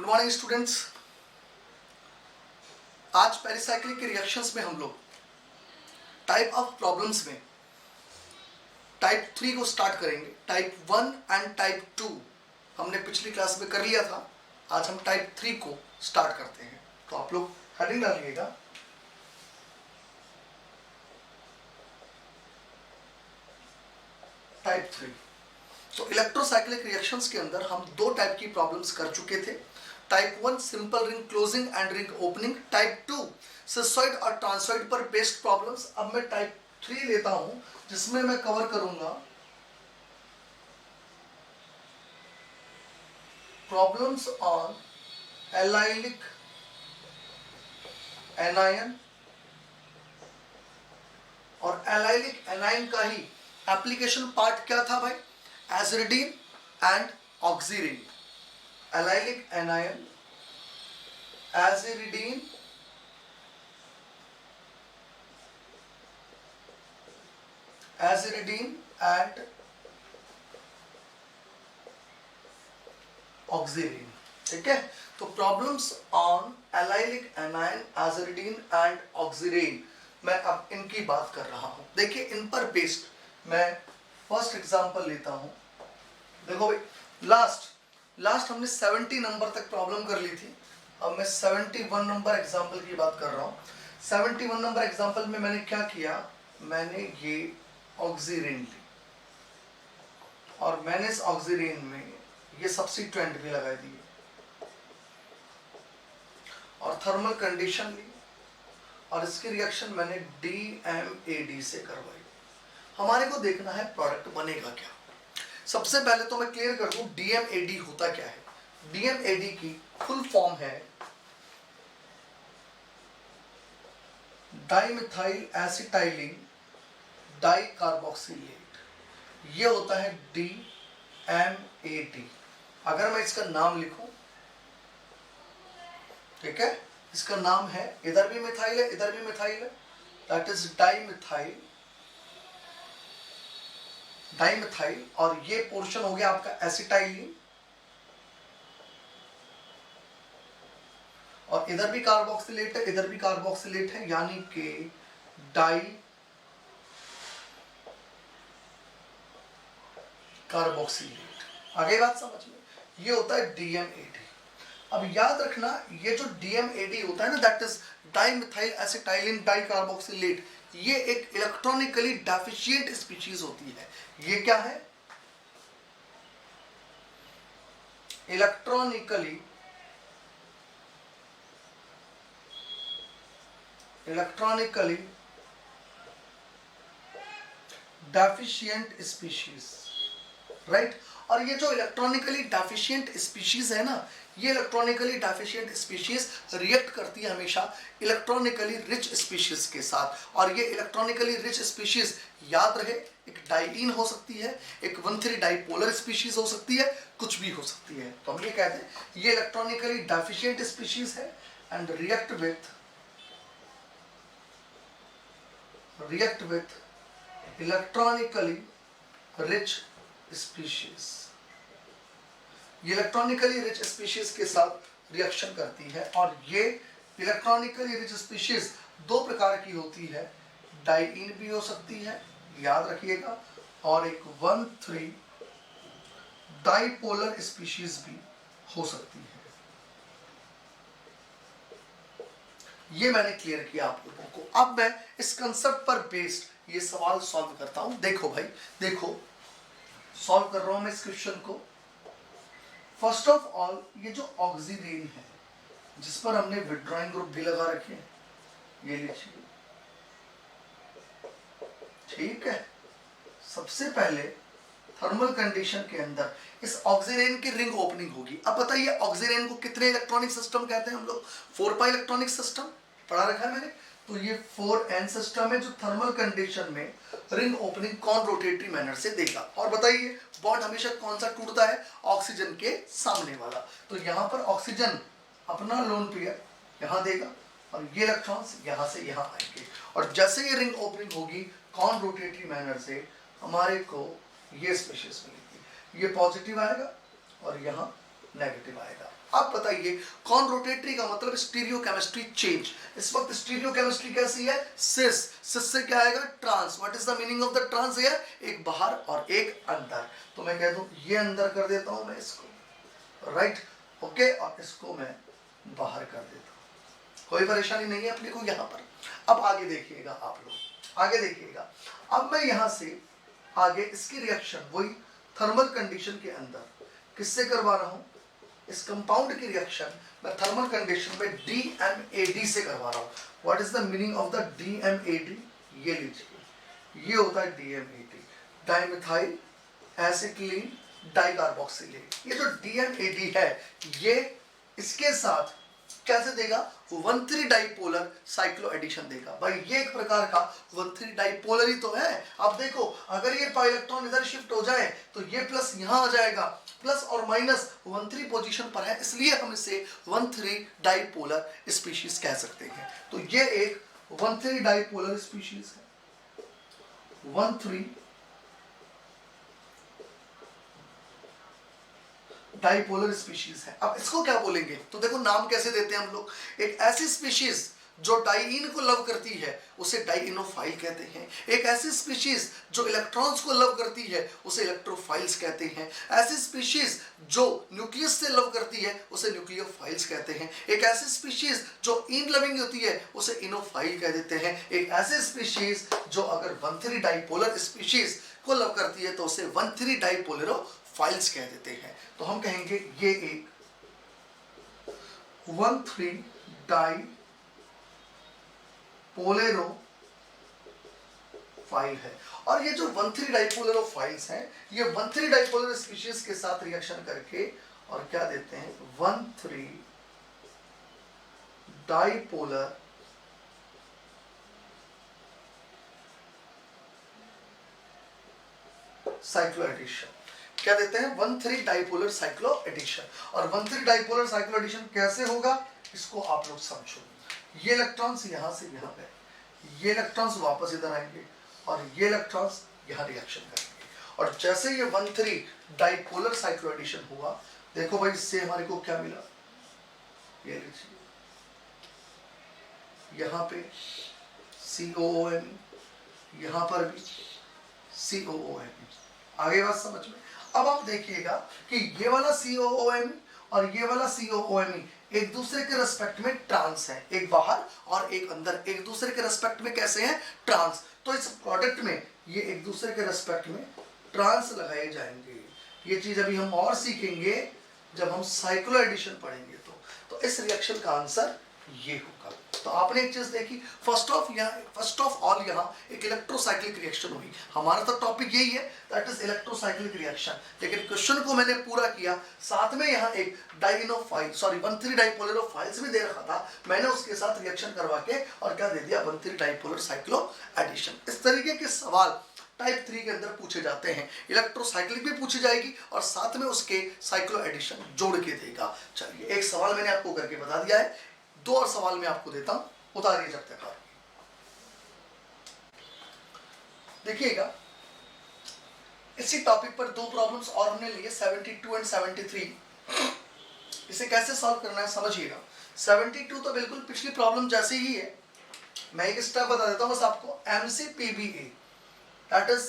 Good morning students. आज pericyclic के reactions में हम लोग टाइप ऑफ प्रॉब्लम्स में टाइप 3 को स्टार्ट करेंगे। टाइप 1 एंड टाइप 2 हमने पिछली क्लास में कर लिया था। आज हम टाइप 3 को स्टार्ट करते हैं। तो आप लोग हेडिंग डालिएगा, टाइप 3। तो इलेक्ट्रोसाइक्लिक रिएक्शंस के अंदर हम दो टाइप की प्रॉब्लम्स कर चुके थे। Type 1 simple ring closing and ring opening, type 2 cisoid और ट्रांसॉइड पर बेस्ड प्रॉब्लम्स। अब मैं टाइप 3 लेता हूं जिसमें मैं कवर करूंगा प्रॉब्लम्स ऑन एलाइलिक एनायन और एलाइलिक एनायन का ही एप्लीकेशन पार्ट क्या था भाई? Aziridine and oxirane. Allylic anion, aziridine and oxirane. ठीक है, तो problems on allylic anion, aziridine and oxirane, मैं अब इनकी बात कर रहा हूं। देखिए, इन पर बेस्ड मैं फर्स्ट एग्जांपल लेता हूं। देखो भाई, लास्ट हमने 70 नंबर तक प्रॉब्लम कर ली थी। अब मैं 71 नंबर एग्जांपल की बात कर रहा हूं। 71 नंबर एग्जांपल में मैंने क्या किया, मैंने ये ऑक्सीरिन ली और मैंने इस ऑक्सीरिन में ये सब्स्टिट्यूएंट भी लगा दिए और थर्मल कंडीशन ली और इसकी रिएक्शन मैंने DMAD से करवाई। हमारे को देखना है प्रोडक्ट बनेगा क्या। सबसे पहले तो मैं क्लियर कर दूं DMAD होता क्या है। DMAD की फुल फॉर्म है डाइमिथाइल एसिटाइलिन डाइकार्बोक्सिलेट। ये होता है DMAD। अगर मैं इसका नाम लिखूं, ठीक है, इसका नाम है, इधर भी मिथाइल है इधर भी मिथाइल है, दैट इज डाइमिथाइल और ये पोर्शन हो गया आपका एसिटाइलिन और इधर भी कार्बोक्सिलेट है इधर भी कार्बोक्सिलेट है, यानी कि डाई कार्बोक्सिलेट। आगे बात समझ में, ये होता है DMAD। अब याद रखना, ये जो DMAD होता है ना, दैट इज डाइमिथाइल एसिटाइलिन डाइकार्बोक्सिलेट, ये एक इलेक्ट्रॉनिकली डेफिशिएंट स्पीशीज होती है। ये क्या है? Electronically deficient species, right. और ये जो इलेक्ट्रॉनिकली डेफिशिएंट स्पीशीज है ना, ये इलेक्ट्रॉनिकली डेफिशिएंट स्पीशीज रिएक्ट करती है हमेशा इलेक्ट्रॉनिकली रिच स्पीशीज के साथ। और ये इलेक्ट्रॉनिकली रिच स्पीशीज, याद रहे, एक डाइईन हो सकती है, एक 1,3 डाइपोलर स्पीशीज हो सकती है, कुछ भी हो सकती है। तो हम ये कहते हैं ये इलेक्ट्रॉनिकली डेफिशिएंट स्पीशीज है and react with electronically rich species. ये इलेक्ट्रॉनिकली रिच स्पीशीज के साथ रिएक्शन करती है और ये इलेक्ट्रॉनिकली रिच स्पीशीज दो प्रकार की होती है, डाइईन भी हो सकती है, याद रखिएगा, और एक 1,3 डाइपोलर स्पीशीज भी हो सकती है। ये मैंने क्लियर किया आप लोगों को। अब मैं इस कंसेप्ट पर बेस्ड ये सवाल सॉल्व करता हूं। देखो भाई, देखो, सॉल्व कर रहा हूं मैं इस क्वेश्चन को। फर्स्ट ऑफ ऑल, ये जो ऑक्सीरिन है जिस पर हमने विथड्रॉइंग ग्रुप भी लगा रखे हैं, ये लीजिए, ठीक है। सबसे पहले थर्मल कंडीशन के अंदर इस ऑक्सीरिन की रिंग ओपनिंग होगी। अब बताइए, ऑक्सीरिन को कितने इलेक्ट्रॉनिक सिस्टम कहते हैं हम लोग? 4 इलेक्ट्रॉनिक सिस्टम पढ़ा रखा है मैंने। तो ये 4n सिस्टम है जो थर्मल कंडीशन में रिंग ओपनिंग कौन रोटेटरी मैनर से देगा। और बताइए, बॉन्ड हमेशा कौन सा टूटता है? ऑक्सीजन के सामने वाला। तो यहां पर ऑक्सीजन अपना लोन पेयर यहां देगा और ये इलेक्ट्रॉन्स यहां से यहां आएंगे। और जैसे ये रिंग ओपनिंग होगी कौन रोटेटरी मैनर से, हमारे को ये स्पेशीज मिलेगी। ये पॉजिटिव आएगा और यहाँ नेगेटिव आएगा। अब बताइए कौन रोटेटरी का मतलब स्टीरियो केमिस्ट्री चेंज। इस वक्त स्टीरियो केमिस्ट्री कैसी है, सिस, सिस से क्या आएगा, trans. What is the meaning of the trans here, एक बाहर और एक अंदर। तो मैं कह दूं ये अंदर कर देता हूं मैं इसको, राइट, ओके, और इसको मैं बाहर कर देता हूं, कोई परेशानी नहीं है अपने को यहां पर। अब आगे देखिएगा आप लोग, आगे देखिएगा। अब मैं यहां से आगे इसकी रिएक्शन वही थर्मल कंडीशन के अंदर किससे करवा रहा हूं, इस कंपाउंड की रिएक्शन मैं थर्मल कंडीशन में DMAD से करवा रहा हूं। What is the meaning of the DMAD, ये लीजिए, ये होता है DMAD, डाइमिथाइल एसिटिलीन डाइकार्बोक्सिलेट। ये जो DMAD है ये इसके साथ कैसे देगा, 1,3 डाइपोलर साइक्लो एडिशन देगा। भाई ये एक प्रकार का 1,3 डाइपोलर ही तो है। अब देखो अगर ये पाई इलेक्ट्रॉन इधर शिफ्ट हो जाए तो ये प्लस यहां आ जाएगा, प्लस और माइनस 1,3 पोजीशन पर है, इसलिए हम इसे 1,3 डाइपोलर स्पीशीज कह सकते हैं। तो ये एक 1,3 डाइपोलर स्पीशीज है, 1,3 डाइपोलर स्पीशीज है। अब इसको क्या बोलेंगे, तो देखो नाम कैसे देते हैं हम लोग। एक ऐसी स्पीशीज जो डाइइन को लव करती है उसे डाइइनोफाइल कहते हैं। एक ऐसी स्पीशीज जो इलेक्ट्रॉन्स को लव करती है उसे इलेक्ट्रोफाइल्स कहते हैं। ऐसी स्पीशीज जो न्यूक्लियस से लव करती है उसे न्यूक्लियोफाइल्स कहते हैं। एक ऐसी स्पीशीज जो इन लविंग होती है उसे इनोफाइल कह देते हैं। एक ऐसी स्पीशीज जो अगर 1,3 डाइपोलर स्पीशीज को लव करती है तो उसे 1,3 डाइपोलरोफाइल्स कह देते हैं। तो हम कहेंगे ये एक 1,3 डाइपोलरोफाइल है। और ये जो 1,3 डाइपोलरोफाइल्स हैं ये 1,3 डाइपोलर स्पीशीज के साथ रिएक्शन करके और क्या देते हैं, 1,3 डाइपोलर साइक्लो एडिशन, क्या देते हैं, 1,3 डाइपोलर साइक्लो एडिशन। और 1,3 डाइपोलर साइक्लो एडिशन कैसे होगा इसको आप लोग समझो। ये इलेक्ट्रॉन्स यहां से यहां पे, ये इलेक्ट्रॉन्स वापस इधर आएंगे और ये इलेक्ट्रॉन्स यहां रिएक्शन करेंगे। और जैसे ये 1,3 डाइपोलर साइक्लो एडिशन हुआ, देखो भाई इससे हमारे को क्या मिला, ये लीजिए यहां पे COOM, यहां पर भी COOM। आगे बात समझ में। अब आप देखिएगा कि ये वाला COOM और ये वाला COOM एक दूसरे के रेस्पेक्ट में ट्रांस है, एक बाहर और एक अंदर, एक दूसरे के रेस्पेक्ट में कैसे हैं, ट्रांस। तो इस प्रोडक्ट में ये एक दूसरे के रेस्पेक्ट में ट्रांस लगाए जाएंगे। ये चीज अभी हम और सीखेंगे जब हम साइक्लो एडिशन पढ़ेंगे। तो इस रिएक्शन का आंसर ये होगा। तो आपने एक चीज देखी, फर्स्ट ऑफ ऑल यहाँ एक इलेक्ट्रोसाइक्लिक रिएक्शन हुई। हमारा तो टॉपिक यही है, दैट इज इलेक्ट्रोसाइक्लिक रिएक्शन। लेकिन क्वेश्चन को मैंने पूरा किया, साथ में यहाँ एक 1,3 डाइपोलरोफाइल्स भी दे रखा था, मैंने उसके साथ रिएक्शन करवा के और क्या दे दिया, 1,3 डाइपोलर साइक्लो एडिशन। इस तरीके के सवाल टाइप 3 के अंदर पूछे जाते हैं। इलेक्ट्रोसाइक्लिक भी पूछी जाएगी और साथ में उसके साइक्लो एडिशन जोड़ के देगा। चलिए एक सवाल मैंने आपको करके बता दिया है, 2 और सवाल मैं आपको देता हूं, उतारिए जब तक आप। देखिएगा इसी टॉपिक पर 2 प्रॉब्लम्स और हमने लिए, 72 एंड 73। इसे कैसे सॉल्व करना है समझिएगा। 72 तो बिल्कुल पिछली प्रॉब्लम जैसे ही है, मैं एक स्टेप बता देता हूं बस आपको। MCPBA दैट इज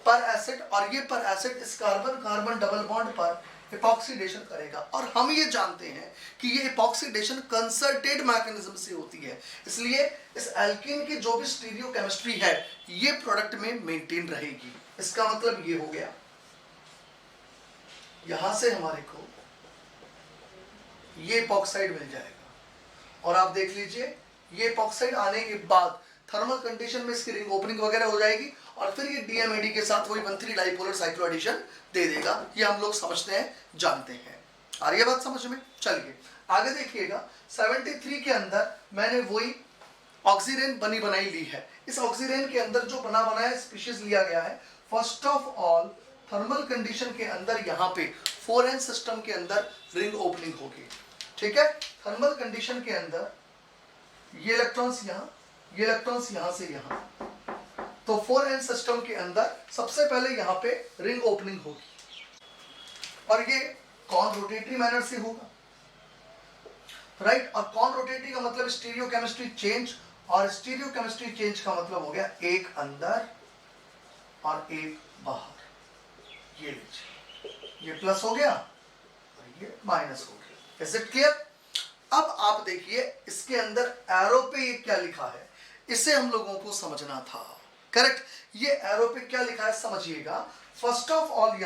पर एसिड, और ये पर एसिड इस कार्बन कार्बन डबल बॉन्ड पर इपॉक्सीडेशन करेगा। और हम ये जानते हैं कि ये इपॉक्सीडेशन कंसर्टेड मैकेनिज्म से होती है, इसलिए इस एल्कीन की जो भी स्टीरियो केमिस्ट्री है ये प्रोडक्ट में मेंटेन रहेगी। इसका मतलब ये हो गया, यहां से हमारे को ये इपॉक्साइड मिल जाएगा। और आप देख लीजिए ये इपॉक्साइड आने के बाद थर्मल कंडीशन में इसकी रिंग ओपनिंग वगैरह हो जाएगी और फिर ये DMAD के साथ वही 1,3 डाइपोलर साइक्लो एडिशन दे देगा। ये हम लोग समझते हैं, जानते हैं। आ रही है बात समझ में। चलिए आगे देखिएगा, 73 के अंदर मैंने वही ऑक्सीरेन बनी बनाई ली है। इस ऑक्सीरेन के अंदर जो बना बनाया स्पीशीज लिया गया है। First of all thermal condition के अंदर यहाँ पे 4n सिस्टम के अंदर रिंग ओपनिंग होगी, ठीक है। थर्मल कंडीशन के अंदर ये इलेक्ट्रॉन्स यहाँ, ये इलेक्ट्रॉन्स यहां से यहां, तो 4n सिस्टम के अंदर सबसे पहले यहां पे रिंग ओपनिंग होगी। और ये कौन रोटेटरी मैनर से होगा, राइट। और कौन रोटेटरी का मतलब स्टीरियो केमिस्ट्री चेंज, और स्टीरियो केमिस्ट्री चेंज का मतलब हो गया एक अंदर और एक बाहर। ये लीजिए, ये प्लस हो गया और ये माइनस हो गया। Is it clear? अब आप देखिए इसके अंदर एरो पे ये क्या लिखा है, इसे हम लोगों को समझना था, करेक्ट। ये एरो पे क्या लिखा है समझिएगा। फर्स्ट ऑफ ऑल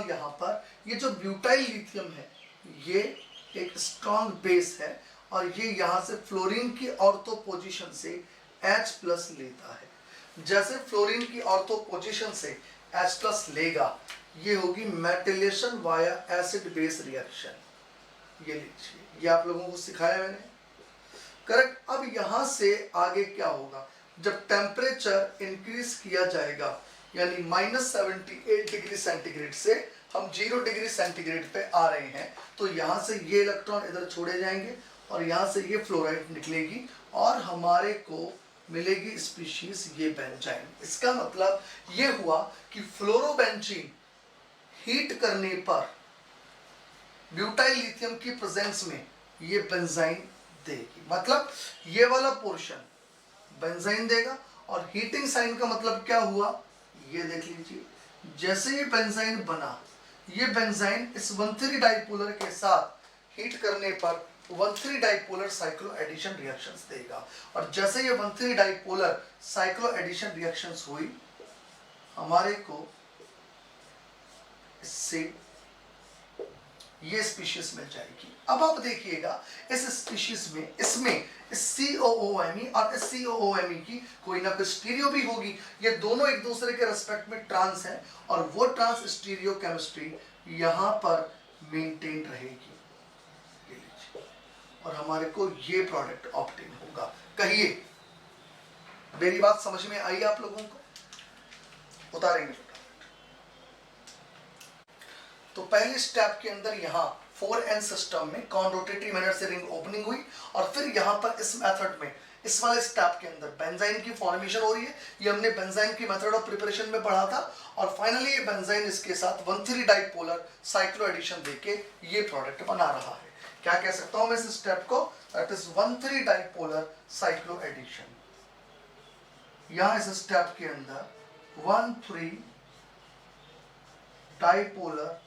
यहां पर ये जो ब्यूटाइल लिथियम है ये एक स्ट्रॉन्ग बेस है, और ये यहां से फ्लोरीन की ऑर्थो पोजीशन से H+ लेता है। जैसे फ्लोरीन की ऑर्थो पोजीशन से H+ लेगा, ये होगी मेटिलेशन वाया एसिड बेस रिएक्शन। ये लीजिए, ये आप लोगों को सिखाया मैंने, करेक्ट। अब यहां से आगे क्या होगा, जब टेम्परेचर इंक्रीज किया जाएगा, यानी -78 डिग्री सेंटीग्रेड से हम 0 डिग्री सेंटीग्रेड पे आ रहे हैं, तो यहां से ये इलेक्ट्रॉन इधर छोड़े जाएंगे और यहां से ये फ्लोराइड निकलेगी और हमारे को मिलेगी स्पीशीज ये बेंजाइन। इसका मतलब ये हुआ कि फ्लोरोबेंजीन हीट करने पर ब्यूटाइल लिथियम की प्रेजेंस में ये बेंजाइन देगी, मतलब ये वाला पोर्शन बेंजाइन देगा। और हीटिंग साइन का मतलब क्या हुआ, ये देख लीजिए, जैसे ये बेंजाइन बना, ये बेंजाइन इस 1,3 डाइपोलर के साथ हीट करने पर 1,3 डाइपोलर साइक्लो एडिशन रिएक्शंस देगा। और जैसे ये 1,3 डाइपोलर साइक्लो एडिशन रिएक्शंस हुई, हमारे को इससे ये स्पीशीज मिल जाएगी। अब आप देखिएगा इस स्पीशीज में, इसमें COOMe और SCOOMe की कोई ना कोई स्टीरियो भी होगी। ये दोनों एक दूसरे के रेस्पेक्ट में ट्रांस है, और वो ट्रांस स्टीरियो केमिस्ट्री यहाँ पर मेंटेन रहेगी। ये लीजिए, और हमारे को ये प्रोडक्ट ऑब्टेन होगा। कहिए, मेरी बात समझ में आई आप लोगों को? उतारेंगे। तो पहले स्टेप के अंदर यहाँ 4n सिस्टम में कौन रोटेटरी मैनर से रिंग ओपनिंग हुई, और फिर यहाँ पर इस मेथड में, इस वाले स्टेप के अंदर बेंजाइन की फॉर्मेशन हो रही है। ये हमने बेंजाइन की मेथड ऑफ प्रिपरेशन में पढ़ा था, और फाइनली ये बेंजाइन इसके साथ 1,3 डाइपोलर साइक्लो एडिशन देके ये प्रोडक्ट बना रहा है। क्या कह सकता हूं मैं इस स्टेप को, that is 1,3 dipolar cycloaddition. यहां इस स्टेप के अंदर 1,3 डाइपोलर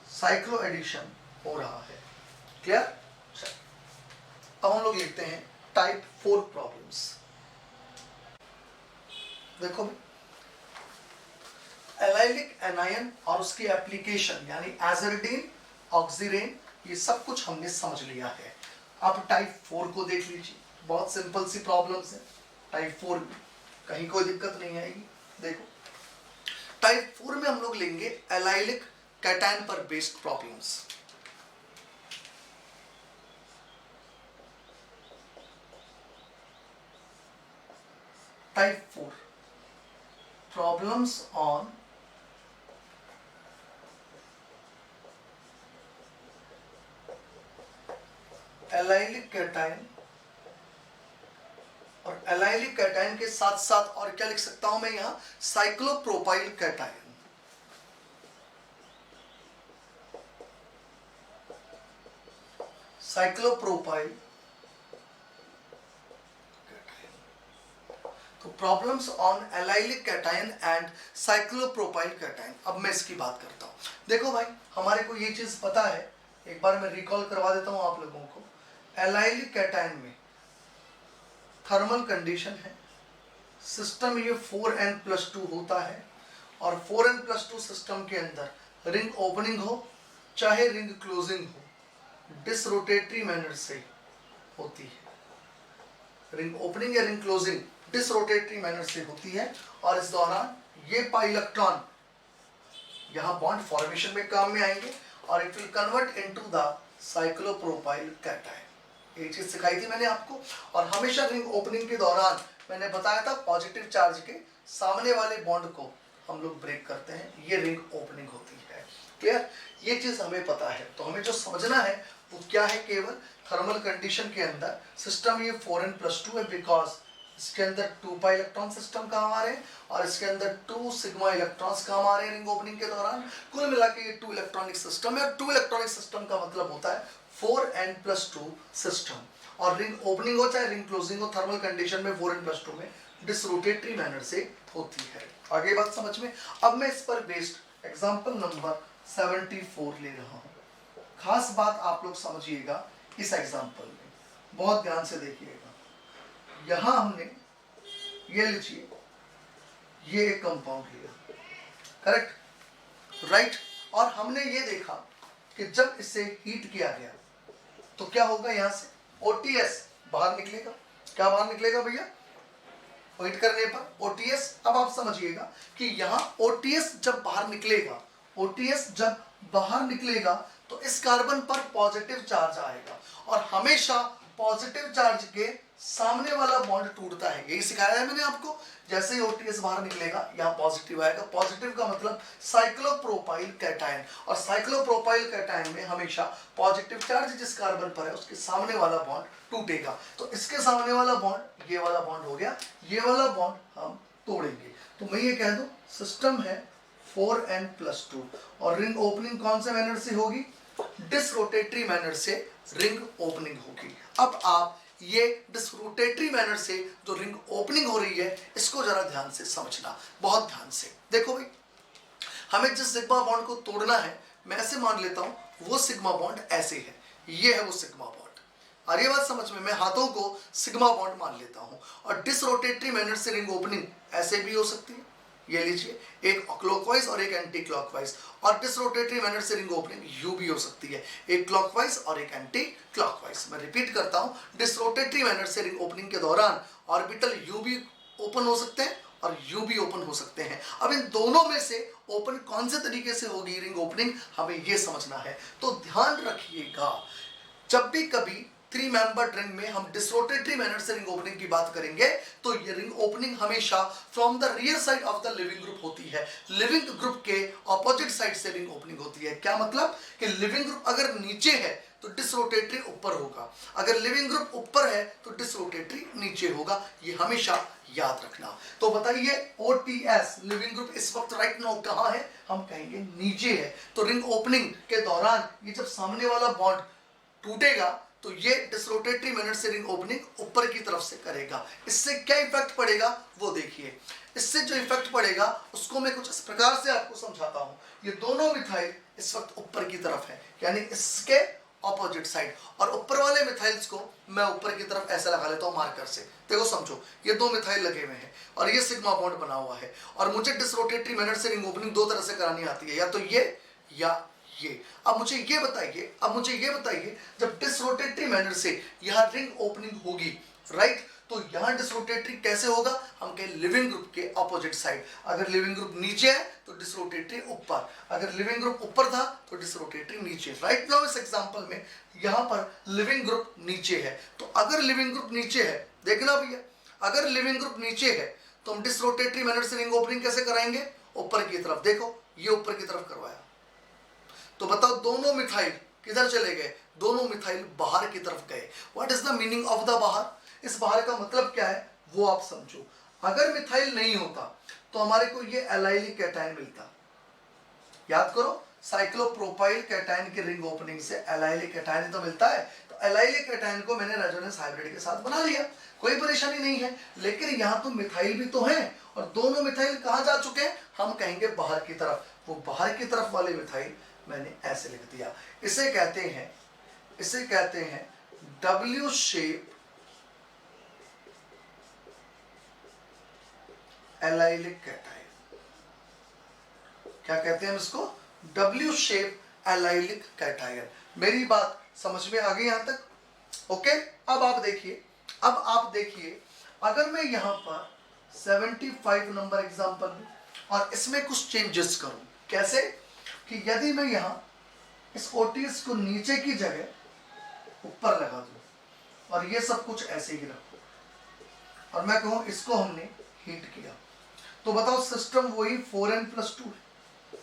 साइक्लो एडिशन हो रहा है। क्लियर? अब हम लोग लिखते हैं टाइप 4 प्रॉब्लम्स। देखो, एलाइलिक एनायन और उसकी एप्लीकेशन यानी एजरडीन, ऑक्सीरेन, ये सब कुछ हमने समझ लिया है। अब टाइप 4 को देख लीजिए, बहुत सिंपल सी प्रॉब्लम्स है। टाइप 4 में कहीं कोई दिक्कत नहीं आएगी। देखो, टाइप 4 में हम लोग लेंगे एलाइलिक कैटायन पर based problems. Type 4 problems on allylic cation, और एलाइलिक कैटायन के साथ साथ और क्या लिख सकता हूं मैं यहां, साइक्लोप्रोपाइल कैटायन। Cyclopropyl cation. तो problems on allylic cation and cyclopropyl cation. अब मैं इसकी बात करता हूं। देखो भाई, हमारे को ये चीज पता है, एक बार मैं रिकॉल करवा देता हूं आप लोगों को। एलाइलिक कैटायन में थर्मल कंडीशन है, सिस्टम ये 4n+2 होता है, और 4n+2 सिस्टम के अंदर रिंग ओपनिंग हो चाहे रिंग क्लोजिंग हो, डिसरोटेटरी मैनर से होती है। रिंग ओपनिंग या रिंग क्लोजिंग डिसरोटेटरी मैनर से होती है, और इस दौरान ये पाई इलेक्ट्रॉन यहां बॉन्ड फॉर्मेशन में काम में आएंगे, और it will convert into the cyclopropyl cation. एक चीज सिखाई थी मैंने आपको, और हमेशा रिंग ओपनिंग के दौरान मैंने बताया था पॉजिटिव चार्ज के सामने वाले बॉन्ड को हम लोग ब्रेक करते हैं, ये रिंग ओपनिंग होती है। क्लियर? ये चीज हमें पता है। तो हमें जो समझना है वो क्या है, केवल थर्मल कंडीशन के अंदर सिस्टम ये 4n+2 है, बिकॉज इसके अंदर 2 पाई इलेक्ट्रॉन सिस्टम काम आ रहे हैं और इसके अंदर 2 सिग्मा इलेक्ट्रॉन्स काम आ रहे हैं रिंग ओपनिंग के दौरान। कुल मिला के ये 2 इलेक्ट्रॉनिक सिस्टम है और 2 इलेक्ट्रॉनिक सिस्टम का मतलब होता है 4n+2 सिस्टम। और रिंग ओपनिंग हो चाहे रिंग क्लोजिंग हो थर्मल कंडीशन में 4n+2 में डिसरोटेटरी मैनर से होती है। आगे बात समझ में। अब मैं इस पर बेस्ड एग्जांपल नंबर 74 ले रहा हूं। खास बात आप लोग समझिएगा इस एग्जांपल में, बहुत ध्यान से देखिएगा। यहां हमने ये लीजिए, ये एक कंपाउंड लिया, करेक्ट, राइट। और हमने ये देखा कि जब इसे हीट किया गया तो क्या होगा, यहां से OTS बाहर निकलेगा। क्या बाहर निकलेगा भैया, हीट करने पर OTS। अब आप समझिएगा कि यहां OTS जब बाहर निकलेगा, OTS जब बाहर निकलेगा तो इस कार्बन पर पॉजिटिव चार्ज आएगा और हमेशा पॉजिटिव चार्ज के सामने वाला बॉन्ड टूटता है। यही सिखाया है मैंने आपको। जैसे ही OTS बाहर निकलेगा यहाँ पॉजिटिव आएगा। पॉजिटिव का मतलब साइक्लोप्रोपाइल कैटायन, और साइक्लोप्रोपाइल कैटायन में हमेशा पॉजिटिव चार्ज जिस कार्बन पर है उसके सामने वाला बॉन्ड टूटेगा। तो इसके सामने वाला बॉन्ड, ये वाला बॉन्ड हो गया, ये वाला बॉन्ड हम तोड़ेंगे। तो मैं ये कह दूं सिस्टम है 4n+2 और रिंग ओपनिंग कौन से मैनर से होगी, डिसरोटेटरी मैनर से रिंग ओपनिंग होगी। अब आप ये डिसरोटेटरी मैनर से जो रिंग ओपनिंग हो रही है इसको जरा ध्यान से समझना, बहुत ध्यान से देखो भाई। हमें जिस सिग्मा बॉन्ड को तोड़ना है, मैं ऐसे मान लेता हूं वो सिग्मा बॉन्ड ऐसे है, ये है वो सिग्मा बॉन्ड। और ये बात समझ में, मैं हाथों को सिग्मा बॉन्ड मान लेता हूं। और डिसरोटेटरी मैनर से रिंग ओपनिंग ऐसे भी हो सकती है, ये लीजिए, एक क्लॉकवाइज और एक एंटी क्लॉकवाइज। और डिसरोटेटरी मैनर से रिंग ओपनिंग यू भी हो सकती है, एक क्लॉकवाइज और एक एंटी क्लॉकवाइज। मैं रिपीट करता हूं, डिसरोटेटरी मैनर से रिंग ओपनिंग के दौरान ऑर्बिटल यू भी ओपन हो सकते हैं और यू भी ओपन हो सकते हैं। अब इन दोनों में से ओपन कौन से तरीके से होगी रिंग ओपनिंग, हमें यह समझना है। तो ध्यान रखिएगा, जब भी कभी 3 मेंबर्ड रिंग में हम डिसरोटेटरी मैनर से रिंग ओपनिंग की बात करेंगे तो ये रिंग ओपनिंग हमेशा from the rear side of the leaving group होती है। लिविंग ग्रुप के ऑपोजिट साइड से रिंग ओपनिंग होती है। क्या मतलब कि लिविंग ग्रुप अगर नीचे है तो डिसरोटेटरी ऊपर होगा, अगर लिविंग ग्रुप ऊपर है तो डिसरोटेटरी नीचे होगा। ये हमेशा याद रखना। तो बताइए OTS लिविंग ग्रुप इस वक्त राइट नाउ कहां है, हम कहेंगे नीचे है। तो रिंग ओपनिंग के दौरान ये जब सामने वाला बॉन्ड टूटेगा तो ये डिसरोटेटरी मैनर से रिंग ओपनिंग ऊपर की तरफ से करेगा। इससे क्या इफेक्ट पड़ेगा वो देखिए। इससे जो इफेक्ट पड़ेगा उसको मैं कुछ इस प्रकार से आपको समझाता हूं। ये दोनों मिथाइल इस वक्त ऊपर की तरफ है, यानी इसके ऑपोजिट साइड, और ऊपर वाले मिथाइल्स को मैं ऊपर की तरफ ऐसा लगा लेता हूं मार्कर से। देखो समझो, ये 2 मिथाइल लगे हुए हैं और ये सिग्मा बॉन्ड बना हुआ है और मुझे डिसरोटेटरी मैनर से रिंग ओपनिंग 2 तरह से करानी आती है, या तो ये या ये। अब मुझे ये बताइए जब डिसरोटेटरी मैनर से यहां रिंग ओपनिंग होगी, राइट, तो यहां डिसरोटेटरी कैसे होगा, हम कहें लिविंग ग्रुप के ऑपोजिट साइड। अगर लिविंग ग्रुप नीचे है तो डिसरोटेटरी ऊपर, अगर लिविंग ग्रुप ऊपर था तो डिसरोटेटरी नीचे। राइट नाउ इस एग्जांपल में यहां पर लिविंग ग्रुप नीचे है, तो अगर लिविंग ग्रुप नीचे है, देखना भैया, अगर लिविंग ग्रुप नीचे है तो हम डिसरोटेटरी मैनर से रिंग ओपनिंग कैसे कराएंगे, ऊपर की तरफ। देखो ये ऊपर की तरफ करवाया, तो बताओ दोनों मिथाइल किधर चले गए, दोनों मिथाइल बाहर की तरफ गए। What is the meaning of the बाहर, इस बाहर का मतलब क्या है वो आप समझो। अगर मिथाइल नहीं होता तो हमारे को ये एलाइलिक कैटायन मिलता। याद करो, साइक्लोप्रोपाइल कैटायन की रिंग ओपनिंग से एलाइलिक कैटायन तो मिलता है। तो एलाइलिक कैटायन को मैंने रेजोनेंस हाइब्रिड के साथ बना लिया, कोई परेशानी नहीं है। लेकिन यहाँ तो मिथाइल भी तो है और दोनों मिथाइल कहाँ जा चुके हैं, हम कहेंगे बाहर की तरफ। वो बाहर की तरफ वाले मिथाइल मैंने ऐसे लिख दिया। इसे कहते हैं W शेप एलाइलिक कैटायन। क्या कहते हैं हम इसको, W शेप एलाइलिक कैटायन। मेरी बात समझ में आ गई यहां तक, ओके। अब आप देखिए अगर मैं यहां पर 75 नंबर एग्जांपल दूं और इसमें कुछ चेंजेस करूं, कैसे कि यदि मैं यहां इस OTS को नीचे की जगह ऊपर लगा दूं और ये सब कुछ ऐसे ही रखूं और मैं कहूं इसको हमने हीट किया, तो बताओ सिस्टम वही 4n+2 है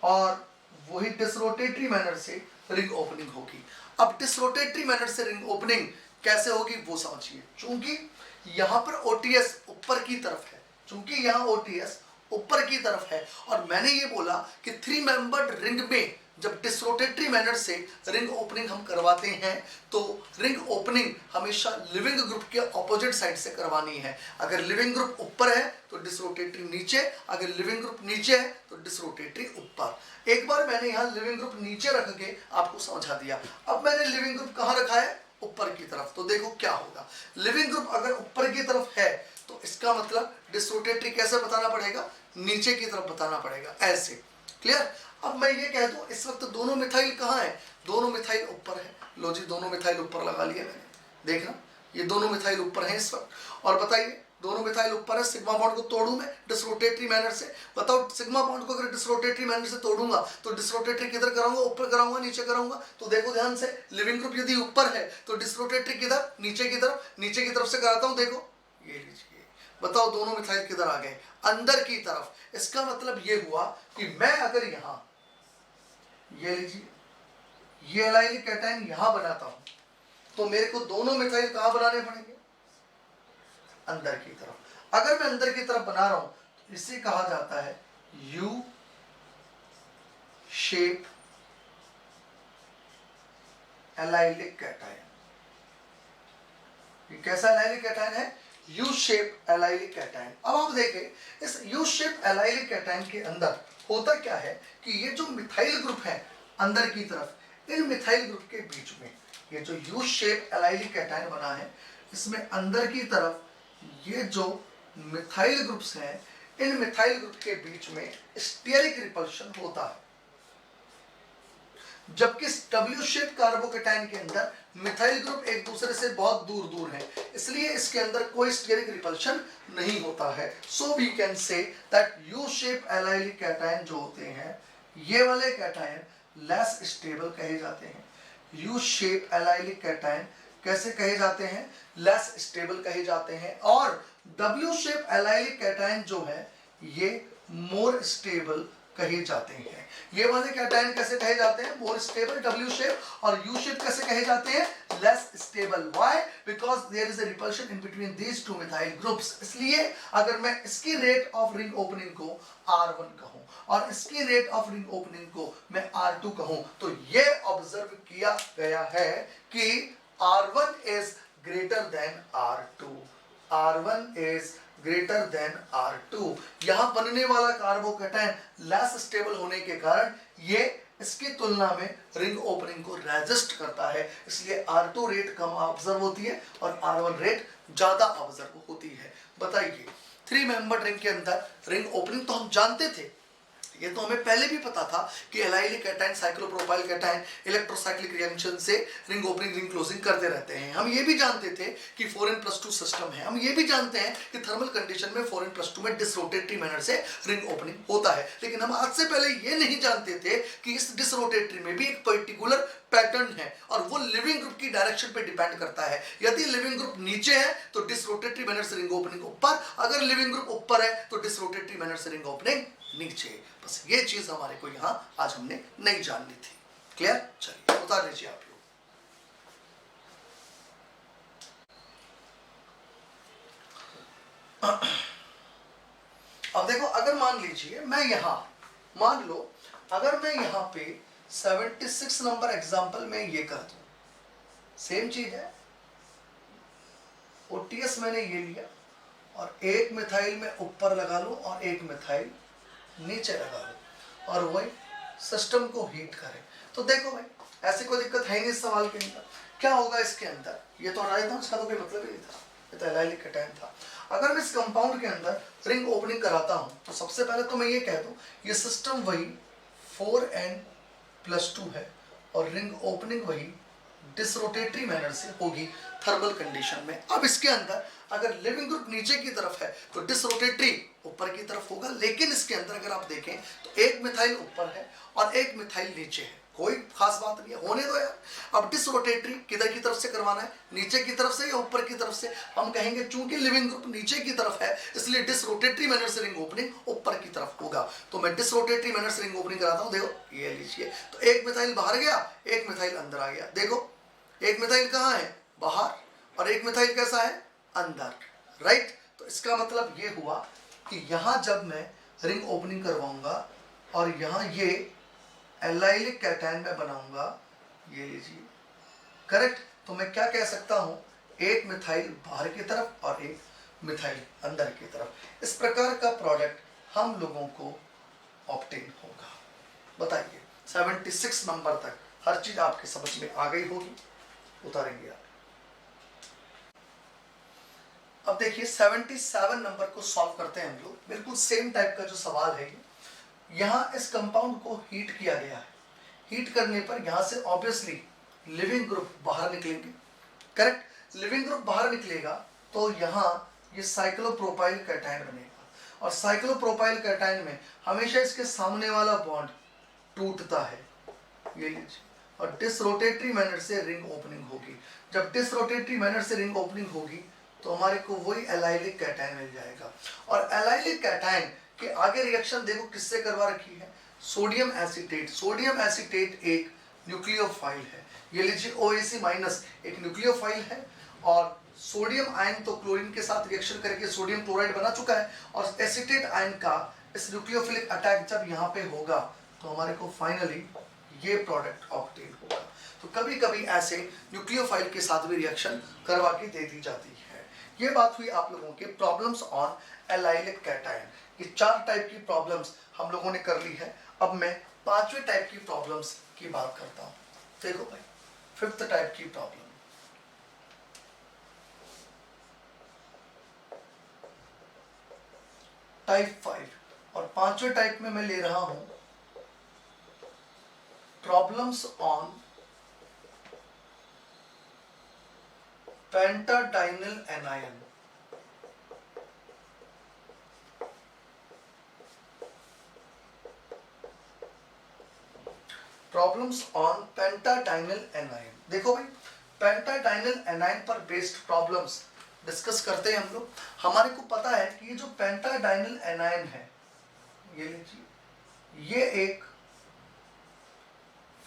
और वही डिसरोटेटरी मैनर से रिंग ओपनिंग होगी। अब डिसरोटेटरी मैनर से रिंग ओपनिंग कैसे होगी वो समझिए। चूंकि यहाँ पर ओटीएस ऊपर की तरफ है, क्योंकि यहाँ ओटीएस ऊपर की तरफ है, और मैंने ये बोला कि 3 मेंबर्ड रिंग में जब डिसरोटेटरी मैनर से रिंग ओपनिंग हम करवाते हैं तो रिंग ओपनिंग हमेशा लिविंग ग्रुप के ऑपोजिट साइड से करवानी है। अगर लिविंग ग्रुप ऊपर है तो डिसरोटेटरी नीचे, अगर लिविंग ग्रुप नीचे है तो डिसरोटेटरी ऊपर। एक बार मैंने यहाँ लिविंग ग्रुप नीचे रख के आपको समझा दिया। अब मैंने लिविंग ग्रुप कहाँ रखा है? ऊपर की तरफ। तो देखो क्या होगा, लिविंग ग्रुप अगर ऊपर की तरफ है तो इसका मतलब डिसरोटेटरी कैसे बताना पड़ेगा? नीचे की तरफ बताना पड़ेगा, ऐसे। क्लियर? अब मैं ये कह दूं इस वक्त दोनों मिथाइल कहाँ है? दोनों मिथाइल ऊपर है। लो जी, दोनों मिथाइल ऊपर लगा लिया मैंने, देखना ये दोनों मिथाइल ऊपर हैं इस वक्त। और बताइए दोनों मिथाइल ऊपर है, सिग्मा बॉन्ड को तोड़ूं मैं डिसरोटेटरी मैनर से? बताओ, सिग्मा बॉन्ड को अगर डिसरोटेटरी मैनर से तोड़ूंगा तो डिसरोटेटरी किधर कराऊंगा? ऊपर कराऊंगा, नीचे कराऊंगा? तो देखो ध्यान से, लिविंग ग्रुप यदि ऊपर है तो डिसरोटेटरी किधर? नीचे की तरफ। नीचे की तरफ से कराता हूं, देखो ये लीजिए। बताओ दोनों मिथाइल किधर आ गए? अंदर की तरफ। इसका मतलब ये हुआ कि मैं अगर यहां, ये लीजिए, ये एलाइल कैटायन यहां बनाता हूं तो मेरे को दोनों मिथाइल कहां बनाने पड़ेंगे? अंदर की तरफ। अगर मैं अंदर की तरफ बना रहा हूं तो इसे कहा जाता है यू शेप एलाइलिक कैटायन। ये कैसा एलाइलिक कैटायन है? You shape allylic cation. अब आप देखें इस यू शेप एलाइलिक कैटायन के अंदर होता क्या है कि ये जो मिथाइल ग्रुप है अंदर की तरफ, इन मिथाइल ग्रुप के बीच में ये जो यू शेप एलाइलिक कैटायन बना है, इसमें अंदर की तरफ ये जो मिथाइल ग्रुप्स हैं, इन मिथाइल ग्रुप के बीच में स्टेरिक रिपल्शन होता है। जबकि डब्ल्यू शेप कार्बोकेटायन के अंदर मिथाइल ग्रुप एक दूसरे से बहुत दूर दूर है, इसलिए इसके अंदर कोई स्टेरिक रिपल्शन नहीं होता है। So we can say that U shape allylic cation जो होते हैं, ये वाले कैटायन लेस स्टेबल कहे जाते हैं। यू शेप एलाइलिक कैटायन कैसे कहे जाते हैं? लेस स्टेबल कहे जाते हैं। और डब्ल्यू शेप एलाइलिक कैटायन जो है ये मोर स्टेबल कहे जाते हैं। ये वाले कैटायन कैसे कहे जाते हैं? More stable, W shape. और यू शेप कैसे कहे जाते हैं? Less stable. Why? Because there is a repulsion in between these two methyl groups. इसलिए अगर मैं इसकी रेट ऑफ रिंग ओपनिंग को R1 कहूं और इसकी रेट ऑफ रिंग ओपनिंग को मैं R2 कहूं तो ये ऑब्जर्व किया गया है कि R1 is greater than R2। R1 is greater than R2। यहां बनने वाला कार्बोकेटायन लेस स्टेबल होने के कारण ये इसकी तुलना में रिंग ओपनिंग को रेजिस्ट करता है, इसलिए R2 रेट कम ऑब्जर्व होती है और R1 रेट ज्यादा ऑब्जर्व होती है। बताइए 3 मेंबर रिंग के अंदर रिंग ओपनिंग तो हम जानते थे, ये तो हमें पहले भी पता था कि allylic cation cyclopropyl cation electrocyclic reaction से रिंग ओपनिंग रिंग क्लोजिंग करते रहते हैं। हम ये भी जानते थे कि 4n+2 सिस्टम है। हम ये भी जानते हैं कि थर्मल कंडीशन में 4n+2 में डिसरोटेटरी मैनर से रिंग ओपनिंग होता है। लेकिन हम आज से पहले ये नहीं जानते थे कि इस डिसरोटेटरी में भी एक पर्टिकुलर पैटर्न है और वो लिविंग ग्रुप की डायरेक्शन पे डिपेंड करता है। यदि लिविंग ग्रुप नीचे है तो डिसरोटेटरी मैनर से रिंग ओपनिंग ऊपर, अगर लिविंग ग्रुप ऊपर है तो डिसरोटेटरी मैनर से रिंग ओपनिंग नीचे। बस ये चीज हमारे को यहां आज हमने नहीं जाननी थी। क्लियर? चलिए उतार लीजिए आप लोग। अब देखो, अगर मान लीजिए मैं यहां, मान लो अगर मैं यहां पे 76 नंबर एग्जांपल में ये कर दूं, सेम चीज है, ओटीएस मैंने ये लिया और एक मिथाइल में ऊपर लगा लूं और एक मिथाइल नीचे लगा लो और वही सिस्टम को हीट करें। तो देखो भाई ऐसी कोई दिक्कत है नहीं इस सवाल के अंदर। क्या होगा इसके अंदर? ये तो हटाया था, इसका तो कोई मतलब ही नहीं था, ये तो एलाइलिक कैटायन था। अगर मैं इस कंपाउंड के अंदर रिंग ओपनिंग कराता हूं तो सबसे पहले तो मैं ये कह दूं ये सिस्टम वही 4n+2 है और रिंग ओपनिंग वही डिसरोटेटरी मैनर से होगी थर्मल कंडीशन में। अब इसके अंदर अगर लिविंग ग्रुप नीचे की तरफ है तो डिसरोटेटरी ऊपर की तरफ होगा, लेकिन इसके अंदर अगर आप देखें तो एक मिथाइल ऊपर है और एक मिथाइल नीचे है, कोई खास बात नहीं है, होने दो यार। अब डिसरोटेटरी किधर की तरफ से करवाना है? नीचे की तरफ से या ऊपर की तरफ से? हम कहेंगे चूंकि लिविंग ग्रुप नीचे की तरफ है इसलिए डिसरोटेटरी मैनर से रिंग ओपनिंग ऊपर की तरफ होगा। तो मैं डिसरोटेटरी मैनर से रिंग ओपनिंग कराता हूं। देखो ये लीजिए, तो एक मिथाइल बाहर गया, एक मिथाइल अंदर आ गया। देखो एक मिथाइल कहाँ है? बाहर, और एक मिथाइल कैसा है? अंदर। राइट। तो इसका मतलब ये हुआ कि यहां जब मैं रिंग ओपनिंग करवाऊंगा और यहां ये एल्लाइलिक कैटायन में बनाऊंगा, ये लीजिए, करेक्ट। तो मैं क्या कह सकता हूं, एक मिथाइल बाहर की तरफ और एक मिथाइल अंदर की तरफ। इस प्रकार का प्रोडक्ट हम लोगों को ऑब्टेन होगा। बताइए 76 नंबर तक हर चीज आपके समझ में आ गई होगी, उतारेंगे आप। अब देखिए 77 नंबर को सॉल्व करते हैं हम लोग। बिल्कुल सेम टाइप का जो सवाल है, यहाँ इस कंपाउंड को हीट किया गया है। हीट करने पर यहाँ से ऑब्वियसली लिविंग ग्रुप बाहर निकलेंगे, करेक्ट। लिविंग ग्रुप बाहर निकलेगा तो यहाँ ये साइक्लोप्रोपाइल कैटायन बनेगा और साइक्लोप्रोपाइल कैटायन में हमेशा इसके सामने वाला बॉन्ड टूटता है, ये लीजिए, और डिसरोटेटरी मैनर से रिंग ओपनिंग होगी। जब डिसरोटेटरी मैनर से रिंग ओपनिंग होगी तो हमारे को वही एलाइलिक कैटायन मिल जाएगा। और एलाइलिक कैटायन के आगे रिएक्शन देखो किससे करवा रखी है, सोडियम एसीटेट। सोडियम एसीटेट एक न्यूक्लियोफाइल है, ये लीजिए OAC माइनस एक न्यूक्लियोफाइल है और सोडियम आयन तो क्लोरीन के साथ रिएक्शन करके सोडियम क्लोराइड बना चुका है और एसीटेट आयन का इस न्यूक्लियोफिलिक अटैक जब यहाँ पे होगा तो हमारे को फाइनली ये प्रोडक्ट ऑब्टेन होगा। तो कभी कभी ऐसे न्यूक्लियोफाइल के साथ भी रिएक्शन करवा के दे दी जाती है। ये बात हुई आप लोगों के प्रॉब्लम्स ऑन एलाइलिक कैटायन। ये 4 टाइप की प्रॉब्लम्स हम लोगों ने कर ली है। अब मैं 5वें टाइप की प्रॉब्लम्स की बात करता हूँ। देखो भाई 5th टाइप की प्रॉब्लम, टाइप 5, और 5वें टाइप में मैं ले रहा हूं problems on pentadienyl anion. Problems on pentadienyl anion. देखो भाई पेंटाडाइनल एनायन पर बेस्ड प्रॉब्लम्स डिस्कस करते हैं हम लोग। हमारे को पता है कि ये जो पेंटाडाइनल एनायन है, ये लीजिए, ये एक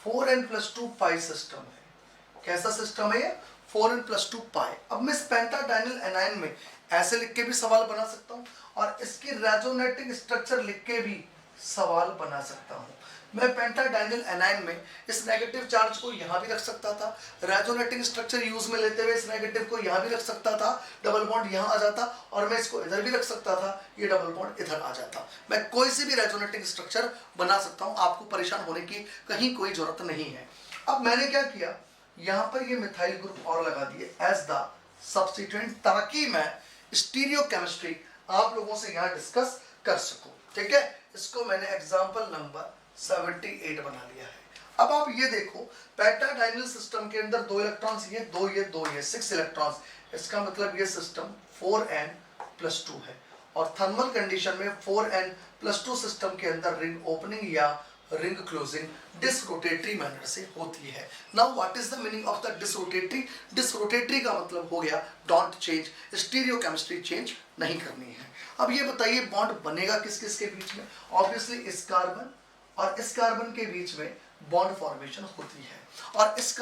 4n+2 पाई सिस्टम है। कैसा सिस्टम है ये, 4n+2 पाई। अब मैं इस पेंटाडाइनल एनायन में ऐसे लिख के भी सवाल बना सकता हूं और इसकी रेजोनेटिंग स्ट्रक्चर लिख के भी सवाल बना सकता हूं। मैं पेंटाडाइनल एनायन में इस नेगेटिव चार्ज को यहां भी रख सकता था, रेजोनेटिंग स्ट्रक्चर यूज में लेते हुए इस नेगेटिव को यहां भी रख सकता था, डबल बॉन्ड यहां आ जाता, और मैं इसको इधर भी रख सकता था, ये डबल बॉन्ड इधर आ जाता। मैं कोई सी भी रेजोनेटिंग स्ट्रक्चर बना सकता हूं, आपको परेशान होने की कहीं कोई जरूरत नहीं है। अब मैंने क्या किया, यहां पर ये मिथाइल ग्रुप और लगा दिए एज द सब्स्टिट्यूएंट, ताकि मैं स्टीरियो केमिस्ट्री आप लोगों से यहां डिस्कस कर सकूं। ठीक है, इसको मैंने एग्जांपल नंबर 78 बना लिया है। अब आप ये देखो पेंटाडाइनल सिस्टम के अंदर 2 इलेक्ट्रॉन्स, ये 2 ये 2 ये 6 इलेक्ट्रॉन्स। इसका मतलब ये सिस्टम 4n+2 है और थर्मल कंडीशन में 4n+2 सिस्टम के अंदर रिंग ओपनिंग या रिंग क्लोजिंग डिसरोटेटरी मैनर से होती है। Now what is the meaning of the disrotatory? Disrotatory का मतलब हो गया don't change, stereochemistry change नहीं करनी है। अब ये बताइए बॉन्ड बनेगा किस किस के बीच में? ऑब्वियसली इस कार्बन और इस कार्बन के बीच में बॉन्ड फॉर्मेशन होती है, और इस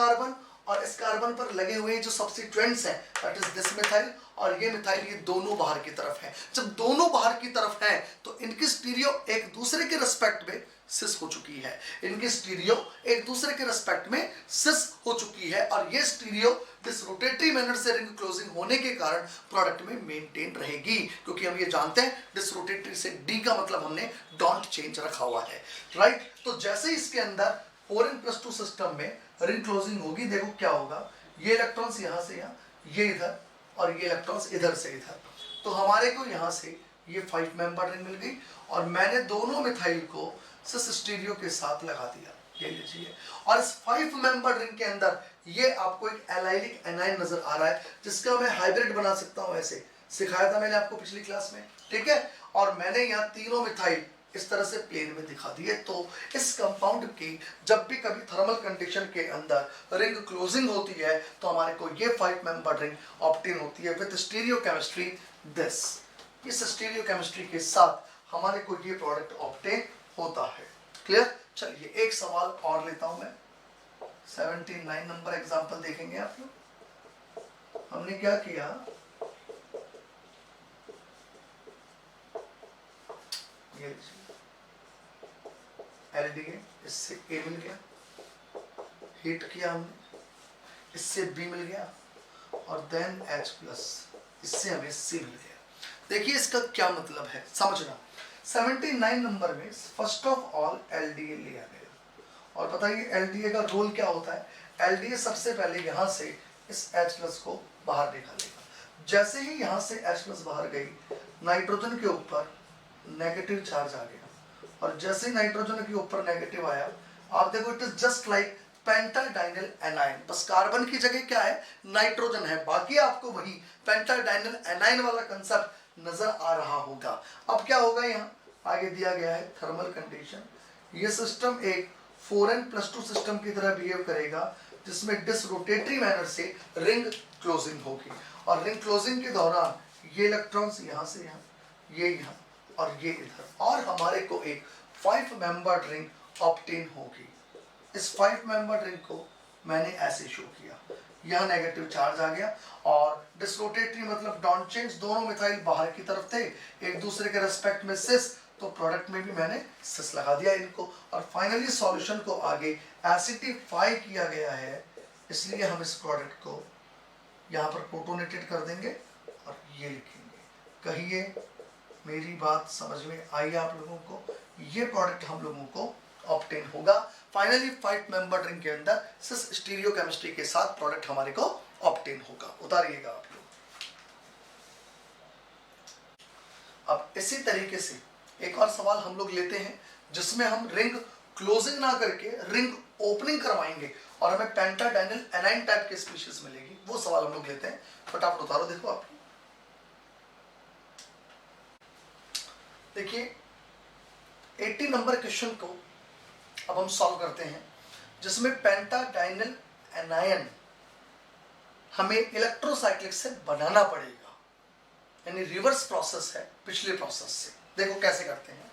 कार्बन पर लगे हुए जो सब्स्टिट्यूएंट्स हैं दैट इज दिस मिथाइल और ये मिथाइल, ये दोनों बाहर की तरफ है। जब दोनों बाहर की तरफ हैं तो इनकी स्टीरियो एक दूसरे के रिस्पेक्ट में सिस हो चुकी है, इनकी स्टीरियो एक दूसरे के रिस्पेक्ट में सिस हो चुकी है, और ये स्टीरियो दिस रोटेटरी मैनर से रिंग क्लोजिंग होने के कारण प्रोडक्ट में मेंटेन रहेगी, क्योंकि हम ये जानते हैं डिस रोटेटरी से डी का मतलब हमने डोंट चेंज रखा हुआ है, राइट। तो जैसे ही इसके अंदर 4n+2 सिस्टम में रिंग क्लोजिंग होगी, देखो क्या होगा, ये इलेक्ट्रॉन्स यहां से यहां, ये इधर, और ये इलेक्ट्रॉन्स इधर से इधर, तो हमारे को यहां से ये 5 मेंबर रिंग मिल गई और मैंने दोनों मिथाइल को सिस स्टीरियो के साथ लगा दिया, ये लीजिए। और इस 5 मेंबर रिंग के अंदर ये आपको एक एलाइलिक एनाइन नजर आ रहा है, जिसका मैं हाइब्रिड बना सकता हूं, ऐसे सिखाया था मैंने आपको पिछली क्लास में, ठीक है। और मैंने यहाँ तीनों मिथाइल इस तरह से प्लेन में दिखा दिए। तो इस कंपाउंड की जब भी कभी थर्मल कंडीशन के अंदर रिंग क्लोजिंग होती है तो हमारे को ये 5 मेंबर रिंग ऑब्टेन होती है विद स्टीरियो केमिस्ट्री दिस। इस स्टीरियो केमिस्ट्री के साथ हमारे को ये प्रोडक्ट ऑब्टेन होता है। क्लियर? चलिए एक सवाल और लेता हूं मैं, 79 नंबर एग्जांपल देखेंगे आप लोग। हमने क्या किया, ये LDA, इससे A मिल गया, हीट किया हमने, इससे B मिल गया, और देन H प्लस, इससे हमें C मिल गया। देखिए इसका क्या मतलब है समझना। 79 नंबर में फर्स्ट ऑफ ऑल LDA लिया गया, और बताइए LDA का रोल क्या होता है। LDA सबसे पहले यहाँ से इस H प्लस को बाहर निकालेगा। जैसे ही यहाँ से H प्लस बाहर गई, नाइट्रोजन के ऊपर नेगेटिव चार्ज आ गया, और जैसे ही नाइट्रोजन के ऊपर नेगेटिव आया, आप देखो it is just like pentadienyl anion, बस कार्बन की जगह क्या है, नाइट्रोजन है, बाकी आपको वही पेंटाडाइनल एनायन वाला कंसेप्ट नजर आ रहा होगा। अब क्या होगा, यहाँ आगे दिया गया है थर्मल कंडीशन, ये सिस्टम एक 4n+2 सिस्टम की तरह बिहेव करेगा, जिसमें डिसरोटेटरी मैनर से रिंग क्लोजिंग होगी, और रिंग क्लोजिंग के दौरान ये इलेक्ट्रॉन्स यहाँ से यहाँ, ये यहाँ और ये इधर, और हमारे को एक 5 मेंबर्ड रिंग ऑब्टेन होगी। इस 5 मेंबर्ड रिंग को मैंने ऐसे शो किया, यहाँ नेगेटिव चार्ज आ गया, और डिसरोटेटरी मतलब डॉन्ट चेंज, दोनों मिथाइल बाहर की तरफ थे, एक दूसरे के रेस्पेक्ट में सिस, तो प्रोडक्ट में भी मैंने सिस लगा दिया इनको, और फाइनली सॉल्यूशन को आगे एसिडिफाई किया गया है, इसलिए हम इस प्रोडक्ट को यहाँ पर प्रोटोनेटेड कर देंगे और ये लिखेंगे। कहिए मेरी बात समझ में आई आप लोगों को, ये प्रोडक्ट हम लोगों को ऑब्टेन होगा फाइनली 5 मेंबर रिंग के अंदर सिस स्टीरियो केमिस्ट्री के साथ प्रोडक्ट हमारे को ऑब्टेन होगा। उतारिएगा आप लोग। अब इसी तरीके से एक और सवाल हम लोग लेते हैं, जिसमें हम रिंग क्लोजिंग ना करके रिंग ओपनिंग करवाएंगे और हमें पेंटाडाइनल एनाइन टाइप के स्पीशीज मिलेगी, वो सवाल हम लोग लेते हैं। फटाफट उतारो, देखो आप देखिए 80 नंबर क्वेश्चन को अब हम सॉल्व करते हैं, जिसमें पेंटाडाइनल एनायन हमें इलेक्ट्रोसाइक्लिक से बनाना पड़ेगा, यानी रिवर्स प्रोसेस है पिछले प्रोसेस से। देखो कैसे करते हैं,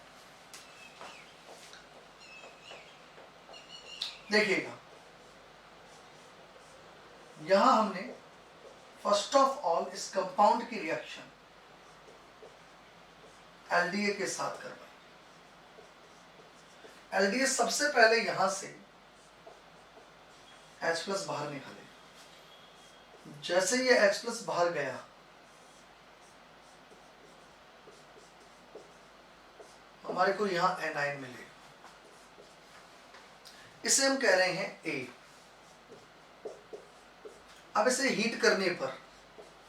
देखिएगा यहां हमने फर्स्ट ऑफ ऑल इस कंपाउंड की रिएक्शन एलडीए के साथ करवाई। एलडीए सबसे पहले यहां से H+ बाहर निकाले, जैसे ये H+ बाहर गया, हमारे को यहां एनाइन मिलेगा, इसे हम कह रहे हैं A। अब इसे हीट करने पर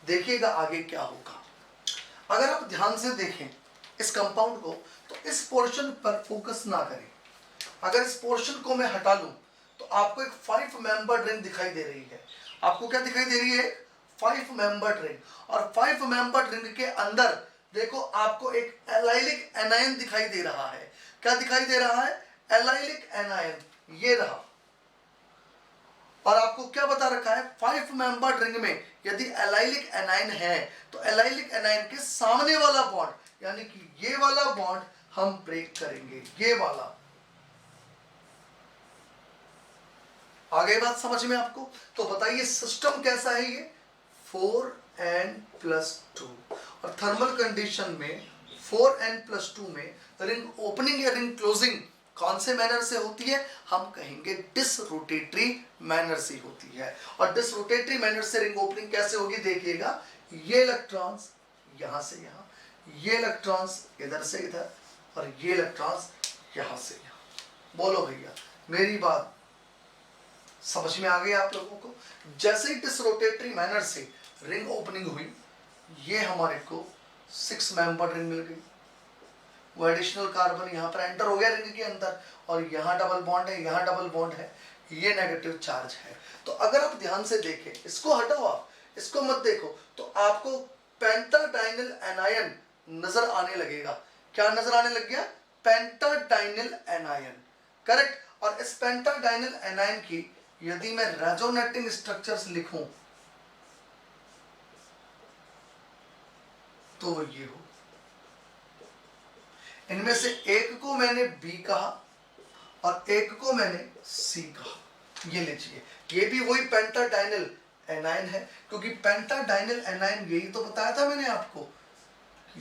देखिएगा आगे क्या होगा। अगर आप ध्यान से देखें इस कंपाउंड को, तो इस पोर्शन पर फोकस ना करें। अगर इस पोर्शन को मैं हटा लूं तो आपको एक 5 मेंबर्ड रिंग दिखाई दे रही है। आपको क्या दिखाई दे रही है? 5 मेंबर्ड रिंग। और 5 मेंबर्ड रिंग के अंदर देखो आपको एक एलाइलिक एनायन दिखाई दे रहा है। क्या दिखाई दे रहा है? एलाइलिक एनायन, ये रहा। और आपको क्या बता रखा है? 5 मेंबर्ड रिंग में यदि एलाइलिक एनायन है तो एलाइलिक एनायन के सामने वाला बॉन्ड, यानी कि ये वाला बॉन्ड हम ब्रेक करेंगे, ये वाला। आ गई बात समझ में आपको? तो बताइए सिस्टम कैसा है ये? 4n+2, और थर्मल कंडीशन में 4n+2 में रिंग ओपनिंग या रिंग क्लोजिंग कौन से मैनर से होती है? हम कहेंगे डिसरोटेटरी मैनर से होती है। और डिसरोटेटरी मैनर से रिंग ओपनिंग कैसे होगी? देखिएगा, ये इलेक्ट्रॉन्स यहां से यहां, ये इलेक्ट्रॉन्स इधर से इधर, और ये इलेक्ट्रॉन्स यहां से यहां। बोलो भैया, मेरी बात समझ में आ गई आप लोगों को? जैसे ही डिसरोटेटरी मैनर से रिंग ओपनिंग हुई, ये हमारे को 6 मेंबर रिंग मिल गई। वो एडिशनल कार्बन यहाँ पर एंटर हो गया रिंग के अंदर, और यहाँ डबल बॉन्ड है, यहाँ डबल बॉन्ड है, ये नेगेटिव चार्ज है। तो अगर आप ध्यान से देखें, इसको हटाओ आप, इसको मत देखो, तो आपको पेंटाडाइनल एनायन नजर आने लगेगा। क्या नजर आने लग गया? पेंटाडाइनल एनायन, करेक्ट। और इस पेंटाडाइनल एनायन की यदि मैं रेजोनेटिंग स्ट्रक्चर्स लिखूं तो वो ये हो। इनमें से एक को मैंने B कहा और एक को मैंने C कहा। ये लीजिए, ये भी वही पेंटाडाइनल एनायन है, क्योंकि पेंटाडाइनल एनायन यही तो बताया था मैंने आपको,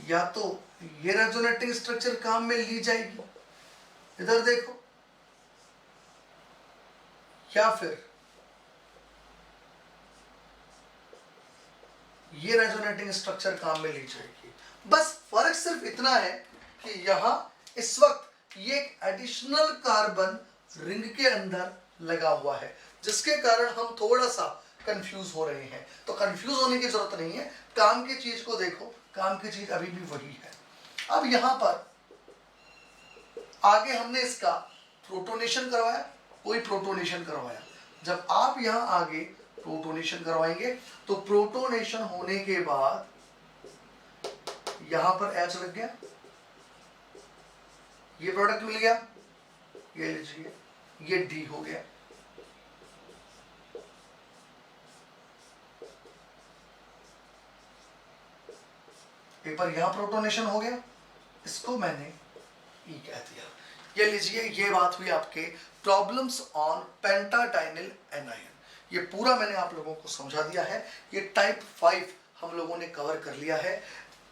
या तो ये रेजोनेटिंग स्ट्रक्चर काम में ली जाएगी, इधर देखो, या फिर ये रेजोनेटिंग स्ट्रक्चर काम में ली जाएगी। बस फर्क सिर्फ इतना है कि यहां इस वक्त ये एक एडिशनल कार्बन रिंग के अंदर लगा हुआ है, जिसके कारण हम थोड़ा सा कंफ्यूज हो रहे हैं। तो कंफ्यूज होने की जरूरत नहीं है, काम की चीज को देखो, काम की चीज अभी भी वही है। अब यहां पर आगे हमने इसका प्रोटोनेशन करवाया, कोई प्रोटोनेशन करवाया। जब आप यहां आगे प्रोटोनेशन करवाएंगे तो प्रोटोनेशन होने के बाद यहां पर H लग गया, ये प्रोडक्ट मिल गया, ये लीजिए, ये D हो गया। एक बार यहां प्रोटोनेशन हो गया, इसको मैंने E कह दिया। ये लीजिए, ये बात हुई आपके प्रॉब्लम्स ऑन पेंटाडाइनिल एनायन। ये पूरा मैंने आप लोगों को समझा दिया है। ये टाइप 5 हम लोगों ने कवर कर लिया है।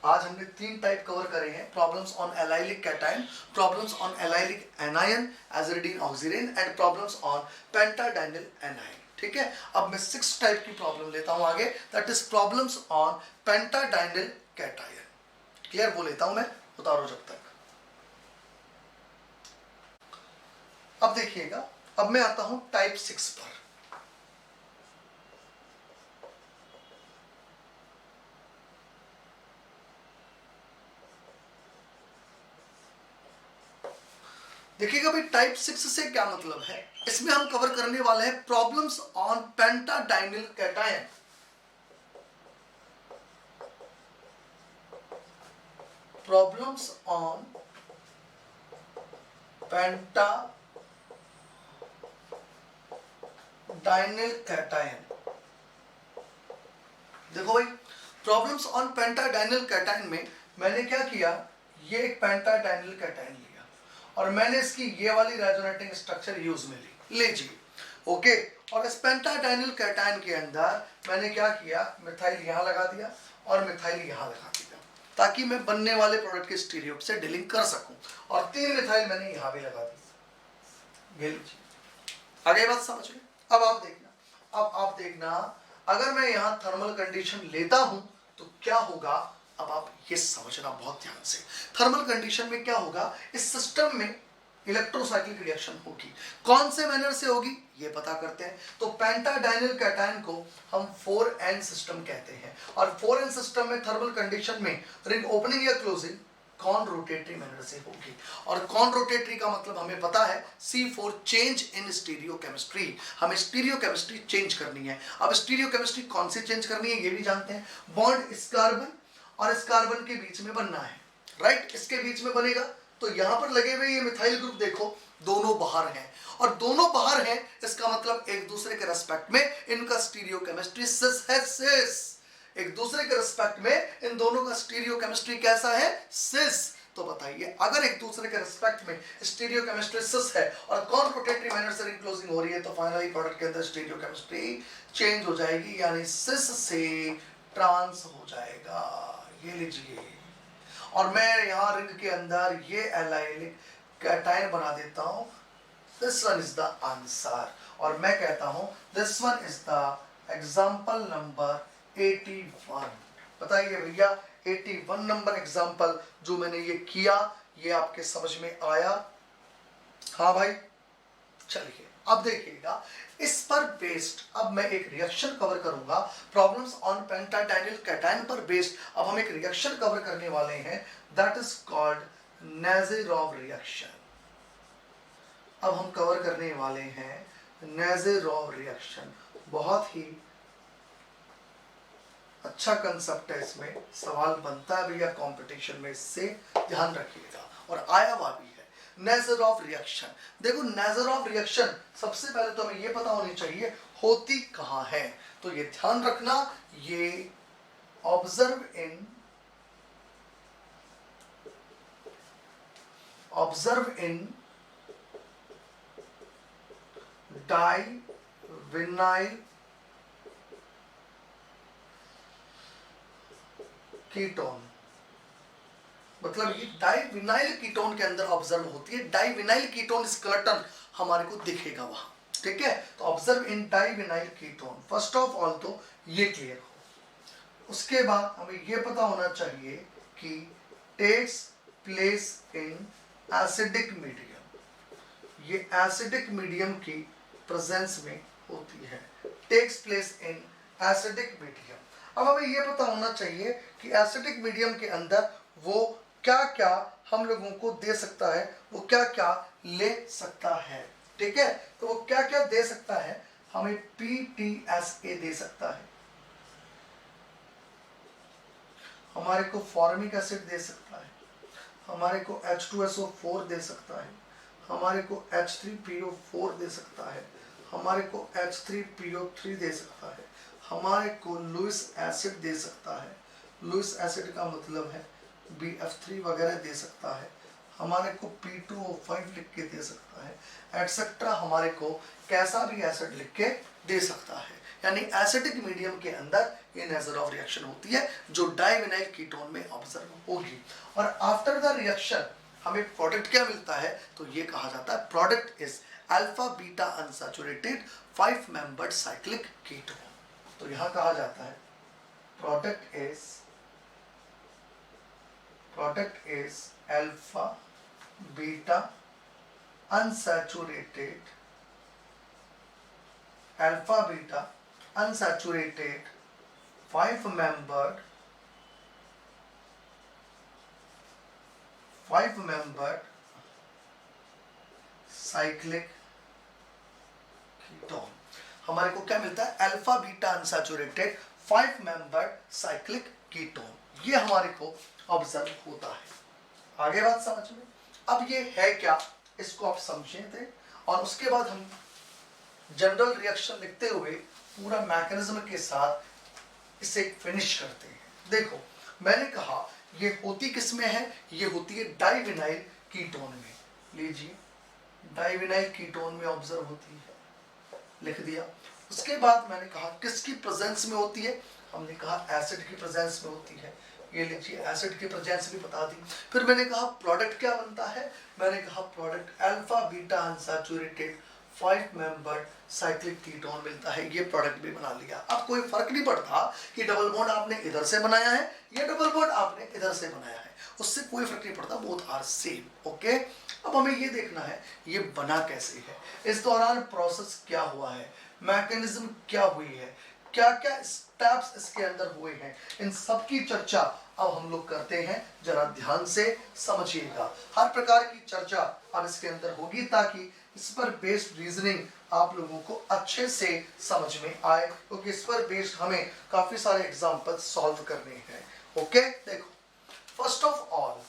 आज हमने 3 टाइप कवर करे हैं, problems on allylic cation, problems on allylic anion, azidine oxidane and problems on pentadienyl anion. ठीक है, अब मैं 6 टाइप की प्रॉब्लम लेता हूं आगे, that is problems on pentadienyl cation. Clear, वो लेता हूं मैं, उतारो जब तक। अब देखिएगा, अब मैं आता हूं टाइप 6 पर। देखिएगा भाई, टाइप 6 से क्या मतलब है। इसमें हम कवर करने वाले हैं problems on pentadienyl cation. Problems on pentadienyl cation. देखो भाई, प्रॉब्लम्स ऑन पेंटाडाइनिल कैटायन में मैंने क्या किया, ये एक पेंटाडाइनिल कैटायन लिया और मैंने इसकी ये वाली रेजोनेटिंग स्ट्रक्चर यूज में ली, लीजिए, ओके। और इस पेंटाडाइनिल कैटायन के अंदर मैंने क्या किया, मिथाइल यहां लगा दिया और मिथाइल यहां लगा दिया, ताकि मैं बनने वाले प्रोडक्ट के स्टीरियो से डीलिंग कर सकूं। और 3 मिथाइल मैंने यहां भी लगा दी, ये लीजिए। आगे बात समझ गए। अब आप देखना, अब आप देखना, अगर मैं यहां थर्मल कंडीशन लेता हूं तो क्या होगा। अब आप ये समझना बहुत ध्यान से, थर्मल कंडीशन में क्या होगा, इस सिस्टम में इलेक्ट्रोसाइक्लिक रिएक्शन होगी। कौन से मैनर से होगी ये पता करते हैं। तो पेंटाडाइनिल कैटायन को हम 4n सिस्टम कहते हैं और 4n सिस्टम में थर्मल कंडीशन में रिंग ओपनिंग या क्लोजिंग कॉन रोटेटरी मैनर से होगी। और कॉन रोटेटरी का मतलब हमें पता है, C4 change in stereo chemistry. हमें स्टीरियो केमिस्ट्री चेंज करनी है। अब स्टीरियो केमिस्ट्री कौन सी चेंज करनी है ये भी जानते हैं। बॉन्ड इस कार्बन और इस कार्बन के बीच में बनना है, राइट। इसके बीच में बनेगा तो यहां पर लगे हुए ये मिथाइल ग्रुप देखो, दोनों बाहर हैं और दोनों बाहर हैं, इसका मतलब एक दूसरे के रेस्पेक्ट में इनका स्टीरियो केमिस्ट्री सिस है, सिस। एक दूसरे के रिस्पेक्ट में इन दोनों का स्टीरियो केमिस्ट्री कैसा है, सिस। तो बताइए, अगर एक दूसरे के रिस्पेक्ट में स्टीरियो केमिस्ट्री सिस है और कॉन रोटेटरी मैनर से रिंग क्लोजिंग हो रही है, तो फाइनली प्रोडक्ट के अंदर स्टीरियो केमिस्ट्री चेंज हो जाएगी, यानी सिस से ट्रांस हो जाएगा। ये लीजिए, और मैं यहां रिंग के अंदर ये एलाइलिक कैटायन बना देता हूं। This one is the answer और मैं कहता हूं this one is the example number 81। बताइए भैया, 81 नंबर एग्जांपल जो मैंने ये किया, ये आपके समझ में आया? हाँ भाई, चलिए अब देखिएगा, इस पर बेस्ड अब मैं एक रिएक्शन कवर करूंगा। प्रॉब्लम्स ऑन पेंटाडाइनिल कैटायन पर बेस्ड अब हम एक रिएक्शन कवर करने वाले हैं, दैट इज कॉल्ड नेजेरोव रिएक्शन। अब हम कवर करने वाले हैं नेजेरोव रिएक्शन। बहुत ही अच्छा कंसेप्ट है, इसमें सवाल बनता है भैया कंपटीशन में, इससे ध्यान रखिएगा और आया हुआ भी है। नेजेरोव रिएक्शन, देखो नेजेरोव रिएक्शन सबसे पहले तो हमें ये पता होनी चाहिए होती कहां है। तो ये ध्यान रखना, ये ऑब्जर्व इन डाइविनाइल कीटोन। मतलब ये डाइविनाइल कीटोन के अंदर ऑब्जर्व होती है। डाइविनाइल कीटोन स्केलेटन हमारे को दिखेगा वहां, ठीक है। तो observe in divinyl ketone, first of all तो ये क्लियर हो। उसके बाद हमें ये पता होना चाहिए कि takes place in acidic medium, ये एसिडिक मीडियम की प्रेजेंस में होती है, takes place in acidic medium. अब हमें ये पता होना चाहिए कि एसिडिक मीडियम के अंदर वो क्या क्या हम लोगों को दे सकता है, वो क्या क्या ले सकता है, ठीक है। तो वो क्या क्या दे सकता है, हमें PTSA दे सकता है, हमारे को फॉर्मिक एसिड दे सकता है, हमारे को H2SO4 दे सकता है, हमारे को H3PO4 दे सकता है, हमारे को H3PO3 दे सकता है, हमारे को लुइस एसिड दे सकता है, लुइस एसिड का मतलब है BF3 वगैरह दे सकता है, हमारे को P2O5 लिख के दे सकता है, एटसेट्रा। हमारे को कैसा भी एसिड लिख के दे सकता है। यानी एसिडिक मीडियम के अंदर ये नेचर ऑफ रिएक्शन होती है जो डाइविनाइल कीटोन में ऑब्जर्व होगी। और आफ्टर द रिएक्शन हमें प्रोडक्ट क्या मिलता है, तो ये कहा जाता है product is alpha beta unsaturated 5 membered cyclic ketone. तो यहां कहा जाता है product is alpha beta unsaturated 5 membered cyclic ketone. हमारे को क्या मिलता है, alpha beta unsaturated 5 membered cyclic ketone, ये हमारे को ऑब्जर्व होता है। आगे बात समझ में। अब ये है क्या, इसको आप समझे थे, और उसके बाद हम जनरल रिएक्शन लिखते हुए पूरा मैकेनिज्म के साथ इसे फिनिश करते हैं। देखो मैंने कहा ये होती किस में है, ये होती है डाइविनाइल कीटोन में। लीजिए डाइविनाइल कीटोन में ऑब्जर्व होती है, लिख दिया। उसके बाद मैंने कहा किसकी प्रेजेंस में होती है, हमने कहा एसिड की प्रेजेंस में होती है। ये लीजिए एसिड की प्रेजेंस भी बता दी। फिर मैंने कहा प्रोडक्ट क्या बनता है, मैंने कहा product alpha beta unsaturated 5 membered cyclic ketone मिलता है, ये प्रोडक्ट भी बना लिया। अब कोई फर्क नहीं पड़ता कि डबल बॉन्ड आपने इधर से बनाया है या डबल बॉन्ड आपने इधर से बनाया है, उससे कोई फर्क नहीं पड़ता, बोथ आर सेम। ओके, अब हमें ये देखना है ये बना कैसे है, इस दौरान प्रोसेस क्या हुआ है, मैकेनिज्म क्या हुई है, क्या क्या स्टेप्स इसके अंदर हुए हैं, इन सब की चर्चा अब हम लोग करते हैं। जरा ध्यान से समझिएगा, हर प्रकार की चर्चा अब इसके अंदर होगी ताकि इस पर बेस्ड रीजनिंग आप लोगों को अच्छे से समझ में आए, क्योंकि इस पर बेस्ड हमें काफी सारे एग्जाम्पल सॉल्व करने हैं। ओके, देखो फर्स्ट ऑफ ऑल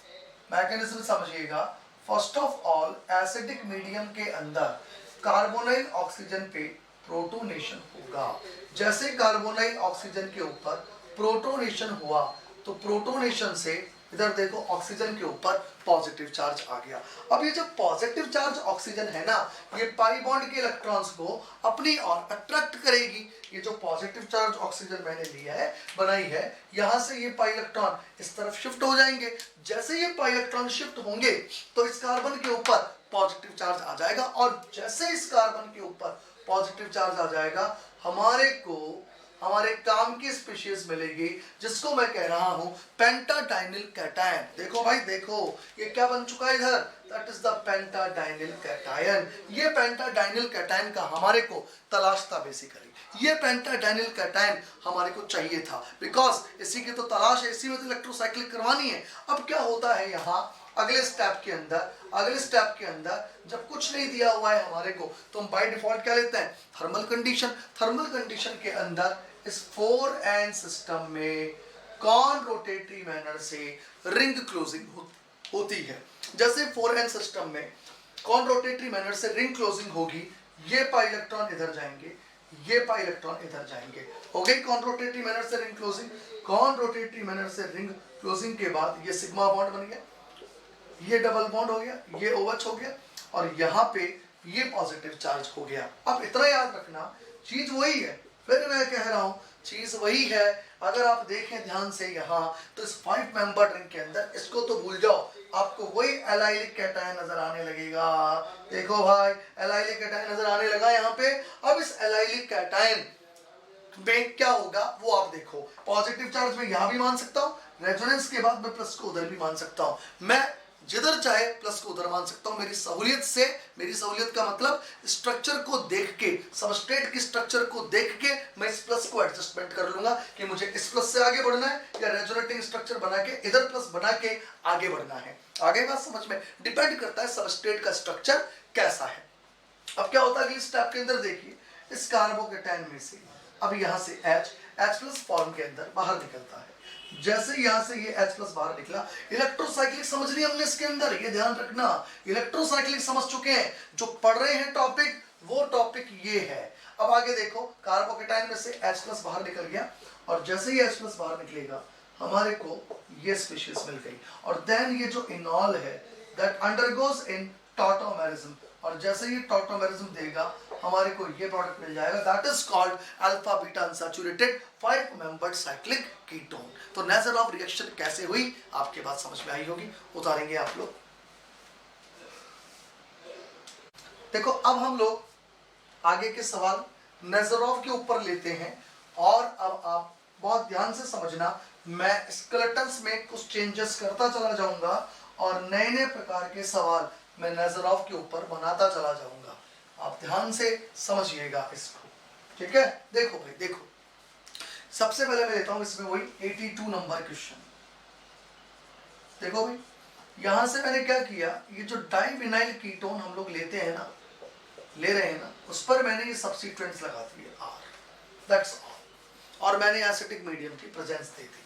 मैकेनिज्म समझिएगा। First of all acidic medium के अंदर कार्बोनाइल ऑक्सीजन पे प्रोटोनेशन होगा। जैसे कार्बोनाइल ऑक्सीजन के ऊपर प्रोटोनेशन हुआ तो प्रोटोनेशन से इधर देखो ऑक्सीजन के ऊपर पॉजिटिव चार्ज आ गया। अब ये जो पॉजिटिव चार्ज ऑक्सीजन है ना, ये पाई बॉन्ड के इलेक्ट्रॉन्स को अपनी ओर अट्रैक्ट करेगी। ये जो पॉजिटिव चार्ज ऑक्सीजन मैंने लिया है, बनाई है, यहाँ से ये पाई इलेक्ट्रॉन इस तरफ शिफ्ट हो जाएंगे। जैसे ये पाई इलेक्ट्रॉन शिफ्ट होंगे तो इस कार्बन के ऊपर पॉजिटिव चार्ज आ जाएगा, और जैसे इस कार्बन के ऊपर पॉजिटिव चार्ज आ जाएगा हमारे को हमारे काम की स्पीशीज मिलेगी, जिसको मैं कह रहा हूं पेंटाडाइनिल कैटायन। देखो भाई देखो, ये क्या बन चुका है इधर, दैट इज द पेंटाडाइनिल कैटायन। ये पेंटाडाइनिल कैटायन का हमारे को तलाश था बेसिकली, ये पेंटाडाइनिल कैटायन हमारे को चाहिए था, बिकॉज इसी की तो तलाश है, इसी में तो इलेक्ट्रोसाइक्लिक करवानी है। अब क्या होता है यहाँ अगले स्टेप के अंदर जब कुछ नहीं दिया हुआ है हमारे को, तो हम बाय डिफॉल्ट क्या लेते हैं, थर्मल कंडीशन। थर्मल कंडीशन के अंदर इस 4n सिस्टम में कॉन रोटेटरी मैनर से रिंग क्लोजिंग होती है। जैसे 4n सिस्टम में कॉन रोटेटरी मैनर से रिंग क्लोजिंग होगी, ये पाई इलेक्ट्रॉन इधर जाएंगे, ये पाई इलेक्ट्रॉन इधर जाएंगे। हो गई कॉन रोटेटरी मैनर से ring closing. Conrotatory manner से रिंग क्लोजिंग के बाद ये सिग्मा बॉन्ड बन गया, ये डबल बॉन्ड हो गया, ये OH हो गया, और यहाँ पे ये पॉजिटिव चार्ज हो गया। अब इतना याद रखना, चीज वही है, फिर मैं कह रहा हूं चीज वही है। अगर आप देखें ध्यान से यहाँ, तो इस 5 मेंबर रिंग के अंदर इसको तो भूल जाओ, आपको वही एलाइलिक कैटायन नजर आने लगेगा। देखो भाई एलाइलिक कैटायन नजर आने लगा यहाँ पे। अब इस एलाइलिक कैटायन में क्या होगा वो आप देखो। पॉजिटिव चार्ज में यहां भी मान सकता हूं, रेजोनेंस के बाद मैं प्लस को उधर भी मान सकता हूं, मैं जिधर चाहे प्लस को उधर मान सकता हूं मेरी सहूलियत से। मेरी सहूलियत का मतलब स्ट्रक्चर को देख के, सबस्ट्रेट की स्ट्रक्चर को देख के मैं इस प्लस को एडजस्टमेंट कर लूंगा कि मुझे इस प्लस से आगे बढ़ना है या रेजोनेटिंग स्ट्रक्चर बना के इधर प्लस बना के आगे बढ़ना है। आगे बात समझ में? डिपेंड करता है सबस्ट्रेट का स्ट्रक्चर कैसा है। अब क्या होता है अगली स्टेप के अंदर, देखिए इस कार्बोकेटायन में से अब यहां से H प्लस फॉर्म के अंदर बाहर निकलता है। जैसे यहां से ये H प्लस बाहर निकला, इलेक्ट्रोसाइक्लिक समझ लिया हमने इसके अंदर, ये ध्यान रखना इलेक्ट्रोसाइक्लिक समझ चुके हैं। जो पढ़ रहे हैं टॉपिक, वो टॉपिक ये है। अब आगे देखो, कार्बोकेटायन में से H प्लस बाहर निकल गया और जैसे ही H प्लस बाहर निकलेगा हमारे को ये स्पीशीज मिल गई। और देन ये जो इनॉल है दैट अंडरगोज इन टॉटोमेरिज्म, और जैसे ये टॉटोमेरिज्म देगा हमारे को ये प्रोडक्ट मिल जाएगा that is called alpha beta unsaturated 5 membered cyclic ketone. तो नेजरॉफ रिएक्शन कैसे हुई आपके बात समझ में आई होगी, उतारेंगे आप लोग। देखो अब हम लोग आगे के सवाल नेजरॉफ के ऊपर लेते हैं। और अब आप बहुत ध्यान से समझना, मैं स्केलेटन्स में कुछ चेंजेस करता चला जाऊंगा और नए नए प्रकार के सवाल मैं नेजरॉफ के ऊपर बनाता चला जाऊंगा। आप ध्यान से समझिएगा इसको, ठीक है? देखो भाई देखो, सबसे पहले मैं लेता हूं इसमें वही 82 नंबर क्वेश्चन। देखो भाई यहां से मैंने क्या किया, ये जो डाइविनाइल कीटोन हम लोग लेते हैं ना, ले रहे हैं ना, उस पर मैंने ये सब्स्टिट्यूएंट्स लगा दिए R, दैट्स ऑल। और मैंने एसिटिक मीडियम की प्रेजेंस दे दी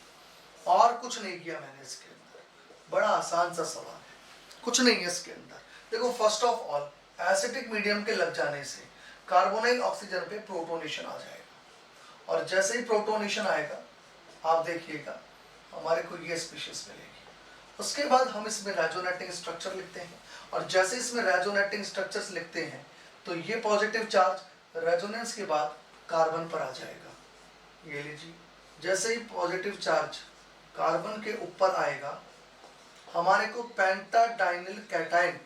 और कुछ नहीं किया मैंने इसके अंदर। बड़ा आसान सा सवाल है, कुछ नहीं है इसके अंदर। देखो first of all acetic medium के लग जाने से कार्बोनाइल ऑक्सीजन पे प्रोटोनेशन आ जाएगा और जैसे ही प्रोटोनेशन आएगा आप देखिएगा हमारे को ये स्पीशीज मिलेगी। उसके बाद हम इसमें रेजोनेटिंग स्ट्रक्चर लिखते हैं और जैसे इसमें रेजोनेटिंग स्ट्रक्चर्स लिखते हैं तो ये पॉजिटिव चार्ज रेजोनेंस के बाद कार्बन पर आ जाएगा। ये लीजिए, जैसे ही पॉजिटिव चार्ज कार्बन के ऊपर आएगा हमारे को पेंटाडाइनिल कैटायन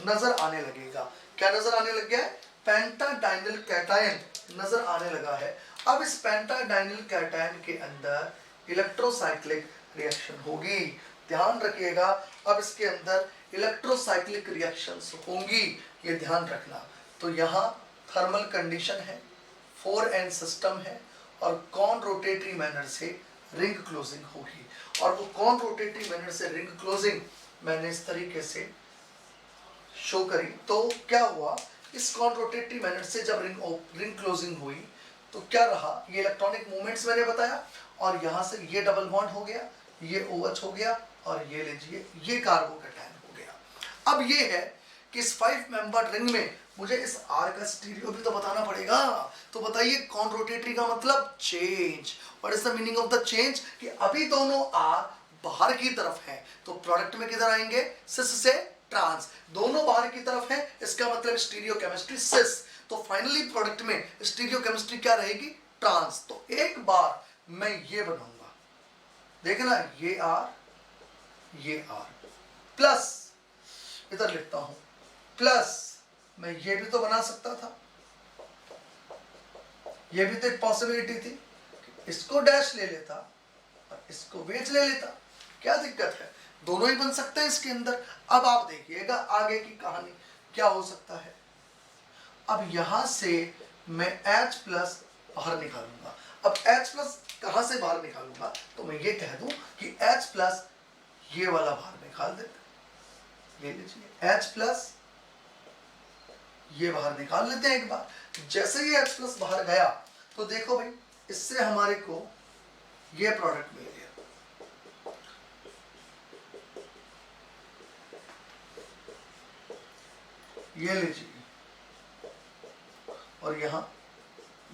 नजर आने लगेगा। क्या नजर आने लग गया है? पेंटाडाइनिल कैटायन नजर आने लगा है। अब इस पेंटाडाइनिल कैटायन के अंदर इलेक्ट्रोसाइक्लिक रिएक्शन होगी। ध्यान रखिएगा, अब इसके अंदर इलेक्ट्रोसाइक्लिक रिएक्शंस होंगी, ये ध्यान रखना। तो यहाँ थर्मल कंडीशन है, 4n सिस्टम है और कॉन रोटेटरी मैनर से रिंग क्लोजिंग होगी। और वो कॉन रोटेटरी मैनर से रिंग क्लोजिंग मैंने इस तरीके से शो करी। तो क्या हुआ, इस कॉन रोटेटरी मैनर से जब रिंग क्लोजिंग हुई तो क्या रहा, ये इलेक्ट्रॉनिक मूवमेंट्स मैंने बताया और यहाँ से ये डबल बॉन्ड हो गया, ये OH हो गया और ये लीजिए ये कार्बोकेटायन हो गया। अब ये है कि इस 5 मेंबर रिंग में मुझे इस R का स्टीरियो भी तो बताना पड़ेगा। तो बताइए कॉन रोटेटरी का मतलब change. What is the meaning of the change? कि अभी दोनों R बाहर की तरफ है तो प्रोडक्ट में किधर आएंगे, सिस से ट्रांस। दोनों बाहर की तरफ है, इसका मतलब स्टीरियो केमिस्ट्री सिस। तो फाइनली प्रोडक्ट में स्टीरियो केमिस्ट्री क्या रहेगी, ट्रांस। तो एक बार मैं ये बनाऊंगा, देखना ये R प्लस इधर लिखता हूं प्लस, मैं ये भी तो बना सकता था, ये भी तो एक पॉसिबिलिटी थी। इसको डैश ले लेता और इसको वेज ले लेता, क्या दिक्कत है? दोनों ही बन सकते हैं इसके अंदर। अब आप देखिएगा आगे की कहानी क्या हो सकता है। अब यहां से मैं H प्लस बाहर निकालूंगा। अब H प्लस कहां से बाहर निकालूंगा, तो मैं ये कह दूं कि H प्लस ये वाला बाहर निकाल देते। ये लीजिए H प्लस ये बाहर निकाल लेते हैं एक बार। जैसे ही H प्लस बाहर गया तो देखो भाई इससे हमारे को ये प्रोडक्ट मिल गया। ये लीजिए और यहाँ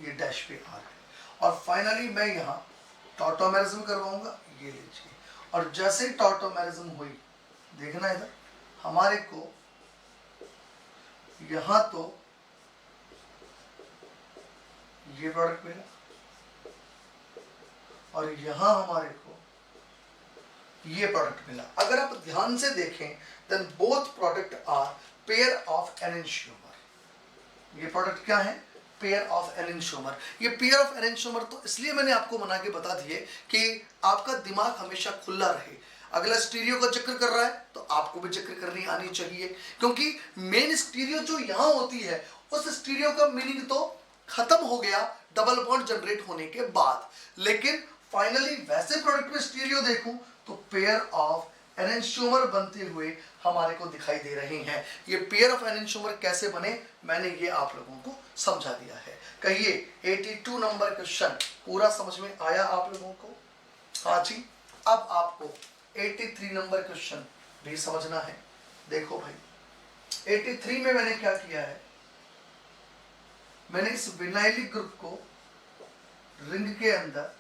ये डैश पे R है और फाइनली मैं यहाँ टॉटोमेरिज्म करवाऊंगा। ये लीजिए, और जैसे ही टॉटोमेरिज्म हुई देखना इधर हमारे को यहाँ तो ये प्रोडक्ट मिला और यहाँ हमारे को ये प्रोडक्ट मिला। अगर आप ध्यान से देखें then both product are pair of enantiomer. ये प्रोडक्ट क्या है? Pair of enantiomer. ये पेयर ऑफ एनेंशियोमर तो इसलिए मैंने आपको बना के बता दिए कि आपका दिमाग हमेशा खुला रहे। अगला स्टीरियो का जिक्र कर रहा है तो आपको भी जिक्र करनी आनी चाहिए, क्योंकि मेन स्टीरियो जो यहां होती है उस स्टीरियो का मीनिंग तो खत्म हो गया डबल बॉन्ड जनरेट होने के बाद, लेकिन फाइनली वैसे प्रोडक्ट में स्टीरियो देखूं तो पेयर ऑफ एनेंशियोमर बनते हुए हमारे को दिखाई दे रहे हैं। ये पेयर ऑफ एनेंशियोमर कैसे बने मैंने ये आप लोगों को समझा दिया है। कहिए 82 नंबर क्वेश्चन पूरा समझ में आया आप लोगों को? हाँ जी। अब आपको 83 नंबर क्वेश्चन भी समझना है। देखो भाई 83 में मैंने क्या किया है, मैंने इस विनाइलिक ग्रुप को रिंग के अंदर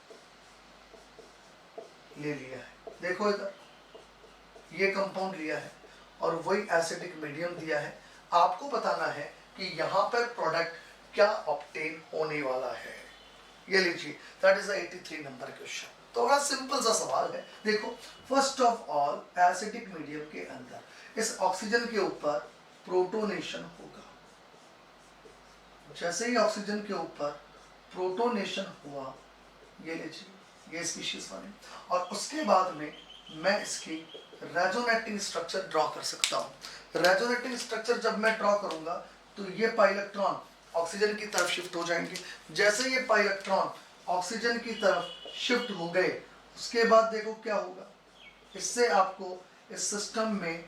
ले लिया है। देखो इधर ये कंपाउंड लिया है और वही एसिडिक मीडियम दिया है। आपको बताना है कि यहां पर प्रोडक्ट क्या ऑब्टेन होने वाला है। ये लीजिए, that is the 83 number question. तो बड़ा सिंपल सा सवाल है। देखो first of all acidic medium के अंदर इस ऑक्सीजन के ऊपर प्रोटोनेशन होगा। जैसे ही ऑक्सीजन के ऊपर प्रोटोनेशन हुआ, ये लीजिए ये स्पीशीज बने, और उसके बाद में मैं इसकी रेजोनेटिंग स्ट्रक्चर ड्रॉ कर सकता हूँ। रेजोनेटिंग स्ट्रक्चर जब मैं ड्रॉ करूंगा तो ये पाई इलेक्ट्रॉन ऑक्सीजन की तरफ शिफ्ट हो जाएंगे। जैसे ये पाई इलेक्ट्रॉन ऑक्सीजन की तरफ शिफ्ट हो गए, उसके बाद देखो क्या होगा, इससे आपको इस सिस्टम में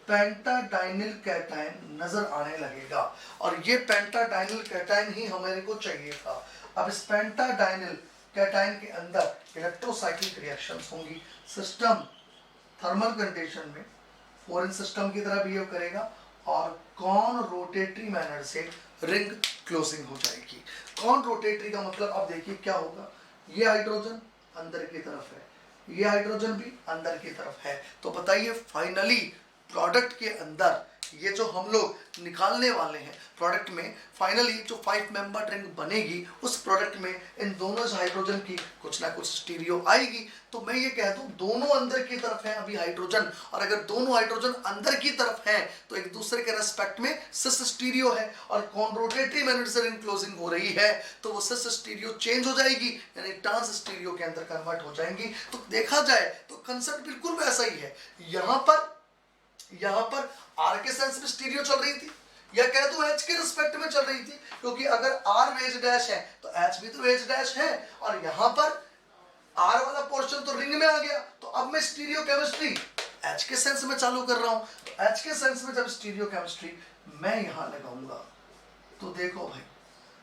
पेंटाडाइनिल कैटायन नजर आने लगेगा, और ये पेंटाडाइनिल कैटायन ही हमारे को चाहिए था। अब इस पेंटाडाइनिल कैटायन के अंदर इलेक्ट्रोसाइक्लिक रिएक्शंस होंगी। सिस्टम थर्मल कंडीशन में फॉरेन सिस्टम की तरह बिहेव करेगा और कॉन रोटेटरी मैनर से रिंग क्लोजिंग हो जाएगी। कॉन रोटेटरी का मतलब अब देखिए क्या होगा, ये हाइड्रोजन अंदर की तरफ है, ये हाइड्रोजन भी अंदर की तरफ है। तो बताइए फाइनली प्रोडक्ट के अंदर ये जो हम लोग निकालने वाले हैं प्रोडक्ट में, फाइनली जो 5 मेंबर रिंग बनेगी उस प्रोडक्ट में इन दोनों हाइड्रोजन की कुछ ना कुछ स्टीरियो आएगी। तो मैं ये कह दूं दोनों अंदर की तरफ है अभी हाइड्रोजन, और अगर दोनों हाइड्रोजन अंदर की तरफ हैं तो एक दूसरे के रेस्पेक्ट में सिस स्टीरियो है, और कॉन रोटेटरी मैनर से रिंग क्लोजिंग हो रही है तो वो सिस स्टीरियो चेंज हो जाएगी, यानी ट्रांस स्टीरियो के अंदर कन्वर्ट हो जाएंगी। तो देखा जाए तो कंसेप्ट बिल्कुल वैसा ही है। यहां पर आर के सेंस में स्टीरियो चल रही थी, या कह दो एच के रिस्पेक्ट में चल रही थी, क्योंकि अगर आर वेज डैश है तो एच भी तो वेज डैश है, और यहां पर आर वाला पोर्शन तो रिंग में आ गया। तो अब मैं स्टीरियो केमिस्ट्री एच के सेंस में चालू कर रहा हूं। तो एच के सेंस में जब स्टीरियो केमिस्ट्री मैं यहां लगाऊंगा तो देखो भाई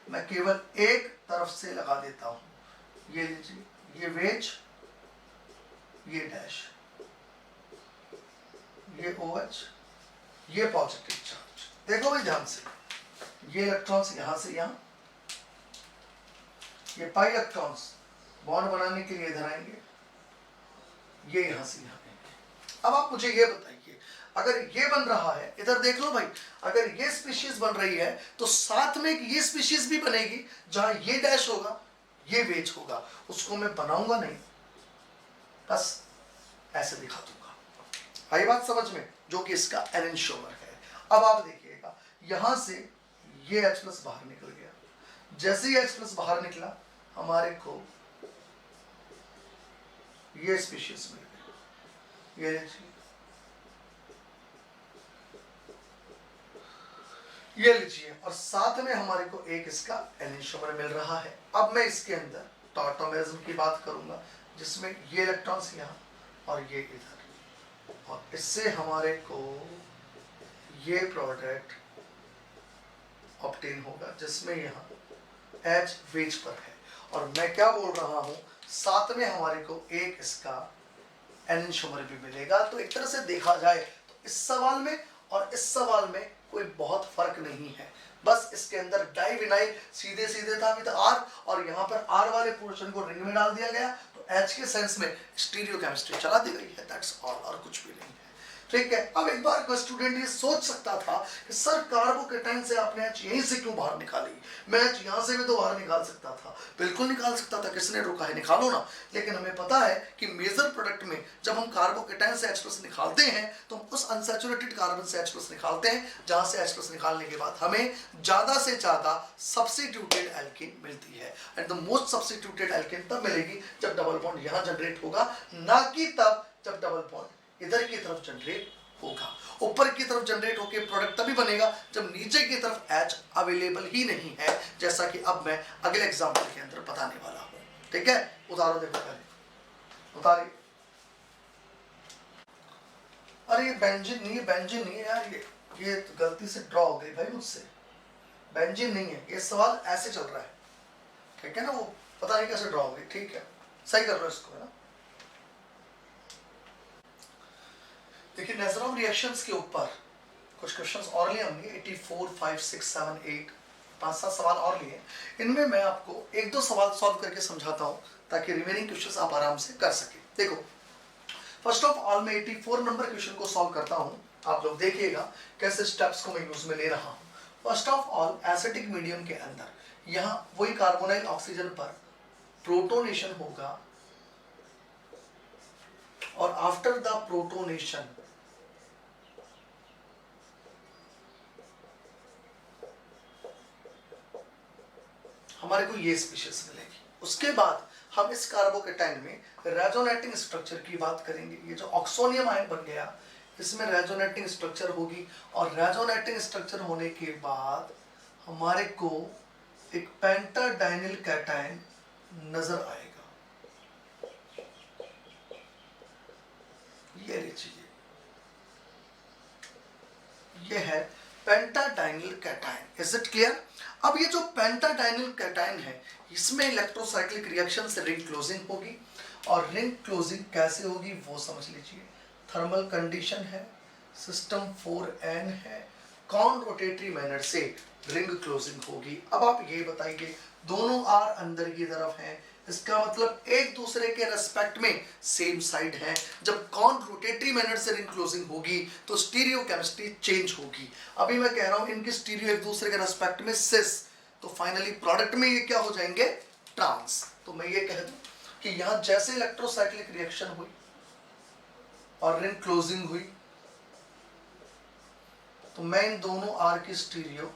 मैं केवल एक तरफ से लगा देता हूं। ये लीजिए, ये वेज, ये डैश, ये OH, ये पॉजिटिव चार्ज। देखो भाई ध्यान से, ये इलेक्ट्रॉन्स यहां से यहां, ये पाई इलेक्ट्रॉन्स बॉन्ड बनाने के लिए इधर आएंगे, ये यहां से यहां आएंगे। अब आप मुझे ये बताइए, अगर ये बन रहा है, इधर देख लो भाई, अगर ये स्पीशीज बन रही है तो साथ में ये स्पीशीज भी बनेगी जहां ये डैश होगा, ये वेज होगा। उसको मैं बनाऊंगा नहीं, बस ऐसे दिखा दूंगा। आई बात समझ में, जो कि इसका एनेंशियोमर है। अब आप देखिएगा यहां से ये H+ बाहर निकल गया। जैसे ही H+ बाहर निकला हमारे को ये स्पीशीज मिल गई। ये लीजिए, और साथ में हमारे को एक इसका एनेंशियोमर मिल रहा है। अब मैं इसके अंदर टॉटोमेरिज्म की बात करूंगा, जिसमें ये इलेक्ट्रॉन्स यहाँ और ये इधर, और इससे हमारे को ये प्रोडक्ट ऑब्टेन होगा जिसमें यहाँ H वेज पर है। और मैं क्या बोल रहा हूँ, साथ में हमारे को एक इसका एनेंशियोमर भी मिलेगा। तो एक तरह से देखा जाए तो इस सवाल में और इस सवाल में कोई बहुत फर्क नहीं है, बस इसके अंदर डाइविनाइल सीधे सीधे था विद आर, और यहाँ पर आर वाले पोर्शन को रिंग में डाल दिया गया, तो एच के सेंस में स्टीरियो केमिस्ट्री चला दी गई है, दैट्स ऑल, और कुछ भी नहीं है। ठीक है। अब एक बार कोई स्टूडेंट ये सोच सकता था कि सर कार्बोकेटाइन से आपने एच यहीं से क्यों बाहर निकाली, मैं एच यहाँ से भी तो बाहर निकाल सकता था। बिल्कुल निकाल सकता था, किसने रोका है, निकालो ना। लेकिन हमें पता है कि मेजर प्रोडक्ट में जब हम कार्बोकेटाइन से H+ निकालते हैं तो हम उस अनसैचुरेटेड कार्बन से H+ निकालते हैं, जहां से H+ निकालने के बाद हमें ज्यादा से ज्यादा सब्स्टिट्यूटेड एल्केन मिलती है। And the most substituted alkene तब मिलेगी जब डबल बॉन्ड यहां जनरेट होगा, ना कि तब जब डबल बॉन्ड इधर की तरफ जनरेट होगा। ऊपर की तरफ जनरेट होकर प्रोडक्ट तभी बनेगा जब नीचे की तरफ H अवेलेबल ही नहीं है, जैसा कि अब मैं अगले एग्जांपल के अंदर बताने वाला हूं। ठीक है, उतारो, देखो पहले उतारिए। अरे ये बेंजीन नहीं है, बेंजीन नहीं है यार, ये तो गलती से ड्रॉ हो गई भाई मुझसे, बेंजीन नहीं है। ये सवाल ऐसे चल रहा है, ठीक है ना, वो पता नहीं कैसे ड्रॉ हो गई। ठीक है, सही कर लो इसको, है ना। देखिए नेजरॉम रिएक्शंस के ऊपर कुछ क्वेश्चंस और लिए हमने 84, 5, 6, 7, 8 5-7 सवाल और लिए। इनमें मैं आपको एक दो सवाल सॉल्व करके समझाता हूं ताकि रिमेनिंग क्वेश्चंस आप आराम से कर सके। देखो फर्स्ट ऑफ ऑल मैं 84 नंबर क्वेश्चन को सॉल्व करता हूं, आप लोग देखिएगा कैसे स्टेप्स को मैं यूज में ले रहा हूं। First of all acidic medium के अंदर यहां वही कार्बोनाइल ऑक्सीजन पर प्रोटोनेशन होगा और आफ्टर द प्रोटोनेशन हमारे को ये स्पीशीज मिलेगी। उसके बाद हम इस कार्बोकेटाइन में रेजोनेटिंग स्ट्रक्चर की बात करेंगे। ये जो ऑक्सोनियम आयन बन गया इसमें रेजोनेटिंग स्ट्रक्चर होगी और रेजोनेटिंग स्ट्रक्चर होने के बाद हमारे को एक पेंटाडाइनिल कैटायन नजर आएगा। ये लीजिए, ये है पेंटाडाइनिल कैटायन। Is it clear? अब ये जो पेंटाडाइनिल कैटायन है इसमें इलेक्ट्रोसाइक्लिक रिएक्शन से रिंग क्लोजिंग होगी और रिंग क्लोजिंग कैसे होगी वो समझ लीजिए। थर्मल कंडीशन है, सिस्टम 4n है, कॉन रोटेटरी मैनर से रिंग क्लोजिंग होगी। अब आप ये बताइए दोनों आर अंदर की तरफ हैं, इसका मतलब एक दूसरे के रेस्पेक्ट में सेम साइड है। जब कॉन रोटेटरी मैनर से रिंग क्लोजिंग होगी तो स्टीरियो केमिस्ट्री चेंज होगी। अभी मैं कह रहा हूं इनकी स्टीरियो एक दूसरे के रेस्पेक्ट में सिस, तो फाइनली प्रोडक्ट में ये क्या हो जाएंगे, ट्रांस। तो मैं ये कह दूं कि यहां जैसे इलेक्ट्रोसाइक्लिक रिएक्शन हुई और रिंग क्लोजिंग हुई तो मैं इन दोनों आर की स्टीरियो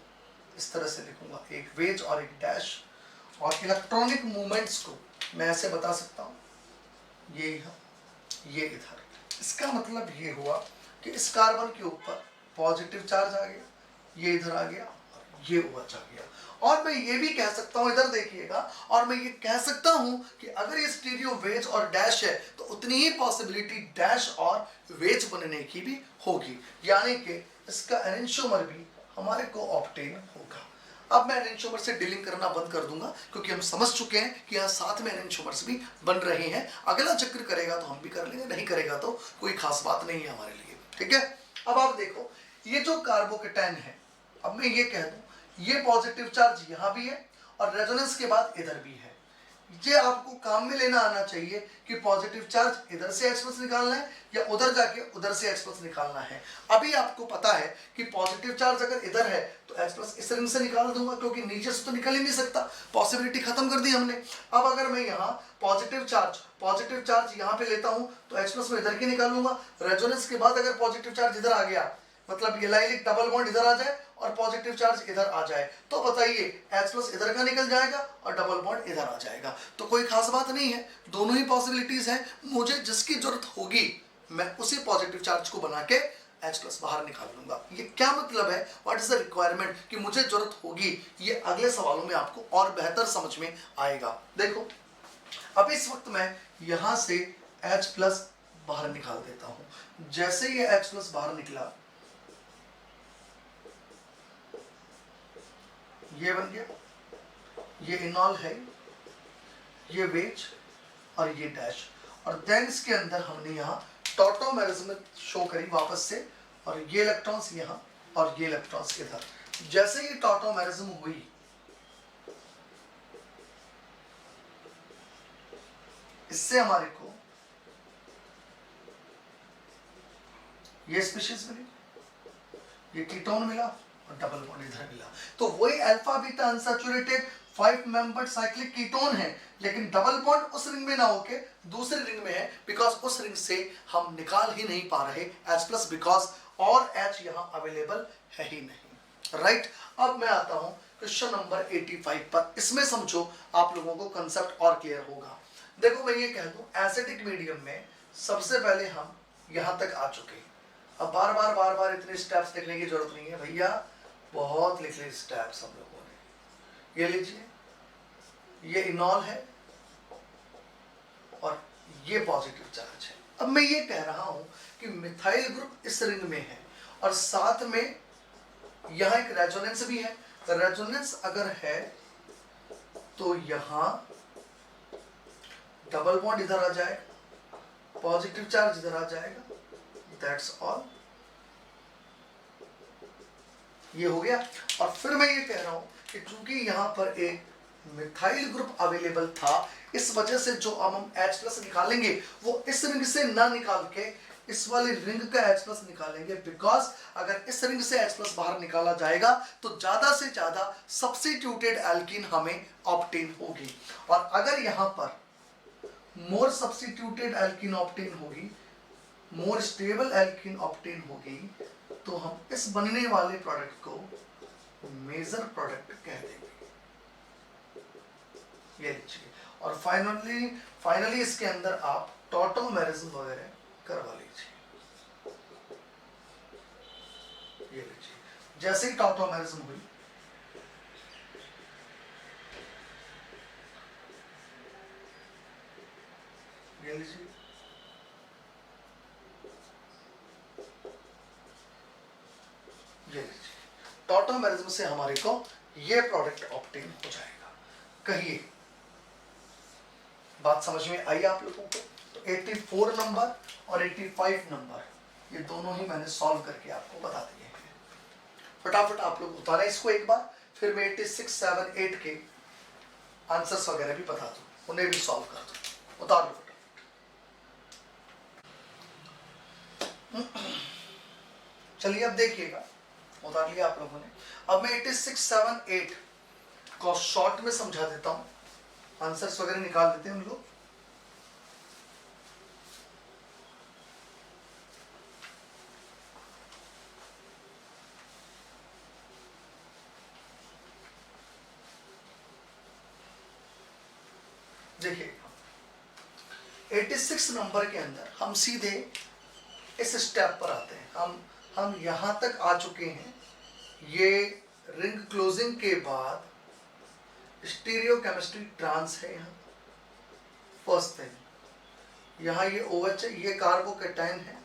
इस तरह से लिखूंगा, एक वेज और एक डैश। और इलेक्ट्रॉनिक मूवमेंट्स को मैं ऐसे बता सकता हूं, ये यहाँ, ये इधर। इसका मतलब ये हुआ कि इस कार्बन के ऊपर पॉजिटिव चार्ज आ गया, ये इधर आ गया और ये ऊपर आ गया। और मैं ये भी कह सकता हूं, इधर देखिएगा, और मैं ये कह सकता हूं कि अगर ये स्टीरियो वेज और डैश है तो उतनी ही पॉसिबिलिटी डैश और वेज बनने की भी होगी, यानी कि इसका एनेंटियोमर भी हमारे को ऑब्टेन होगा। अब मैं एनेंटियोमर से डीलिंग करना बंद कर दूंगा क्योंकि हम समझ चुके हैं कि यहाँ साथ में एनेंटियोमर्स भी बन रहे हैं। अगला चक्र करेगा तो हम भी कर लेंगे, नहीं करेगा तो कोई खास बात नहीं है हमारे लिए। ठीक है, अब आप देखो ये जो कार्बोकेटाइन है, अब मैं ये कह दूं ये पॉजिटिव चार्ज यहाँ भी है और रेजोनेंस के बाद इधर भी है। ये आपको काम में लेना आना चाहिए कि पॉजिटिव चार्ज इधर से H+ निकालना है या उधर जाके उधर से H+ निकालना है। अभी आपको पता है कि पॉजिटिव चार्ज अगर इधर है तो H+ इस रिंग से निकाल दूंगा क्योंकि नीचे से तो निकल ही नहीं सकता, पॉसिबिलिटी खत्म कर दी हमने। अब अगर मैं यहाँ पॉजिटिव चार्ज यहाँ पे लेता हूँ तो H+ में इधर की निकालूंगा। रेजोनेंस के बाद अगर पॉजिटिव चार्ज इधर आ गया मतलब ये लाइलिक डबल बॉन्ड इधर आ जाए और पॉजिटिव चार्ज इधर आ जाए तो बताइए H+ इधर का निकल जाएगा और डबल बॉन्ड इधर आ जाएगा। तो कोई खास बात नहीं है, दोनों ही पॉसिबिलिटीज हैं। मुझे जिसकी जरूरत होगी मैं उसी पॉजिटिव चार्ज को बना के H+ बाहर निकाल लूंगा। ये क्या मतलब है, व्हाट इज द रिक्वायरमेंट कि मुझे जरूरत होगी, ये अगले सवालों में आपको और बेहतर समझ में आएगा। देखो अब इस वक्त मैं यहां से H+ बाहर निकाल देता हूं। जैसे ये H+ बाहर निकला ये बन गया, ये इनॉल है, ये वेज और ये डैश। और देन इसके अंदर हमने यहाँ टॉटोमेरिज्म शो करी वापस से, और ये इलेक्ट्रॉन्स यहाँ और ये इलेक्ट्रॉन्स इधर। जैसे ये टॉटोमेरिज्म हुई इससे हमारे को ये स्पीशीज मिली, ये कीटोन मिला और डबल बॉन्ड इधर मिला। तो वही alpha beta unsaturated 5 membered cyclic ketone है, लेकिन डबल बॉन्ड उस रिंग में ना होके दूसरी रिंग में है, बिकॉज उस रिंग से हम निकाल ही नहीं पा रहे H+, बिकॉज और H यहां अवेलेबल है ही नहीं। राइट, अब मैं आता हूं क्वेश्चन नंबर 85 पर। इसमें समझो आप लोगों को कंसेप्ट और क्लियर होगा। देखो मैं ये कह दूं, एसिडिक मीडियम में सबसे पहले हम यहां तक आ चुके हैं। अब बार बार इतने स्टेप्स लिखने की जरूरत नहीं है भैया, बहुत लिख लिए स्टेप्स हम लोगों ने। ये लीजिए, ये इनॉल है और ये पॉजिटिव चार्ज है। अब मैं ये कह रहा हूं कि मिथाइल ग्रुप इस रिंग में है और साथ में यहां एक रेजोनेंस भी है। रेजोनेंस अगर है तो यहां डबल बॉन्ड इधर आ जाएगा, पॉजिटिव चार्ज इधर आ जाएगा, दैट्स ऑल। ये हो गया। और फिर मैं ये कह रहा हूं कि चूंकि यहां पर एक मिथाइल ग्रुप अवेलेबल था, इस वजह से जो अब हम H+ निकालेंगे वो इस रिंग से ना निकाल के इस वाली रिंग का H+ निकालेंगे, बिकॉज अगर इस रिंग से H+ बाहर निकाला जाएगा तो ज्यादा से ज्यादा सब्स्टिट्यूटेड एल्कीन हमें ऑब्टेन होगी। और अगर यहां पर मोर सब्स्टिट्यूटेड एल्कीन ऑब्टेन होगी, मोर स्टेबल एल्कीन ऑब्टेन होगी, तो हम इस बनने वाले प्रोडक्ट को मेजर प्रोडक्ट कह देंगे। ये लीजिए। और फाइनली इसके अंदर आप टॉटोमेरिज्म वगैरह करवा लीजिए। ये लीजिए, जैसे ही टॉटोमेरिज्म हुई, ये लीजिए, ये लीजिए, टॉटोमेरिज्म से हमारे को ये प्रोडक्ट ऑब्टेन हो जाएगा। कहिए बात समझ में आई आप लोगों को? तो 84 नंबर और 85 नंबर ये दोनों ही मैंने सॉल्व करके आपको बता दिए हैं। फटाफट आप लोग उतारें इसको एक बार, फिर मैं 86, 7, 8 के आंसर्स वगैरह भी बता दूं, उन्हें भी सॉल्व कर दूं। उतार लो फटाफट। चलिए अब देखिएगा, उतार लिया आप लोगों ने। अब मैं 86, 7, 8 को शॉर्ट में समझा देता हूं, आंसर्स वगैरह निकाल देते हैं हम लोग। देखिए 86 नंबर के अंदर हम सीधे इस स्टेप पर आते हैं। हम यहां तक आ चुके हैं। ये रिंग क्लोजिंग के बाद स्टीरियोकेमिस्ट्री ट्रांस है। यहाँ फर्स्ट थिंग, यहाँ ये OH है, ये कार्बोकेटाइन है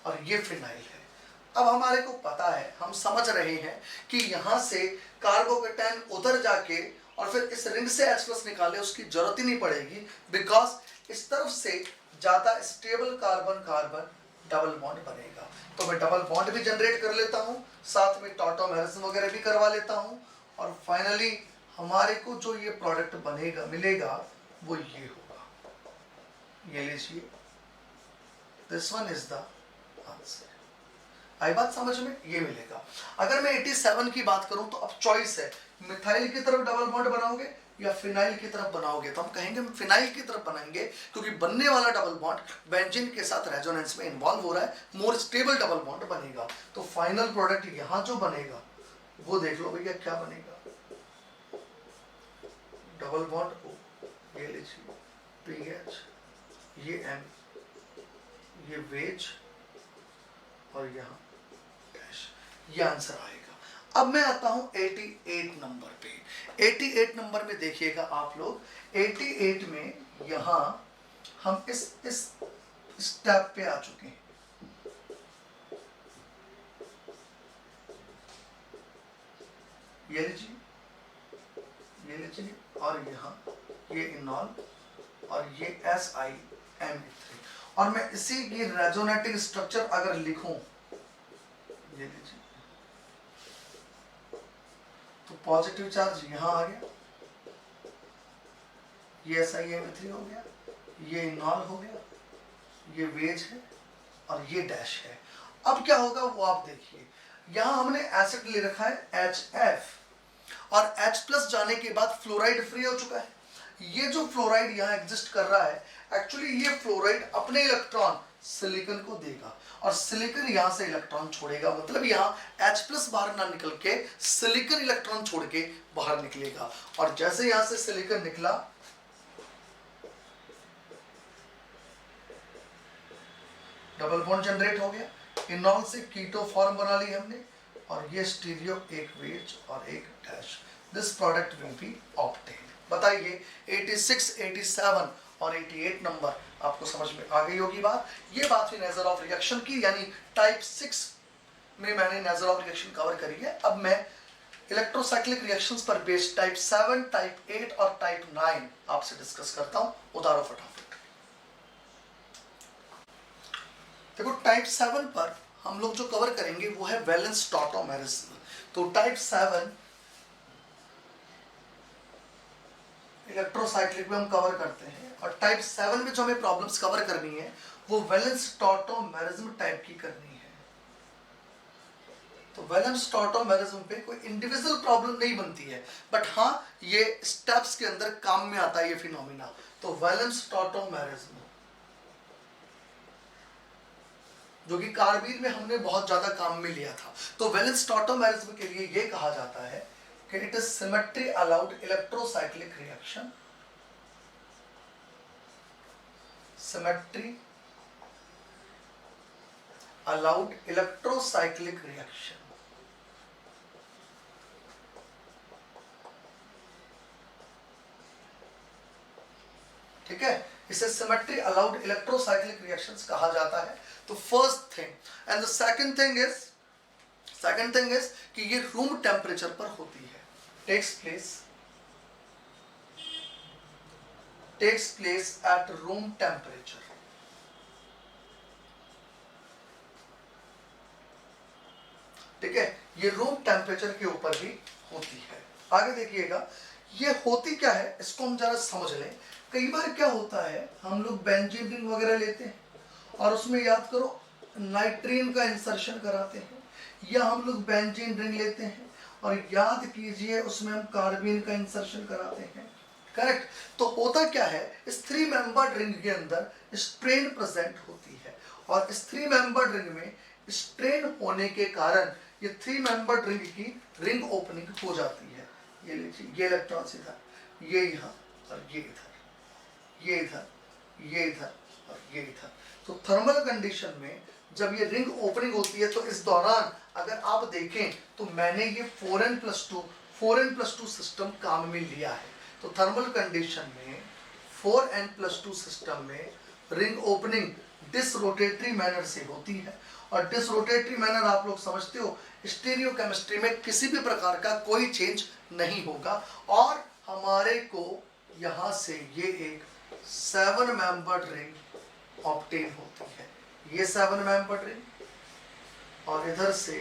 और ये फिनाइल है। अब हमारे को पता है, हम समझ रहे हैं कि यहाँ से कार्बोकेटाइन उधर जाके और फिर इस रिंग से H+ निकाले उसकी जरूरत ही नहीं पड़ेगी, बिकॉज इस तरफ से ज्यादा stable carbon carbon double bond बनेगा। तो मैं डबल बॉन्ड भी जनरेट कर लेता हूँ, साथ में टॉटोमेरिज्म वगैरह भी करवा लेता हूँ, और फाइनली हमारे को जो ये प्रोडक्ट बनेगा मिलेगा वो ये होगा। ये लीजिए, this one is the answer. आई बात समझ में? ये मिलेगा। अगर मैं 87 की बात करूं तो अब चॉइस है, मिथाइल की तरफ डबल बॉन्ड बनाओगे या फिनाइल की तरफ बनाओगे। तो हम कहेंगे फिनाइल की तरफ बनाएंगे, क्योंकि बनने वाला डबल बॉन्ड बेंजीन के साथ रेजोनेंस में इन्वॉल्व हो रहा है, मोर स्टेबल डबल बॉन्ड बनेगा। तो फाइनल प्रोडक्ट यहां जो बनेगा वो देख लो भैया क्या बनेगा। डबल बॉन्ड O, ये लीजिए PH, ये M, ये वेज और यहाँ डैश, ये आंसर आएगा। अब मैं आता हूं 88 नंबर पे। 88 नंबर में देखिएगा आप लोग, 88 में यहां हम इस स्टेप पे आ चुके हैं। ये लीजिए, ये लीजिए, और यहाँ ये इनॉल और ये SiMe3। और मैं इसी की रेजोनेटिंग स्ट्रक्चर अगर लिखूं, ये लीजिए, तो पॉजिटिव चार्ज यहां आ गया, ये SiMe3 हो गया, ये इनॉल हो गया, ये वेज है और ये डैश है। अब क्या होगा वो आप देखिए, यहां हमने एसिड ले रखा है HF और H प्लस जाने के बाद फ्लोराइड फ्री हो चुका है। ये जो फ्लोराइड यहाँ एग्जिस्ट कर रहा है, एक्चुअली ये फ्लोराइड अपने इलेक्ट्रॉन सिलिकॉन को देगा और सिलिकॉन यहां से इलेक्ट्रॉन छोड़ेगा, मतलब यहाँ H प्लस बाहर ना निकल के सिलिकॉन इलेक्ट्रॉन छोड़ के बाहर निकलेगा। और जैसे यहां से सिलिकॉन निकला, डबल बॉन्ड जनरेट हो गया, इनॉल से कीटो फॉर्म बना ली हमने और ये स्टीरियो, एक वेज और एक dash, this product will be obtain. बताइए 86, 87 और 88 नंबर आपको समझ में आ गई होगी बात। ये बात हुई नेचर ऑफ रिएक्शन की, यानी टाइप 6 में मैंने नेचर ऑफ रिएक्शन कवर करी है। अब मैं इलेक्ट्रोसाइक्लिक रिएक्शंस पर बेस्ड टाइप 7, टाइप 8 और टाइप 9 आपसे डिस्कस करता हूं। उतारो फटाफट। देखो टाइप 7 पर हम लोग जो कवर करेंगे वो है वैलेंस टॉटोमेरिज्म। तो टाइप 7 इलेक्ट्रोसाइक्लिक में हम कवर करते हैं और टाइप 7 में जो हमें प्रॉब्लम्स कवर करनी है वो वैलेंस टॉटोमेरिज्म टाइप की करनी है। तो वैलेंस टॉटोमेरिज्म पे कोई इंडिविजुअल प्रॉब्लम नहीं बनती है, बट हाँ ये स्टेप्स के अंदर काम में आता है ये फिनोमिना। तो वैलेंस टॉटोमेरिज्म जो कि कार्बाइन में हमने बहुत ज्यादा काम में लिया था। तो वैलेंस टॉटोमेरिज्म के लिए ये कहा जाता है कि it is symmetry allowed electrocyclic reaction, symmetry allowed electrocyclic reaction. ठीक है, इसे सिमेट्री अलाउड इलेक्ट्रोसाइक्लिक रिएक्शंस कहा जाता है। तो first thing and the second thing is कि ये रूम टेम्परेचर पर होती है, takes place at room temperature. ठीक है, ये रूम टेम्परेचर के ऊपर भी होती है। आगे देखिएगा ये होती क्या है, इसको हम जरा समझ लें। कई बार क्या होता है, हम लोग बेंजीन रिंग वगैरह लेते हैं और उसमें याद करो नाइट्रीन का इंसर्शन कराते हैं, या हम लोग बेंजीन रिंग लेते हैं और याद कीजिए उसमें हम कार्बाइन का इंसर्शन कराते हैं। करेक्ट। तो होता क्या है, इस 3 मेंबर्ड रिंग के अंदर स्ट्रेन प्रेजेंट होती है और इस 3 मेंबर्ड रिंग में स्ट्रेन होने के कारण ये 3 मेंबर्ड रिंग की रिंग ओपनिंग हो जाती है। ये लीजिए, ये इलेक्ट्रॉन्स इधर, ये यहाँ और ये इधर, ये इधर, ये इधर और ये इधर। तो थर्मल कंडीशन में जब ये रिंग ओपनिंग होती है तो इस दौरान अगर आप देखें तो मैंने ये 4n+2 सिस्टम काम में लिया है। तो थर्मल कंडीशन में 4n+2 सिस्टम में रिंग ओपनिंग डिसरोटेटरी मैनर से होती है और डिसरोटेटरी मैनर आप लोग समझते हो, स्टीरियोकेमिस्ट्री में किसी भी प्रकार का कोई चेंज नहीं होगा और हमारे को यहाँ से ये एक 7 मेंबर्ड रिंग ऑब्टेन होती है। ये 7 मेंबर्ड रिंग और इधर से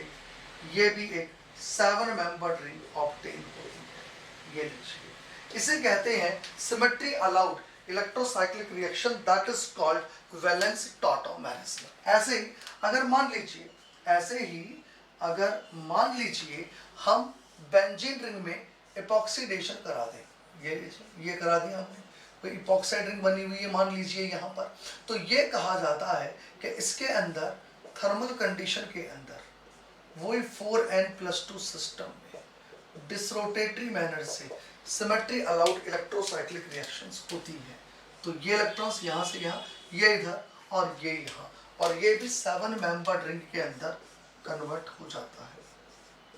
ये भी एक 7 मेंबर्ड रिंग ऑब्टेन होती है। ये लीजिए, इसे कहते हैं symmetry allowed electrocyclic reaction, that is called valence tautomerism. ऐसे ही अगर मान लीजिए हम बेंजीन रिंग में इपॉक्सीडेशन करा दें, ये लीजिए, ये करा दिया हमने, कोई इपॉक्साइड रिंग बनी हुई है मान लीजिए यहाँ पर, तो ये कहा जाता है कि इसके अंदर थर्मल कंडीशन के अंदर वही 4n+2 सिस्टम में डिसरोटेटरी मैनर से सिमेट्री अलाउड इलेक्ट्रोसाइक्लिक रिएक्शंस होती हैं। तो ये इलेक्ट्रॉन्स यहाँ से यहाँ, ये इधर और ये यहाँ, और ये भी 7 मेंबर्ड रिंग के अंदर कन्वर्ट हो जाता है।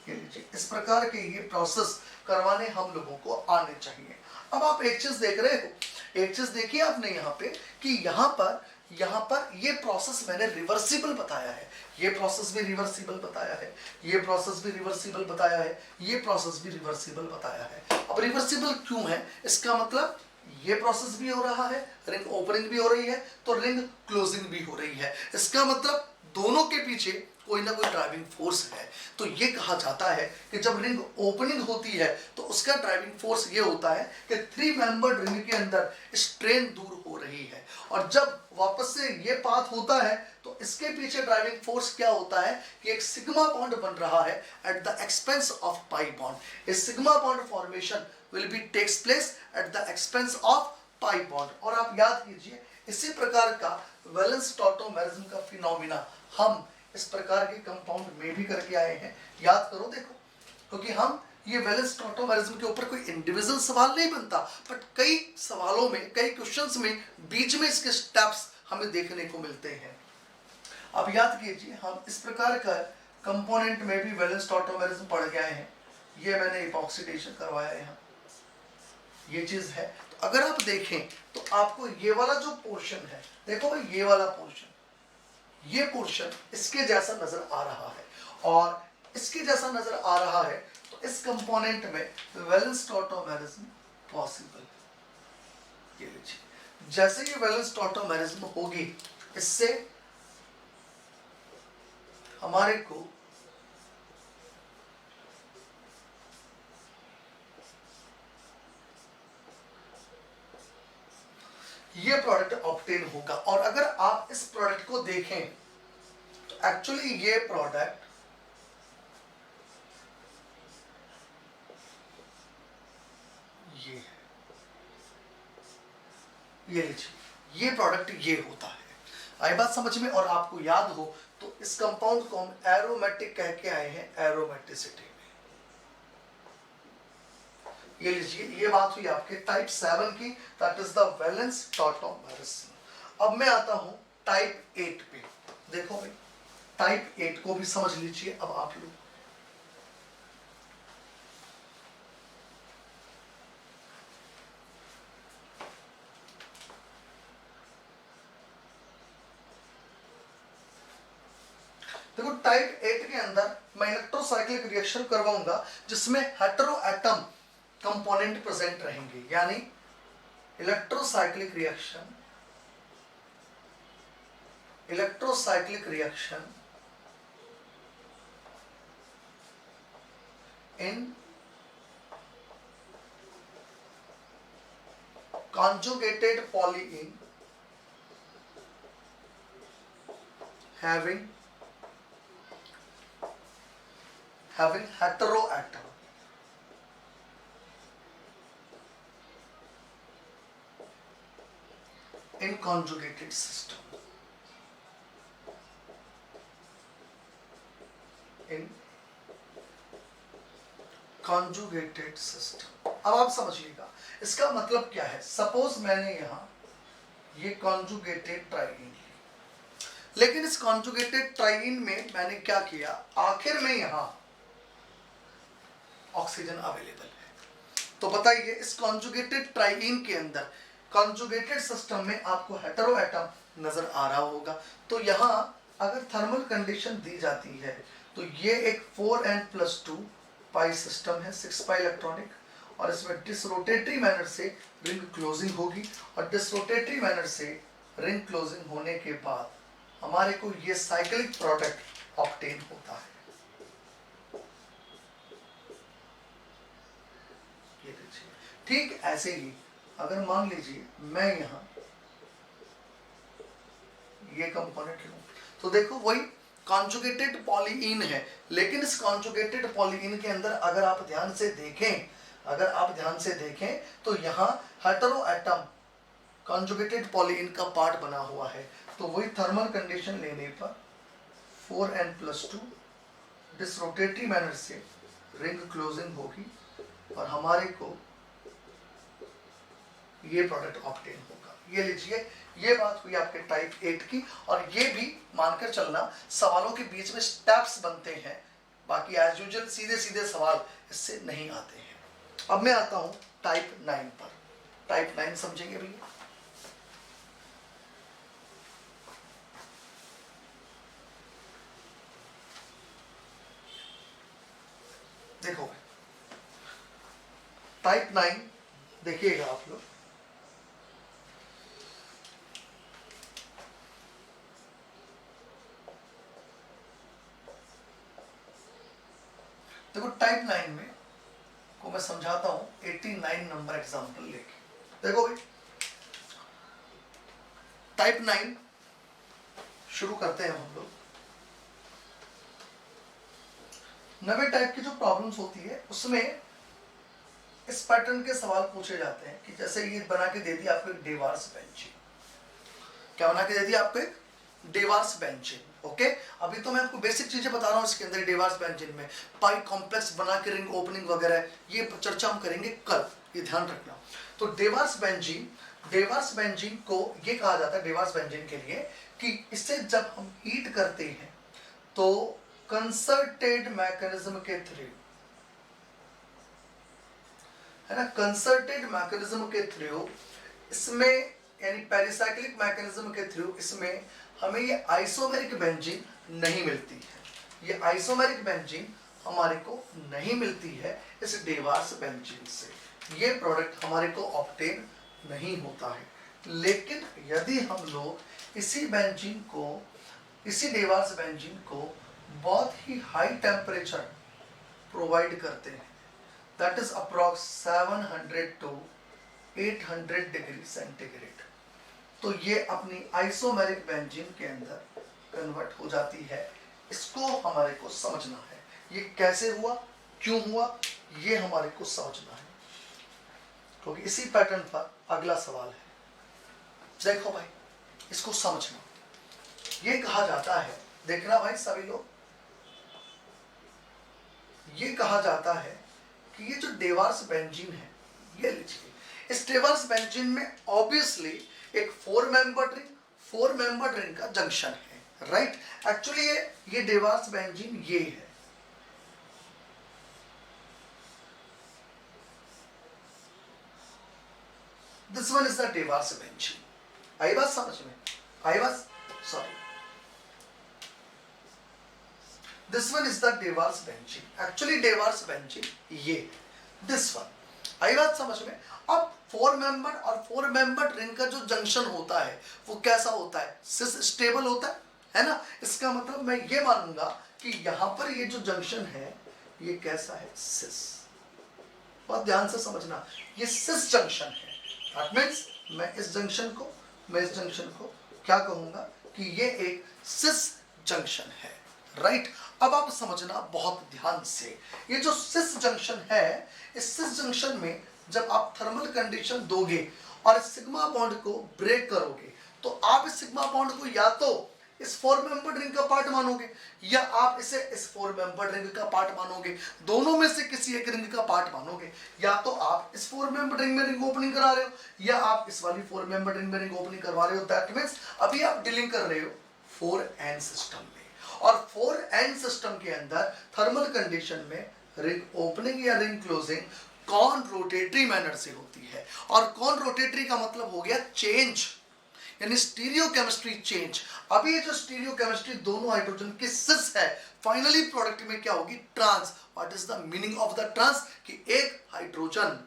ये लीजिए, इस प्रकार के ये प्रोसेस करवाने हम लोगों को आने चाहिए। अब आप एक चीज देख रहे हो, एक चीज देखिए आपने यहाँ पे कि यहाँ पर ये प्रोसेस मैंने रिवर्सिबल बताया है, ये प्रोसेस भी रिवर्सिबल बताया है, ये प्रोसेस भी रिवर्सिबल बताया है, ये प्रोसेस भी रिवर्सिबल बताया है। अब रिवर्सिबल क्यों है, इसका मतलब ये प्रोसेस भी हो रहा है, रिंग ओपनिंग भी हो रही है तो रिंग क्लोजिंग भी हो रही है। इसका मतलब दोनों के पीछे कोई ना कोई ड्राइविंग फोर्स है। तो ये कहा जाता है कि जब रिंग ओपनिंग होती है तो उसका ड्राइविंग फोर्स ये होता है कि 3 मेंबर्ड रिंग के अंदर स्ट्रेन दूर हो रही है, और जब वापस से ये पाथ होता है तो इसके पीछे ड्राइविंग फोर्स क्या होता है कि एक सिग्मा बॉन्ड बन रहा है at the expense of pi bond. इस sigma bond formation will be takes place at the expense of pi bond. और आप याद कीजिए इसी प्रकार का वैलेंस टॉटोमेरिज्म का फिनोमिना हम इस प्रकार के कंपाउंड में भी करके आए हैं। याद करो, देखो, क्योंकि हम ये वैलेंस टॉटोमेरिज्म के ऊपर कोई इंडिविजुअल सवाल नहीं बनता, बट कई सवालों में, कई क्वेश्चंस में बीच में इसके स्टेप्स हमें देखने को मिलते हैं। अब याद कीजिए हम इस प्रकार का कंपोनेंट में भी वैलेंस टॉटोमेरिज्म पढ़ के आए हैं। ये मैंने इपॉक्सीडेशन करवाया है, ये चीज है। तो अगर आप देखें तो आपको ये वाला जो पोर्शन है, देखो भाई, ये वाला पोर्शन, ये पोर्शन इसके जैसा नजर आ रहा है, और इसके जैसा नजर आ रहा है, तो इस कंपोनेंट में वैलेंस टॉटोमेरिज्म पॉसिबल है। ये लीजिए, जैसे ये वैलेंस टॉटोमेरिज्म होगी, इससे हमारे को ये प्रोडक्ट ऑब्टेन होगा। और अगर आप इस प्रोडक्ट को देखें तो एक्चुअली ये प्रोडक्ट ये है, ये लीजिए, ये प्रोडक्ट ये होता है। आई बात समझ में? और आपको याद हो तो इस कंपाउंड को हम एरोमेटिक कह के आए हैं, एरोमेटिसिटी में। ये लीजिए, ये बात हुई आपके टाइप 7 की, that is the valence tautomerism. अब मैं आता हूं टाइप 8 पे। देखो भाई, टाइप 8 को भी समझ लीजिए अब आप लोग। देखो, टाइप 8 के अंदर मैं इलेक्ट्रोसाइक्लिक रिएक्शन करवाऊंगा जिसमें हेटेरो एटम कंपोनेंट प्रेजेंट रहेंगे, यानी electrocyclic reaction, electrocyclic reaction in conjugated polyene having heteroatom in conjugated system, in conjugated system। अब आप समझिएगा इसका मतलब क्या है। सपोज मैंने यहां ये कॉन्जुगेटेड ट्राइइन ली, लेकिन इस कॉन्जुगेटेड ट्राइइन में मैंने क्या किया, आखिर में यहां ऑक्सीजन अवेलेबल है। तो बताइए इस कॉन्जुगेटेड ट्राइइन के अंदर कॉन्जुगेटेड सिस्टम में आपको हेटेरो एटम नजर आ रहा होगा। तो यहां अगर थर्मल कंडीशन दी जाती है तो ये एक 4n+2 पाई सिस्टम है, 6 पाई इलेक्ट्रॉनिक, और इसमें डिसरोटेटरी मैनर से रिंग क्लोजिंग होगी, और डिसरोटेटरी मैनर से रिंग क्लोजिंग होने के बाद हमारे को ये साइक्लिक प्रोडक्ट ऑब्टेन होता है। ये देखिए, ठीक ऐसे ही अगर मान लीजिए मैं यहां ये कंपोनेंट लूं, तो देखो वही कॉन्जुगेटेड पॉलीइन है, लेकिन इस कॉन्जुगेटेड पॉलीइन के अंदर अगर आप ध्यान से देखें, तो यहाँ हेटेरो एटम कॉन्जुगेटेड पॉलीइन का पार्ट बना हुआ है। तो वही थर्मल कंडीशन लेने पर 4n+2 डिसरोटेटरी मैनर से रिंग क्लोजिंग होगी, और हमारे को ये प्रोडक्ट ऑब्टेन होगा। ये लीजिए, ये बात हुई आपके टाइप 8 की, और ये भी मानकर चलना सवालों के बीच में स्टेप्स बनते हैं, बाकी एज यूजुअल सीधे सीधे सवाल इससे नहीं आते हैं। अब मैं आता हूं टाइप 9 पर। टाइप 9 समझेंगे भैया। देखो टाइप 9 देखिएगा आप लोग, टाइप 9 में को मैं समझाता हूं 89 नंबर एग्जांपल लेके। देखो भाई, टाइप 9 शुरू करते हैं हम लोग। नवे टाइप की जो प्रॉब्लम्स होती है उसमें इस पैटर्न के सवाल पूछे जाते हैं कि जैसे ये बना के दे दिया आपको एक डेवार्स बेंचिन। क्या बना के दे दिया आपको? एक डेवार्स बेंचिन। ओके, अभी तो मैं आपको बेसिक चीजें बता रहा हूं इसके अंदर डेवार्स बेंचिन में। पाई कॉम्प्लेक्स बना के रिंग ओपनिंग वगैरह ये चर्चा हम करेंगे कल, ये ध्यान रखना। तो डेवार्स बेंजीन को ये कहा जाता है डेवार्स बेंजीन के लिए कि इसे जब हम हीट करते हैं तो कंसर्टेड मैकेनिज्म के थ्रू, है ना, कंसर्टेड मैकेनिज्म के थ्रू इसमें, यानी पेरिसाइक्लिक मैकेनिज्म के थ्रू इसमें हमें ये आइसोमेरिक बेंजीन नहीं मिलती है। ये आइसोमेरिक बेंजीन हमारे को नहीं मिलती है इस डेवार्स बेंजीन से। ये प्रोडक्ट हमारे को ऑब्टेन नहीं होता है। लेकिन यदि हम लोग इसी डेवार्स बेंजीन को बहुत ही हाई टेम्परेचर प्रोवाइड करते हैं, that is approx 700 to 800 degree centigrade, तो ये अपनी आइसोमेरिक बेंजीन के अंदर कन्वर्ट हो जाती है। इसको हमारे को समझना है, ये कैसे हुआ, क्यों हुआ, ये हमारे को समझना है, क्योंकि इसी पैटर्न पर अगला सवाल है। देखो भाई, इसको समझना, ये कहा जाता है, देखना भाई सभी लोग, ये कहा जाता है कि ये जो डेवार्स बेंजीन है, ये लीजिए, इस डेवार्स बेंजीन में ऑब्वियसली एक फोर मेंबर्ड रिंग का जंक्शन है, राइट। एक्चुअली ये डेवार्स बेंजीन ये है, this one is the Dewar's benzene. आई बात समझ में? आई बात, sorry, this one is the Dewar's benzene. Actually Dewar's benzene ये, दिस वन, आई बात समझ में? अब फोर मेंबर्ड रिंग का जो जंक्शन होता है वो कैसा होता है? सिस स्टेबल होता है ना। इसका मतलब मैं ये मानूंगा कि यहां पर ये जो जंक्शन है ये कैसा है? सिस। बहुत ध्यान से समझना, ये सिस जंक्शन है। दैट मींस मैं इस जंक्शन को क्या कहूंगा कि ये एक सिस जंक्शन है, राइट। अब आप समझना बहुत ध्यान से, ये जो सिस जंक्शन है, इस सिस जंक्शन में जब आप थर्मल कंडीशन दोगे और इस सिग्मा बॉन्ड को ब्रेक करोगे, तो आप इस सिग्मा बॉन्ड को या तो इस फोर मेंबर्ड रिंग का पार्ट मानोगे या आप इसे इस फोर मेंबर्ड रिंग का पार्ट मानोगे, दोनों में से किसी एक रिंग का पार्ट मानोगे। या तो आप इस फोर मेंबर्ड रिंग में रिंग ओपनिंग करा रहे हो या आप इस वाली फोर मेंबर्ड रिंग में रिंग ओपनिंग करवा रहे हो। दैट मींस अभी आप डीलिंग कर रहे हो 4n सिस्टम में, और 4n सिस्टम के अंदर थर्मल कंडीशन में रिंग ओपनिंग या ring closing conrotatory manner से होती है। और कॉन रोटेटरी का मतलब हो गया चेंज, यानी स्टीरियोकेमिस्ट्री चेंज। अभी ये जो स्टीरियोकेमिस्ट्री दोनों हाइड्रोजन की सिस है, फाइनली प्रोडक्ट में क्या होगी? Trans. What is the meaning of the trans? कि एक हाइड्रोजन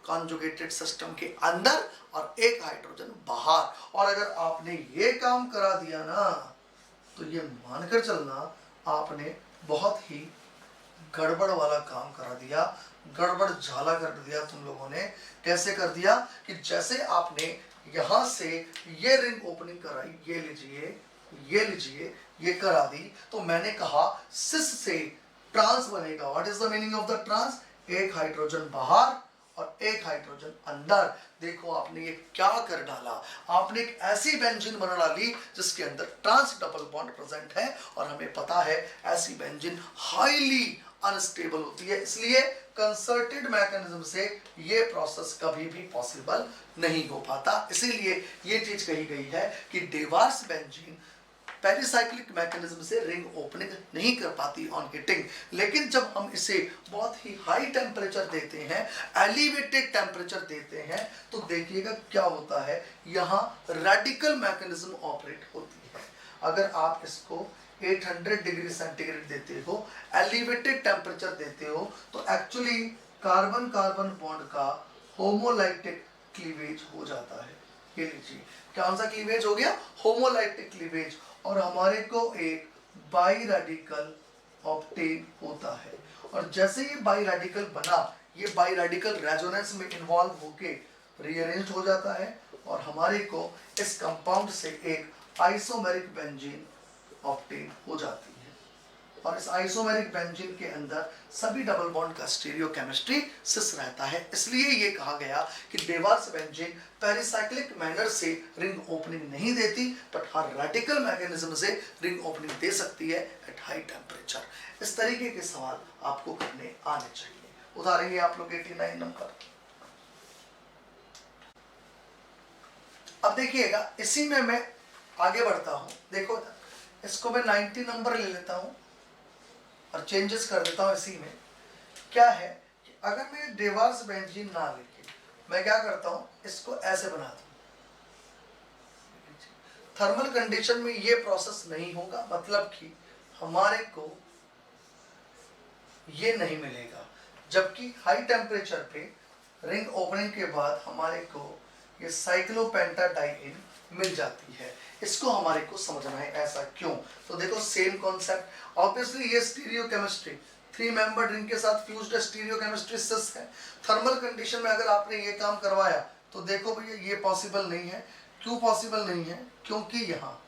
कॉन्जुगेटेड सिस्टम के अंदर और एक हाइड्रोजन बाहर। और अगर आपने ये काम करा दिया ना, तो ये मानकर चलना आपने बहुत ही गड़बड़ वाला काम करा दिया, गड़बड़ झाला कर दिया तुम लोगों ने। कैसे कर दिया? कि जैसे आपने यहां से ये रिंग ओपनिंग कराई, ये लीजिए, ये करा दी, तो मैंने कहा सिस से ट्रांस बनेगा। What is the meaning of the trans? एक हाइड्रोजन बाहर और एक हाइड्रोजन अंदर। देखो आपने ये क्या कर डाला, आपने एक ऐसी बेंजीन बना डाली जिसके अंदर ट्रांस डबल बॉन्ड प्रेजेंट है, और हमें पता है ऐसी बेंजीन हाईली अनस्टेबल होती है। इसलिए कंसर्टेड मैकेनिज्म से ये प्रोसेस कभी भी पॉसिबल नहीं हो पाता। इसीलिए ये चीज कही गई है कि डेवार्स बेंजीन पेरिसाइक्लिक मैकेनिज्म से रिंग ओपनिंग नहीं कर पाती ऑन हीटिंग। लेकिन जब हम इसे बहुत ही हाई टेम्परेचर देते हैं, एलिवेटेड टेम्परेचर देते हैं, तो देखिएगा क्या होता है, यहाँ रेडिकल मैकेनिज्म ऑपरेट होती है। अगर आप इसको 800 डिग्री सेंटीग्रेड देते हो, एलिवेटेड टेम्परेचर देते हो, तो एक्चुअली कार्बन कार्बन बॉन्ड का होमोलाइटिक क्लीवेज हो जाता है। ये लीजिए, कौन सा क्लीवेज हो गया? Homolytic cleavage. और हमारे को एक बाई रेडिकल ऑब्टेन होता है। और जैसे ये बाई रेडिकल बना, ये बाई रेडिकल रेजोनेंस में इन्वॉल्व होके रीअरेंज हो जाता है और हमारे को इस कंपाउंड से एक आइसोमेरिक बेंजीन ऑब्टेन हो जाती है। और इस आइसोमेरिक बेंजीन के अंदर सभी डबल बॉन्ड का स्टीरियोकेमिस्ट्री सिस रहता है। इसलिए ये कहा गया कि डेवार्स बेंजीन पेरिसाइक्लिक मैनर से रिंग ओपनिंग नहीं देती, बट हर रेडिकल मैकेनिज्म से रिंग ओपनिंग दे सकती है एट हाई टेम्परेचर। इस तरीके के सवाल आपको करने आने चाहिए। उदाहरण आप लोग 89 नंबर। अब देखिएगा, इसी में मैं आगे बढ़ता हूं। देखो इसको मैं 90 नंबर ले लेता हूं और चेंजेस कर देता हूं। इसी में क्या है कि अगर मैं डेवार्स बेंजीन ना लेके मैं क्या करता हूं, इसको ऐसे बनाता हूं। थर्मल कंडीशन में ये प्रोसेस नहीं होगा, मतलब कि हमारे को ये नहीं मिलेगा, जबकि हाई टेम्परेचर पे रिंग ओपनिंग के बाद हमारे को ये साइक्लोपेंटाडाइइन मिल जाती है। इसको हमारे को समझना है ऐसा क्यों। तो देखो सेम कॉन्सेप्ट, ऑब्वियसली ये स्टीरियोकेमिस्ट्री 3 मेंबर रिंग के साथ फ्यूज्ड स्टीरियोकेमिस्ट्री सिस है। थर्मल कंडीशन में अगर आपने ये काम करवाया तो देखो भैया ये पॉसिबल नहीं है। क्यों पॉसिबल नहीं है? क्योंकि यहाँ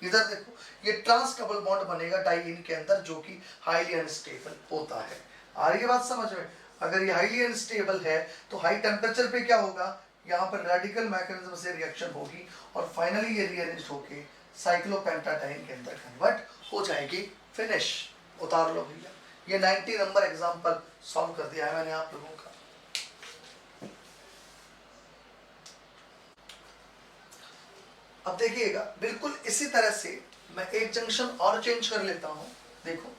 इधर देखो ये ट्रांस डबल बॉन्ड बनेगा डाइइन के अंदर, जो कि हाईली अनस्टेबल होता है। आ रही है बात समझ में? अगर ये हाईली अनस्टेबल है तो हाई टेम्परेचर पे क्या होगा, यहाँ पर रेडिकल मैकेनिज्म से रिएक्शन होगी और फाइनली ये रीअरेंज होके साइक्लोपेंटाडाइन के अंदर कन्वर्ट हो जाएगी। फिनिश। उतार लो भैया। ये 90 नंबर एग्जांपल सॉल्व कर दिया है मैंने आप लोगों का। अब देखिएगा बिल्कुल इसी तरह से मैं एक जंक्शन और चेंज कर लेता हूं। देखो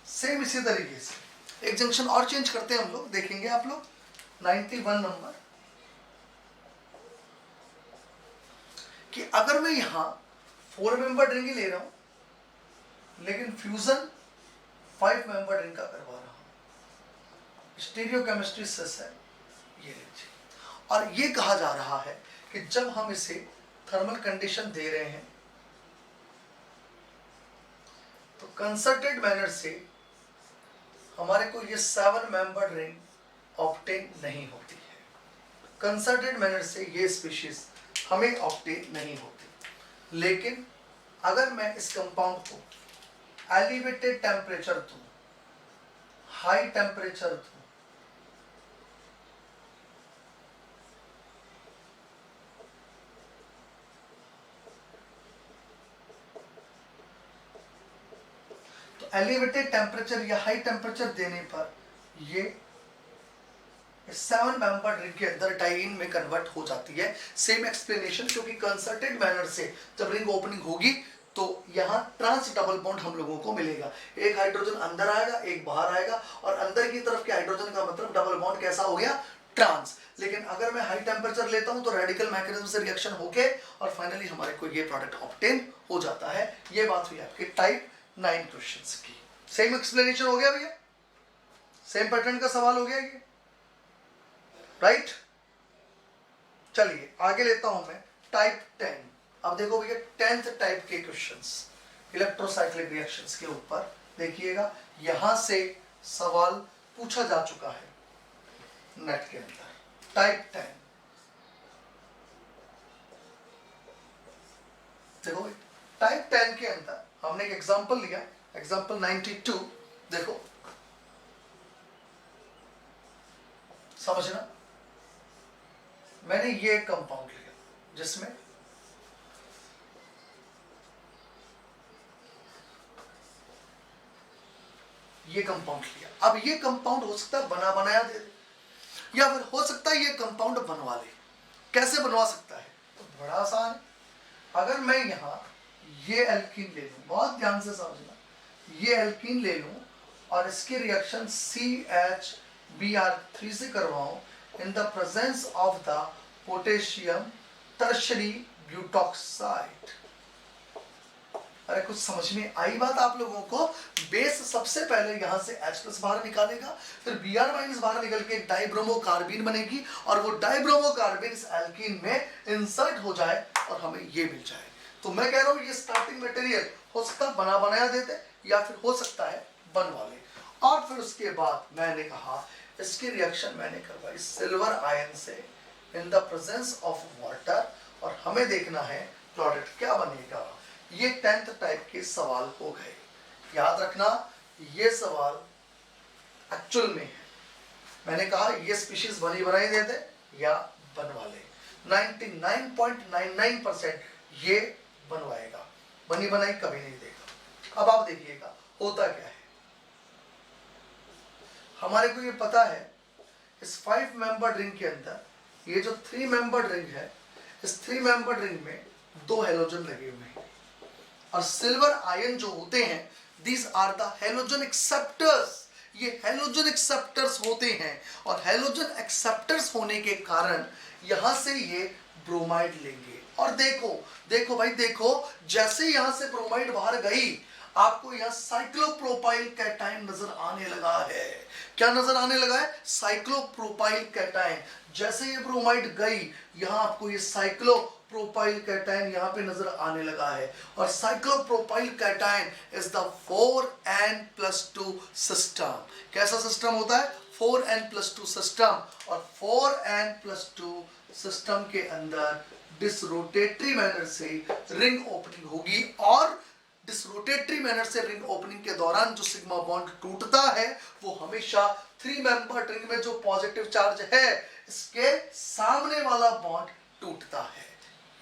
सेम इसी तरीके से एक जंक्शन और चेंज करते हैं हम लोग। देखेंगे आप लोग 91 नंबर कि अगर मैं यहां 4 मेंबर रिंग ले रहा हूं लेकिन फ्यूजन 5 मेंबर रिंग का करवा रहा हूं, स्टीरियोकेमिस्ट्री सिस है ये लीजिए। और ये कहा जा रहा है कि जब हम इसे थर्मल कंडीशन दे रहे हैं तो कंसर्टेड मैनर से हमारे को ये 7 मेंबर रिंग ऑब्टेन नहीं होती है। कंसर्टेड मैनर से ये स्पीशीज हमें ऑब्टेन नहीं होती। लेकिन अगर मैं इस कंपाउंड को एलिवेटेड टेम्परेचर दूं, हाई टेम्परेचर दूं, तो एलिवेटेड टेम्परेचर या हाई टेम्परेचर देने पर ये 7 मेंबर रिंग के अंदर डाइइन में कन्वर्ट हो जाती है। सेम एक्सप्लेनेशन, क्योंकि कंसर्टेड मैनर से जब रिंग ओपनिंग होगी तो यहाँ ट्रांस डबल बॉन्ड हम लोगों को मिलेगा। एक हाइड्रोजन अंदर आएगा, एक बाहर आएगा, और अंदर की तरफ के हाइड्रोजन का मतलब डबल बॉन्ड कैसा हो गया, ट्रांस। लेकिन अगर मैं हाई टेम्परेचर लेता हूं तो रेडिकल मैकेनिज्म से रिएक्शन होके और फाइनली हमारे को ये प्रोडक्ट ऑब्टेन हो जाता है। ये बात हुई आपके टाइप 9 क्वेश्चंस की। सेम एक्सप्लेनेशन हो गया भैया, सेम पैटर्न का सवाल हो गया ये, राइट। चलिए आगे लेता हूं मैं टाइप 10। अब देखो भैया 10th टाइप के क्वेश्चंस इलेक्ट्रोसाइक्लिक रिएक्शंस के ऊपर देखिएगा। यहां से सवाल पूछा जा चुका है नेट के अंदर। टाइप 10 देखो, टाइप 10 के अंदर हमने एक एग्जांपल लिया, एग्जांपल 92। देखो समझना, मैंने ये कंपाउंड लिया जिसमें ये कंपाउंड लिया। अब ये कंपाउंड हो सकता है बना बनाया दे दे, या फिर हो सकता है ये कंपाउंड बनवा ले। कैसे बनवा सकता है? तो बड़ा आसान है। अगर मैं यहाँ ये एल्कीन ले लूं, बहुत ध्यान से समझना, ये एल्कीन ले लूं और इसके रिएक्शन CHBr3 से करवाऊं in the presence of the potassium tertiary butoxide. अरे कुछ समझ में आई बात आप लोगों को? बेस सबसे पहले यहाँ से H+ बाहर निकालेगा, फिर Br- बाहर निकल के डाइब्रोमो कार्बिन बनेगी और वो डाइब्रोमो कार्बिन इस एल्कीन में इंसर्ट हो जाए और हमें ये मिल जाए। तो मैं कह रहा हूँ ये स्टार्टिंग मटेरियल हो सकता है बना बनाया देते या फिर हो सकता है बनवा ले। और फिर उसके बाद मैंने कहा इसकी रिएक्शन मैंने करवाई सिल्वर आयन से इन द प्रेजेंस ऑफ वाटर और हमें देखना है प्रोडक्ट क्या बनेगा। ये 10th टाइप के सवाल हो गए। याद रखना ये सवाल एक्चुअल में है। मैंने कहा ये स्पीशीज बनी बनाई देते या बनवा ले। 99.99% ये बनवाएगा, बनी बनाई कभी नहीं देगा। अब आप देखिएगा होता क्या है। हमारे को ये पता है इस 5 मेंबर्ड रिंग के अंदर ये जो 3 मेंबर्ड रिंग है, इस 3 मेंबर्ड रिंग में 2 हेलोजन लगे हुए हैं और सिल्वर आयन जो होते हैं these are the halogen acceptors. ये हेलोजन एक्सेप्टर्स होते हैं और हेलोजन एक्सेप्टर्स होने के कारण यहां से ये ब्रोमाइड लेंगे। और देखो देखो भाई देखो, जैसे यहां से ब्रोमाइड बाहर गई आपको यहां साइक्लोप्रोपाइल कैटायन नजर आने लगा है। क्या नजर आने लगा है? Cyclopropyl cation. जैसे ये ब्रोमाइड गई यहां आपको ये साइक्लोप्रोपाइल कैटायन यहां पे नजर आने लगा है और cyclopropyl cation is the 4n+2 system. कैसा सिस्टम होता है? 4n+2 system. और 4n+2 सिस्टम के अंदर डिसरोटेटरी मैनर से रिंग ओपनिंग होगी और डिसरोटेटरी मैनर से रिंग ओपनिंग के दौरान जो सिग्मा बॉन्ड टूटता है वो हमेशा 3 मेंबर रिंग में जो पॉजिटिव चार्ज है इसके सामने वाला बॉन्ड टूटता है।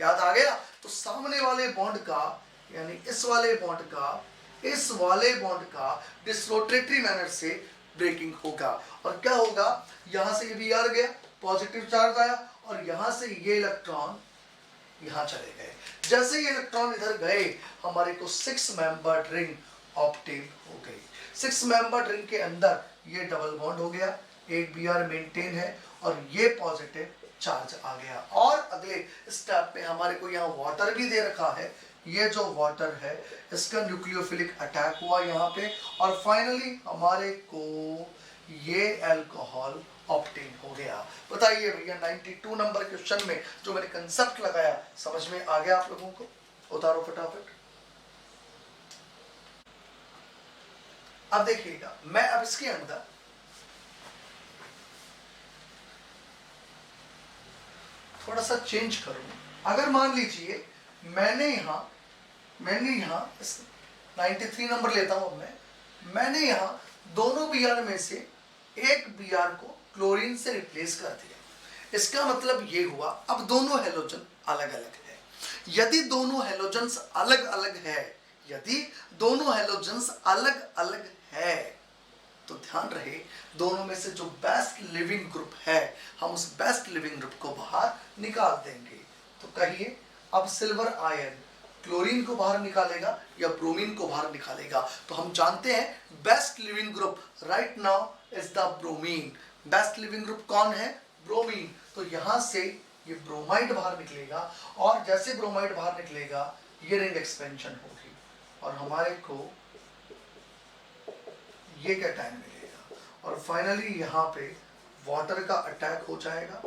याद आ गया? तो सामने वाले बॉन्ड का यानी इस वाले बॉन्ड का इस वाले बॉन्ड का डिसरोटेटरी मैनर से ब्रेकिंग होगा और क्या होगा, यहां से ये Br गया, पॉजिटिव चार्ज आया और यहां से ये इलेक्ट्रॉन यहां चले गए। जैसे ये इलेक्ट्रॉन इधर गए हमारे को 6 मेंबर्ड रिंग ऑब्टेन हो गई। 6 मेंबर्ड रिंग के अंदर ये डबल बॉन्ड हो गया, एक Br मेंटेन है और ये पॉजिटिव चार्ज आ गया। और अगले स्टेप पे हमारे को यहाँ वाटर भी दे रखा है। ये जो वाटर है इसका न्यूक्लियोफिलिक अटैक हुआ यहाँ पे और फाइनली हमारे को ये अल्कोहल ऑब्टेन हो गया। बताइए भैया 92 नंबर क्वेश्चन में जो मैंने कंसेप्ट लगाया समझ में आ गया आप लोगों को? उतारो फटाफट। अब देखिएगा मैं अब इसके अंदर थोड़ा सा चेंज करूं। अगर मान लीजिए मैंने यहां 93 नंबर लेता हूं। मैंने यहां दोनों Br में से एक Br को क्लोरीन से रिप्लेस कर दिया। इसका मतलब ये हुआ अब दोनों हेलोजन अलग अलग है। यदि दोनों हेलोजन्स अलग अलग है, यदि दोनों हेलोजन्स अलग अलग है तो ध्यान रहे दोनों में से जो बेस्ट लिविंग ग्रुप है हम उस बेस्ट लिविंग ग्रुप को बाहर निकाल देंगे। तो कहिए अब सिल्वर आयन क्लोरीन को बाहर निकालेगा या ब्रोमीन को बाहर निकालेगा? तो हम जानते हैं best leaving group right now is the bromine. Best leaving group कौन है? ब्रोमीन। तो यहां से ये ब्रोमाइड बाहर निकलेगा और जैसे ब्रोमाइड बाहर निकलेगा ये रिंग एक्सपेंशन होगी और हमारे को ये कैटायन मिलेगा और फाइनली यहाँ पे वाटर का अटैक हो जाएगा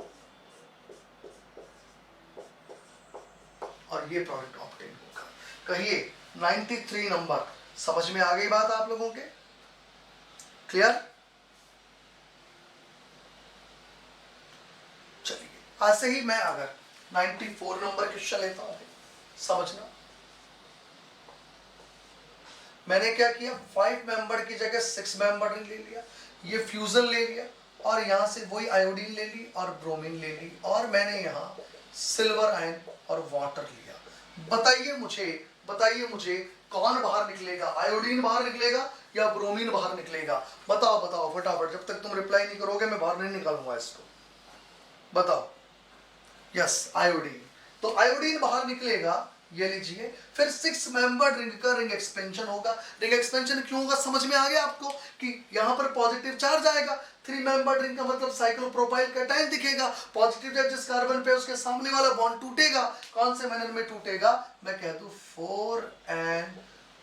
और ये प्रोडक्ट ऑब्टेन होगा। कहिए 93 नंबर समझ में आ गई बात आप लोगों के? क्लियर? चलिए ऐसे ही मैं अगर 94 नंबर क्वेश्चन लेता हूं समझना। मैंने क्या किया 5 मेंबर की जगह 6 मेंबर ले लिया, ये फ्यूजन ले लिया और यहां से वही आयोडीन ले ली और ब्रोमीन ले ली और मैंने यहाँ सिल्वर आयन और वाटर लिया। बताइए मुझे कौन बाहर निकलेगा? आयोडीन बाहर निकलेगा या ब्रोमीन बाहर निकलेगा? बताओ फटाफट। जब तक तुम रिप्लाई नहीं करोगे मैं बाहर नहीं निकालूंगा इसको। बताओ। Yes iodine. तो आयोडीन बाहर निकलेगा, ये लीजिए। फिर 6 मेंबर रिंग का रिंग एक्सपेंशन होगा। रिंग एक्सपेंशन क्यों होगा समझ में आ गया आपको कि यहां पर पॉजिटिव चार्ज आएगा। 3 मेंबर रिंग का मतलब साइक्लोप्रोपाइल कैटायन दिखेगा। पॉजिटिव चार्ज जिस कार्बन पे उसके सामने वाला बॉन्ड टूटेगा। कौन से मैनर में टूटेगा? मैं कह दूं 4n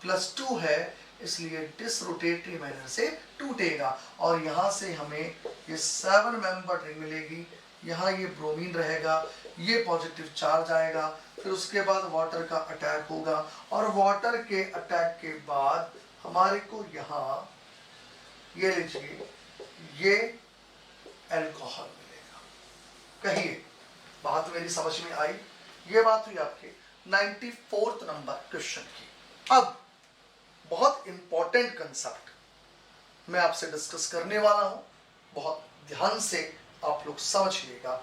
+2 है, इसलिए डिसरोटेटरी मैनर से टूटेगा और यहां से हमें ये 7 मेंबर रिंग मिलेगी। यहाँ ये ब्रोमीन रहेगा, ये पॉजिटिव चार्ज आएगा, फिर उसके बाद वाटर का अटैक होगा और वाटर के अटैक के बाद हमारे को यहाँ ये लीजिए ये अल्कोहल मिलेगा। कहिए बात मेरी समझ में आई? ये बात हुई आपके 94th नंबर क्वेश्चन की। अब बहुत इंपॉर्टेंट कंसेप्ट मैं आपसे डिस्कस करने वाला हूं, बहुत ध्यान से आप लोग समझिएगा।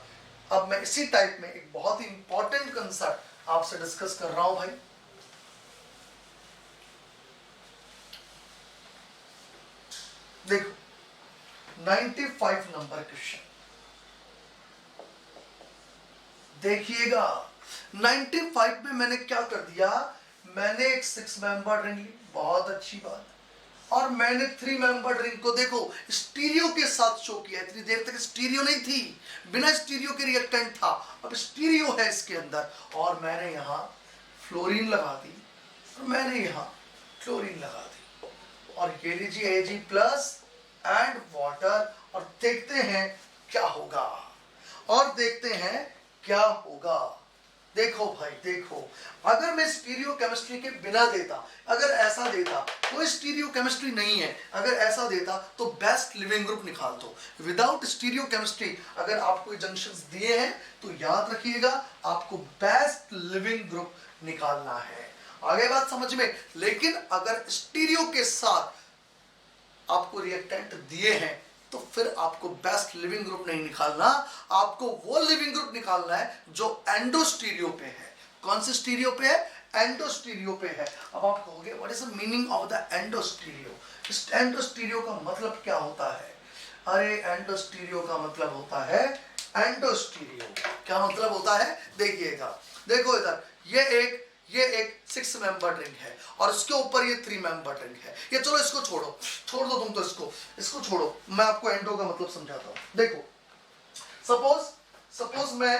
अब मैं इसी टाइप में एक बहुत ही इंपॉर्टेंट कंसेप्ट आपसे डिस्कस कर रहा हूं भाई। देखो 95 नंबर क्वेश्चन देखिएगा। 95 में मैंने क्या कर दिया, मैंने एक 6 मेंबर रिंग ली, बहुत अच्छी बात, और मैंने 3 मेंबर रिंग को देखो स्टीरियो के साथ शो किया। इतनी देर तक स्टीरियो नहीं थी, बिना स्टीरियो के रिएक्टेंट था, अब स्टीरियो है इसके अंदर, और मैंने यहाँ फ्लोरीन लगा दी और मैंने यहाँ क्लोरीन लगा दी, और ये लीजिए Ag प्लस एंड वाटर, और देखते हैं क्या होगा, और देखते हैं क्या होगा। देखो भाई देखो, अगर मैं स्टीरियो केमिस्ट्री के बिना देता, अगर ऐसा देता, कोई स्टीरियो केमिस्ट्री नहीं है, अगर ऐसा देता तो बेस्ट लिविंग ग्रुप निकाल दो। विदाउट स्टीरियो केमिस्ट्री अगर आपको जंक्शंस दिए हैं तो याद रखिएगा आपको बेस्ट लिविंग ग्रुप निकालना है। आगे बात समझ में। लेकिन अगर स्टीरियो के साथ आपको रिएक्टेंट दिए हैं तो फिर आपको बेस्ट लिविंग ग्रुप नहीं निकालना, आपको वो लिविंग ग्रुप निकालना है जो एंडोस्टीरियो पे है। कौन से स्टीरियो पे है? एंडोस्टीरियो पे है। अब आप कहोगे what is the meaning of the endo stereo? इस एंडोस्टीरियो का मतलब क्या होता है? अरे एंडोस्टीरियो का मतलब होता है, एंडोस्टीरियो क्या मतलब होता है देखिएगा। देखो इधर ये एक 6 मेंबर रिंग है और इसके ऊपर ये 3 मेंबर रिंग है। ये चलो इसको छोड़ दो तुम तो, इसको छोड़ो, मैं आपको एंडो का मतलब समझाता हूँ। देखो सपोज मैं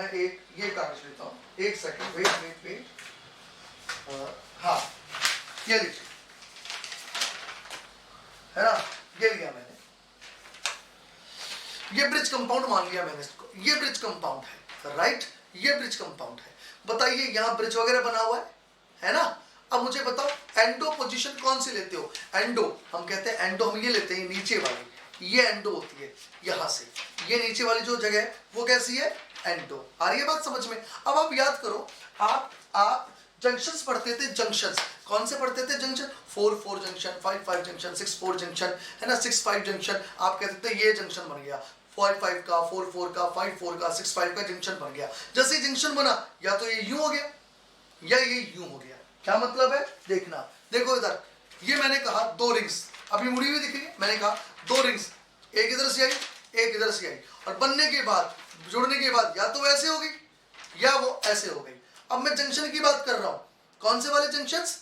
एक ये कागज लेता हूँ, एक सेकंड, वेट, हाँ ये लीजिए, है ना, ये लिया मैंने, ये ब्रिज कंपाउंड मान लिया मैंने इसको, ये ब्रिज कंपाउंड है, राइट, ये ब्रिज कंपाउंड है। बताइए यहाँ ब्रिज वगैरह बना हुआ है ना। अब मुझे बताओ एंडो पोजीशन कौन सी लेते हो? एंडो हम कहते हैं, एंडो हम ये लेते हैं नीचे वाली, ये एंडो होती है यहां से, ये नीचे वाली जो जगह है वो कैसी है? एंडो। आ रही है बात समझ में? अब आप याद करो, आप जंक्शंस पढ़ते थे, जंक्शंस कौन से पढ़ते थे? जंक्शन 4-4 जंक्शन, 5-5 जंक्शन, 6-4 जंक्शन, है ना, 6-5 जंक्शन। आप कहते थे ये जंक्शन बन गया, 5-5 का, 4-4 का, 5-4 का, 6-5 का जंक्शन बन गया। जैसे ही जंक्शन बना, या तो ये यूं हो गया या ये यूं हो गया। क्या मतलब है देखना। देखो इधर ये मैंने कहा 2 रिंग्स अभी मुड़ी हुई दिख रही है, मैंने कहा 2 रिंग्स, एक इधर से आई एक इधर से आई, और बनने के बाद, जुड़ने के बाद या तो ऐसे हो गई या वो ऐसे हो गई। अब मैं जंक्शन की बात कर रहा हूं, कौन से वाले जंक्शंस?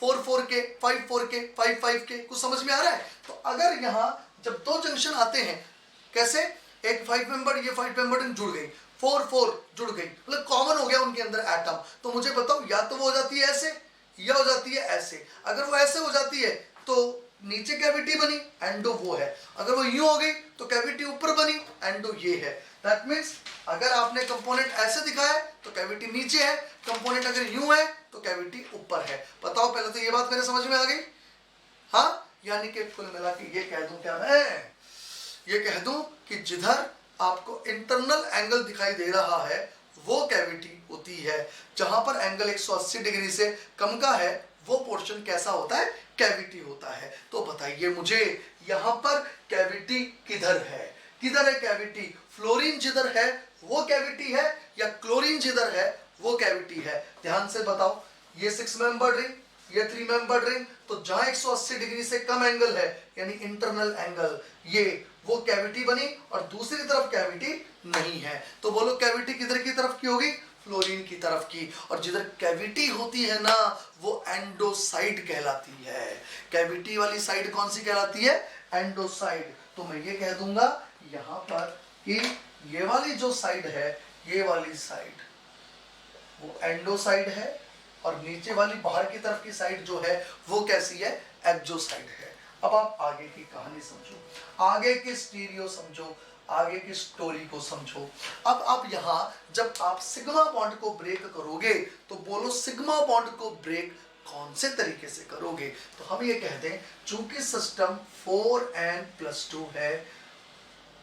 4-4 के, 5-4 के, 5-5 के। कुछ समझ में आ रहा है? तो अगर यहां जब 2 जंक्शन आते हैं, कैसे, एक 5 मेंबर, ये 5 मेंबर जुड़ गई, 4-4 जुड़ गई, मतलब कॉमन हो गया उनके अंदर एटम। तो मुझे बताओ या तो वो हो जाती है ऐसे या हो जाती है ऐसे। अगर वो ऐसे हो जाती है तो नीचे कैविटी बनी, एंडो वो है। अगर वो यूं हो गई तो कैविटी ऊपर बनी, एंडो ये है। दैट मीन्स अगर आपने कंपोनेंट ऐसे दिखाया है तो कैविटी नीचे है, कंपोनेंट अगर यूं है तो कैविटी ऊपर है। बताओ पहले तो ये बात मेरे समझ में आ गई? हाँ, यानी कि कुल मिला के ये कह दूं क्या मैं, ये कह दूं कि जिधर आपको इंटरनल एंगल दिखाई दे रहा है वो कैविटी होती है, जहां पर एंगल 180 डिग्री से कम का है वो पोर्शन कैसा होता है? कैविटी होता है। तो बताइए मुझे यहां पर कैविटी किधर है? किधर है कैविटी? फ्लोरीन जिधर है वो कैविटी है या क्लोरीन जिधर है वो कैविटी है? ध्यान से बताओ। ये 6 मेंबर रिंग, ये 3 मेंबर रिंग, तो जहां 180 डिग्री से कम एंगल है यानी इंटरनल एंगल, ये वो कैविटी बनी, और दूसरी तरफ कैविटी नहीं है। तो बोलो कैविटी किधर की तरफ की होगी? फ्लोरीन की तरफ की। और जिधर कैविटी होती है ना वो एंडोसाइड कहलाती है। कैविटी वाली साइड कौन सी कहलाती है? एंडोसाइड। तो मैं ये कह दूंगा यहां पर कि ये वाली जो साइड है, ये वाली साइड वो एंडोसाइड है, और नीचे वाली बाहर की तरफ की साइड जो है वो कैसी है, एक्सोसाइड है। अब आप आगे की कहानी समझो, आगे के स्टीरियो समझो, आगे की स्टोरी को समझो। अब आप यहाँ जब आप सिग्मा बॉन्ड को ब्रेक करोगे तो बोलो सिग्मा बॉन्ड को ब्रेक कौन से तरीके से करोगे। तो हम ये कहते हैं चूंकि सिस्टम 4n+2 है,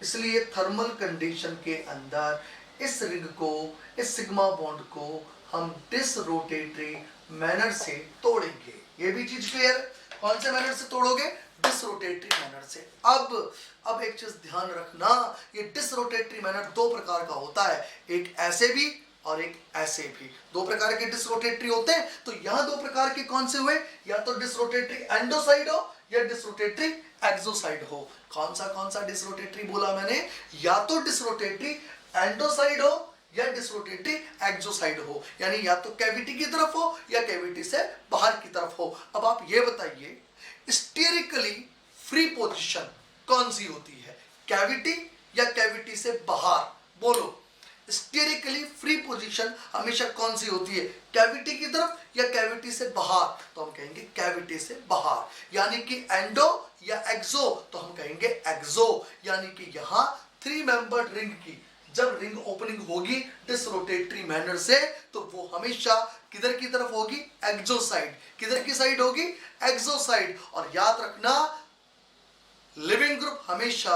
इसलिए थर्मल कंडीशन के अंदर इस रिंग को, इस सिग्मा बॉन्ड को हम डिसरोटेटरी मैनर से तोड़ेंगे। ये भी चीज क्लियर है, कौन से मैनर से तोड़ोगे, डिसरोटेटरी मैनर से। अब एक चीज ध्यान रखना, ये डिसरोटेटरी मैनर दो प्रकार का होता है, एक ऐसे भी और एक ऐसे भी। दो प्रकार के डिसरोटेटरी होते हैं। तो यहां दो प्रकार के कौन से हुए, या तो डिसरोटेटरी एंडोसाइड हो या डिसरोटेटरी एक्सोसाइड हो। कौन सा डिसरोटेटरी बोला मैंने, या तो डिसरोटेटरी एंडोसाइड हो या डिसरोटेटरी एक्सोसाइड हो, यानी या तो कैविटी की तरफ हो या कैविटी से बाहर की तरफ हो। अब आप ये बताइए स्टेरिकली फ्री पोजीशन कौन सी होती है, कैविटी या कैविटी से बाहर, बोलो। स्टेरिकली फ्री पोजीशन हमेशा कौन सी होती है, कैविटी की तरफ या कैविटी से बाहर। तो हम कहेंगे कैविटी से बाहर, यानी कि एंडो या एक्सो, तो हम कहेंगे एक्सो। यानी कि यहां 3 मेंबर्ड रिंग की जब रिंग ओपनिंग होगी डिसरोटेटरी मैनर से, तो वो हमेशा किधर की तरफ होगी, एक्सोसाइड। किधर की साइड होगी, एक्सोसाइड। और याद रखना लिविंग ग्रुप हमेशा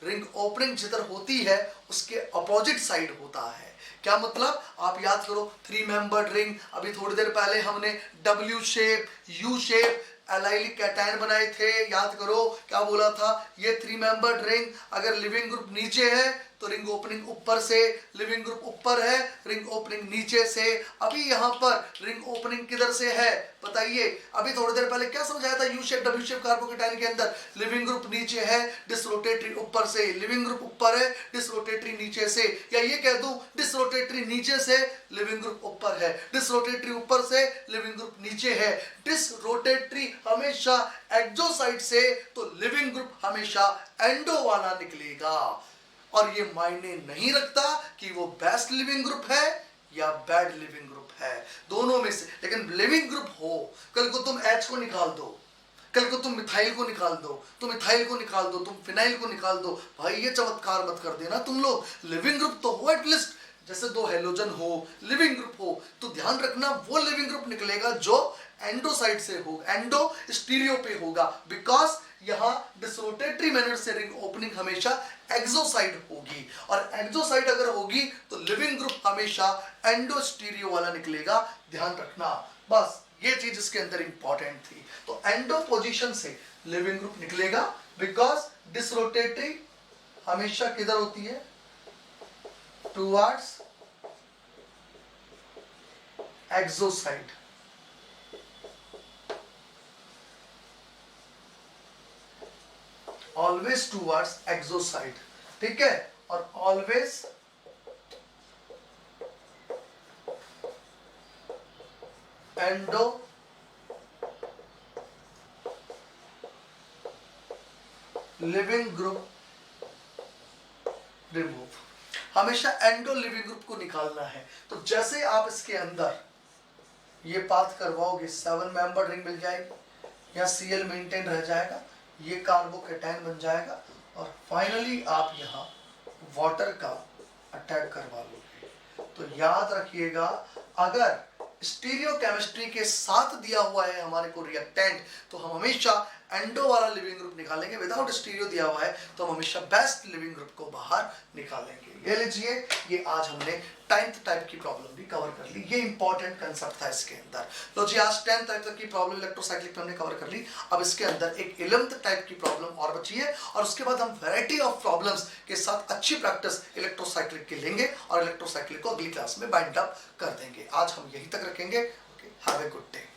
रिंग ओपनिंग जिधर होती है उसके अपोजिट साइड होता है। क्या मतलब, आप याद करो 3 मेंबर्ड रिंग, अभी थोड़ी देर पहले हमने W shape, U shape, allylic cation बनाए थे, याद करो क्या बोला था, ये 3 मेंबर्ड रिंग अगर लिविंग ग्रुप नीचे है तो रिंग ओपनिंग ऊपर से, लिविंग ग्रुप ऊपर है रिंग ओपनिंग नीचे से। अभी यहां पर रिंग ओपनिंग किधर से है बताइए, अभी थोड़ी देर पहले क्या समझाया था, U shape W shape carbocation के अंदर लिविंग ग्रुप नीचे है, डिसरोटेटरी ऊपर से, लिविंग ग्रुप ऊपर है, डिसरोटेटरी नीचे से। या ये कह दूं डिसरोटेटरी नीचे से, लिविंग ग्रुप ऊपर है, डिसरोटेटरी ऊपर से, लिविंग ग्रुप नीचे है। डिसरोटेटरी हमेशा एक्सोसाइड से, तो लिविंग ग्रुप हमेशा एंडो वाला निकलेगा। और ये मायने नहीं रखता कि वो बेस्ट लिविंग ग्रुप है या बैड लिविंग ग्रुप है, दोनों में से, लेकिन लिविंग ग्रुप हो। कल को तुम H को निकाल दो, कल को तुम मिथाइल को निकाल दो, तुम इथाइल को निकाल दो, तुम फिनाइल को निकाल दो, भाई ये चमत्कार मत कर देना तुम लोग। लिविंग ग्रुप तो हो एटलीस्ट, जैसे 2 हेलोजन हो, लिविंग ग्रुप हो, तो ध्यान रखना वो लिविंग ग्रुप निकलेगा जो एंडोसाइड से हो, एंडो स्टीरियो पे होगा। बिकॉज यहां डिसरोटेटरी मैनर से रिंग ओपनिंग हमेशा एक्सोसाइड होगी, और एक्सोसाइड अगर होगी तो लिविंग ग्रुप हमेशा एंडो स्टीरियो वाला निकलेगा। ध्यान रखना, बस ये चीज इसके अंदर इंपॉर्टेंट थी। तो एंडो पोजीशन से लिविंग ग्रुप निकलेगा, बिकॉज डिसरोटेटरी हमेशा किधर होती है, टुवर्ड्स एक्सोसाइड। ऑलवेज टुवर्ड्स एक्सोसाइड, ठीक है, और always endo leaving group remove, हमेशा एंडो लिविंग ग्रुप को निकालना है। तो जैसे आप इसके अंदर ये पाथ करवाओगे 7 मेंबर रिंग मिल जाएगी, या Cl मेंटेन रह जाएगा, ये कार्बोकेटायन बन जाएगा, और फाइनली आप यहाँ वाटर का अटैक करवा लोगे। तो याद रखिएगा, अगर स्टीरियोकेमिस्ट्री के साथ दिया हुआ है हमारे को रिएक्टेंट, तो हम हमेशा एंडो वाला लिविंग ग्रुप निकालेंगे। विदाउट स्टीरियो दिया हुआ है तो हम हमेशा बेस्ट लिविंग ग्रुप को बाहर निकालेंगे। ये लीजिए, ये आज हमने 10th टाइप की प्रॉब्लम भी कवर कर ली। ये इंपॉर्टेंट कंसेप्ट था इसके अंदर। लो जी, आज 10th टाइप तक की प्रॉब्लम इलेक्ट्रोसाइक्लिक पे हमने कवर कर ली। अब इसके अंदर एक 11th टाइप की प्रॉब्लम और बची है, और उसके बाद हम वैरायटी ऑफ प्रॉब्लम्स के साथ अच्छी प्रैक्टिस इलेक्ट्रोसाइक्लिक की लेंगे और इलेक्ट्रोसाइक्लिक को अगली क्लास में बाइंड अप कर देंगे। आज हम यहीं तक रखेंगे। Okay, have a good day.